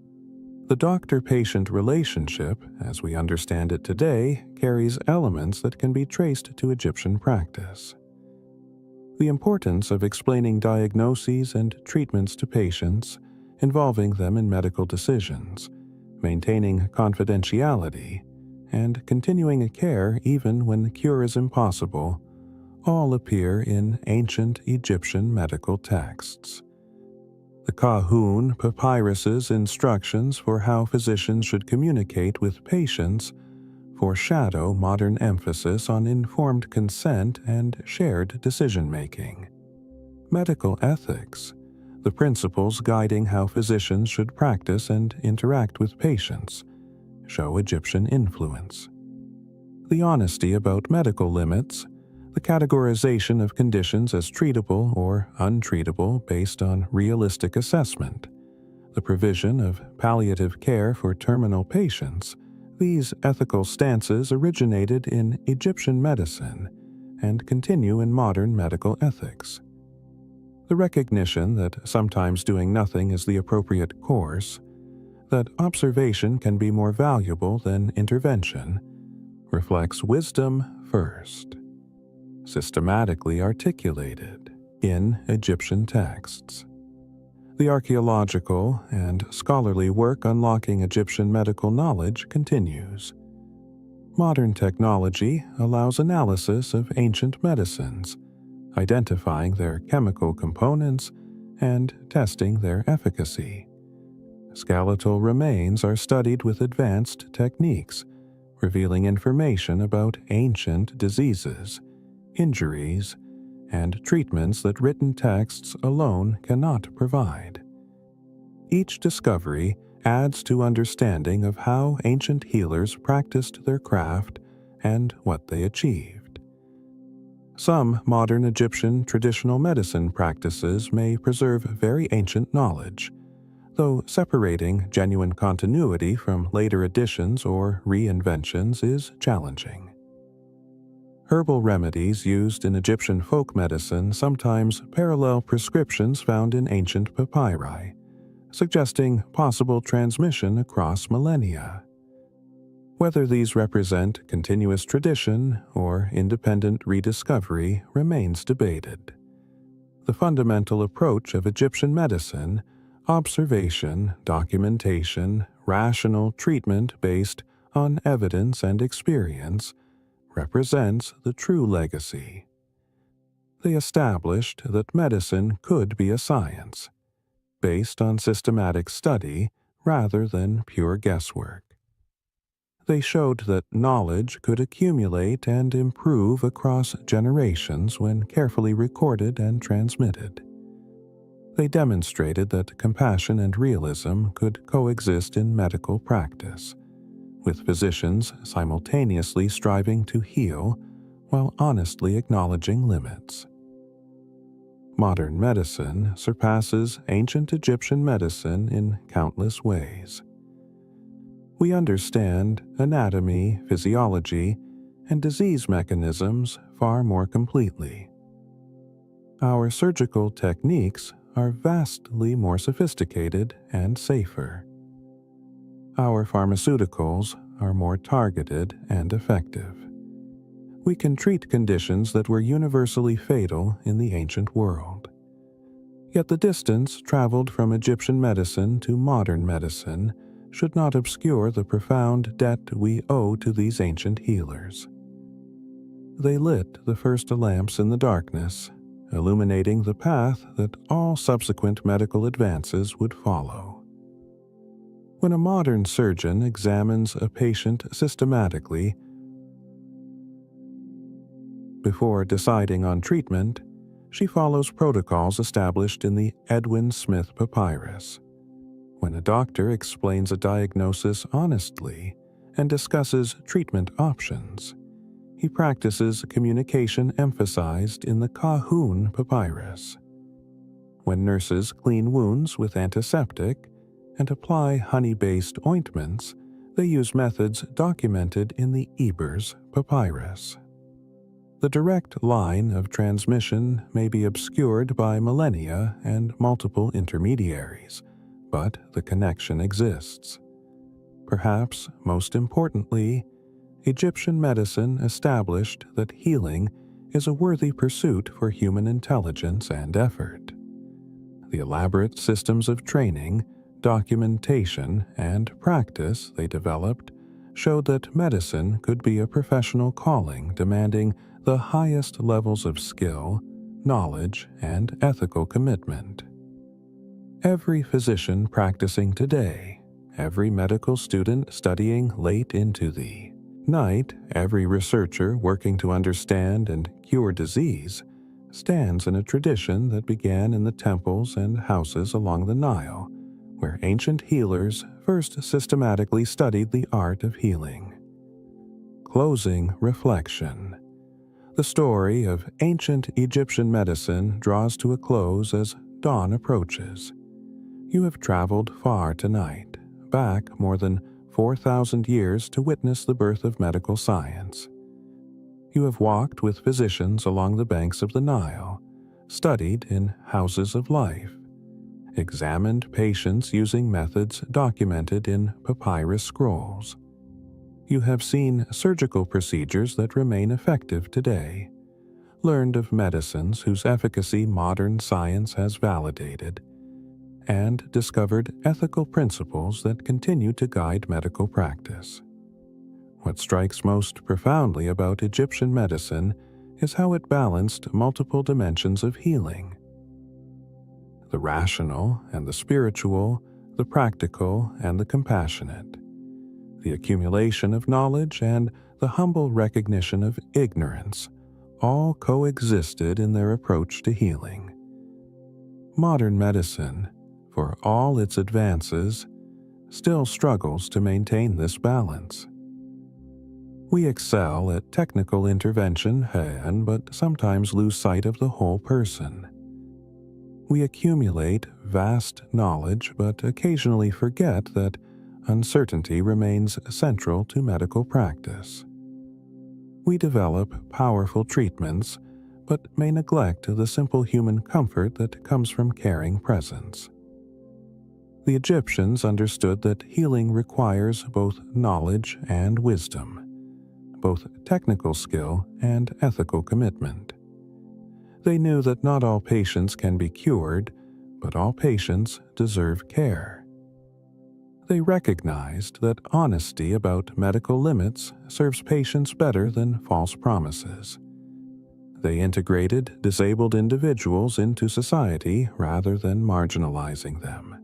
Speaker 1: The doctor-patient relationship, as we understand it today, carries elements that can be traced to Egyptian practice. The importance of explaining diagnoses and treatments to patients, involving them in medical decisions, maintaining confidentiality, and continuing care even when cure is impossible, all appear in ancient Egyptian medical texts. The Kahun papyrus's instructions for how physicians should communicate with patients foreshadow modern emphasis on informed consent and shared decision-making. Medical ethics, the principles guiding how physicians should practice and interact with patients, show Egyptian influence. The honesty about medical limits, the categorization of conditions as treatable or untreatable based on realistic assessment, the provision of palliative care for terminal patients, these ethical stances originated in Egyptian medicine and continue in modern medical ethics. The recognition that sometimes doing nothing is the appropriate course, that observation can be more valuable than intervention, reflects wisdom first, systematically articulated in Egyptian texts. The archaeological and scholarly work unlocking Egyptian medical knowledge continues. Modern technology allows analysis of ancient medicines, identifying their chemical components and testing their efficacy. Skeletal remains are studied with advanced techniques, revealing information about ancient diseases, injuries, and treatments that written texts alone cannot provide. Each discovery adds to understanding of how ancient healers practiced their craft and what they achieved. Some modern Egyptian traditional medicine practices may preserve very ancient knowledge, though separating genuine continuity from later additions or reinventions is challenging. Herbal remedies used in Egyptian folk medicine sometimes parallel prescriptions found in ancient papyri, suggesting possible transmission across millennia. Whether these represent continuous tradition or independent rediscovery remains debated. The fundamental approach of Egyptian medicine, observation, documentation, rational treatment based on evidence and experience, represents the true legacy. They established that medicine could be a science, based on systematic study rather than pure guesswork. They showed that knowledge could accumulate and improve across generations when carefully recorded and transmitted. They demonstrated that compassion and realism could coexist in medical practice, with physicians simultaneously striving to heal while honestly acknowledging limits. Modern medicine surpasses ancient Egyptian medicine in countless ways. We understand anatomy, physiology, and disease mechanisms far more completely. Our surgical techniques are vastly more sophisticated and safer. Our pharmaceuticals are more targeted and effective. We can treat conditions that were universally fatal in the ancient world. Yet the distance traveled from Egyptian medicine to modern medicine should not obscure the profound debt we owe to these ancient healers. They lit the first lamps in the darkness, illuminating the path that all subsequent medical advances would follow. When a modern surgeon examines a patient systematically before deciding on treatment, she follows protocols established in the Edwin Smith Papyrus. When a doctor explains a diagnosis honestly and discusses treatment options, he practices communication emphasized in the Kahun Papyrus. When nurses clean wounds with antiseptic and apply honey-based ointments, they use methods documented in the Ebers Papyrus. The direct line of transmission may be obscured by millennia and multiple intermediaries, but the connection exists. Perhaps most importantly, Egyptian medicine established that healing is a worthy pursuit for human intelligence and effort. The elaborate systems of training, documentation, and practice they developed showed that medicine could be a professional calling demanding the highest levels of skill, knowledge, and ethical commitment. Every physician practicing today, every medical student studying late into the night, every researcher working to understand and cure disease, stands in a tradition that began in the temples and houses along the Nile, where ancient healers first systematically studied the art of healing. Closing reflection. The story of ancient Egyptian medicine draws to a close as dawn approaches. You have traveled far tonight, back more than 4,000 years to witness the birth of medical science. You have walked with physicians along the banks of the Nile, studied in houses of life, examined patients using methods documented in papyrus scrolls. You have seen surgical procedures that remain effective today, learned of medicines whose efficacy modern science has validated, and discovered ethical principles that continue to guide medical practice. What strikes most profoundly about Egyptian medicine is how it balanced multiple dimensions of healing: the rational and the spiritual, the practical and the compassionate, the accumulation of knowledge and the humble recognition of ignorance, all coexisted in their approach to healing. Modern medicine, for all its advances, still struggles to maintain this balance. We excel at technical intervention but sometimes lose sight of the whole person. We accumulate vast knowledge but occasionally forget that uncertainty remains central to medical practice. We develop powerful treatments but may neglect the simple human comfort that comes from caring presence. The Egyptians understood that healing requires both knowledge and wisdom, both technical skill and ethical commitment. They knew that not all patients can be cured, but all patients deserve care. They recognized that honesty about medical limits serves patients better than false promises. They integrated disabled individuals into society rather than marginalizing them.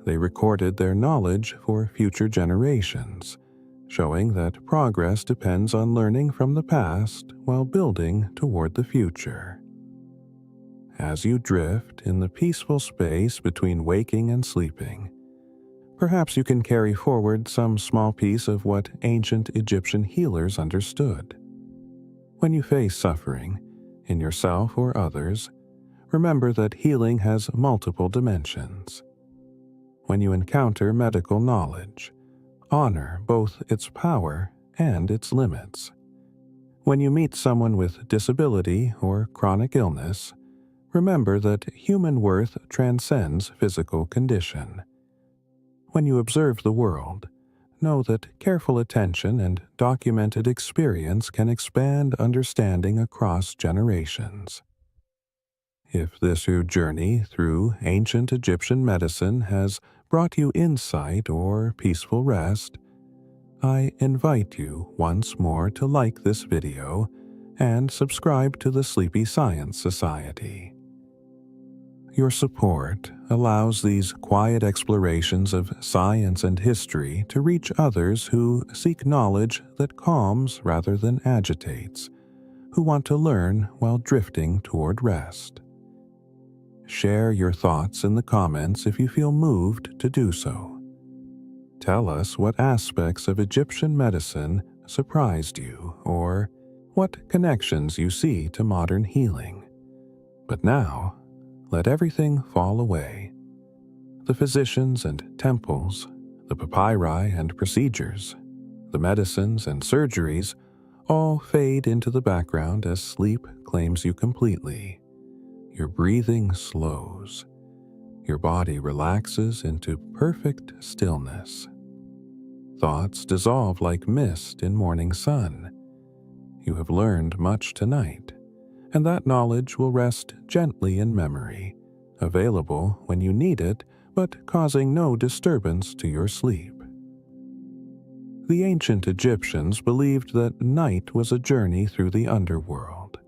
Speaker 1: They recorded their knowledge for future generations, showing that progress depends on learning from the past while building toward the future. As you drift in the peaceful space between waking and sleeping, perhaps you can carry forward some small piece of what ancient Egyptian healers understood. When you face suffering, in yourself or others, remember that healing has multiple dimensions. When you encounter medical knowledge, honor both its power and its limits. When you meet someone with disability or chronic illness, remember that human worth transcends physical condition. When you observe the world, know that careful attention and documented experience can expand understanding across generations. If this your journey through ancient Egyptian medicine has brought you insight or peaceful rest, I invite you once more to like this video and subscribe to the Sleepy Science Society. Your support allows these quiet explorations of science and history to reach others who seek knowledge that calms rather than agitates, who want to learn while drifting toward rest. Share your thoughts in the comments if you feel moved to do so. Tell us what aspects of Egyptian medicine surprised you or what connections you see to modern healing. But now, let everything fall away. The physicians and temples, the papyri and procedures, the medicines and surgeries all fade into the background as sleep claims you completely. Your breathing slows. Your body relaxes into perfect stillness. Thoughts dissolve like mist in morning sun. You have learned much tonight, and that knowledge will rest gently in memory, available when you need it, but causing no disturbance to your sleep. The ancient Egyptians believed that night was a journey through the underworld,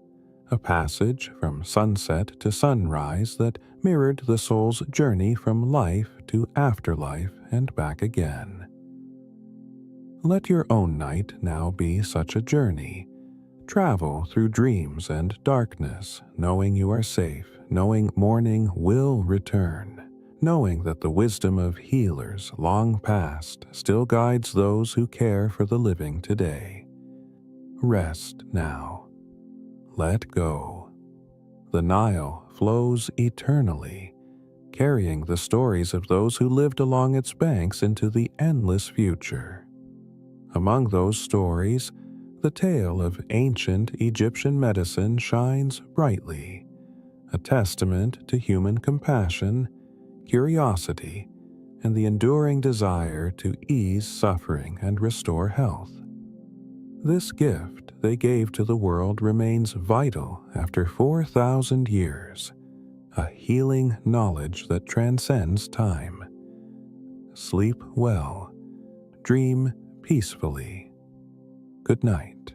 Speaker 1: a passage from sunset to sunrise that mirrored the soul's journey from life to afterlife and back again. Let your own night now be such a journey. Travel through dreams and darkness, knowing you are safe, knowing morning will return, knowing that the wisdom of healers long past still guides those who care for the living today. Rest now. Let go. The Nile flows eternally, carrying the stories of those who lived along its banks into the endless future. Among those stories, the tale of ancient Egyptian medicine shines brightly, a testament to human compassion, curiosity, and the enduring desire to ease suffering and restore health. This gift they gave to the world remains vital after 4,000 years, a healing knowledge that transcends time. Sleep well, dream peacefully. Good night.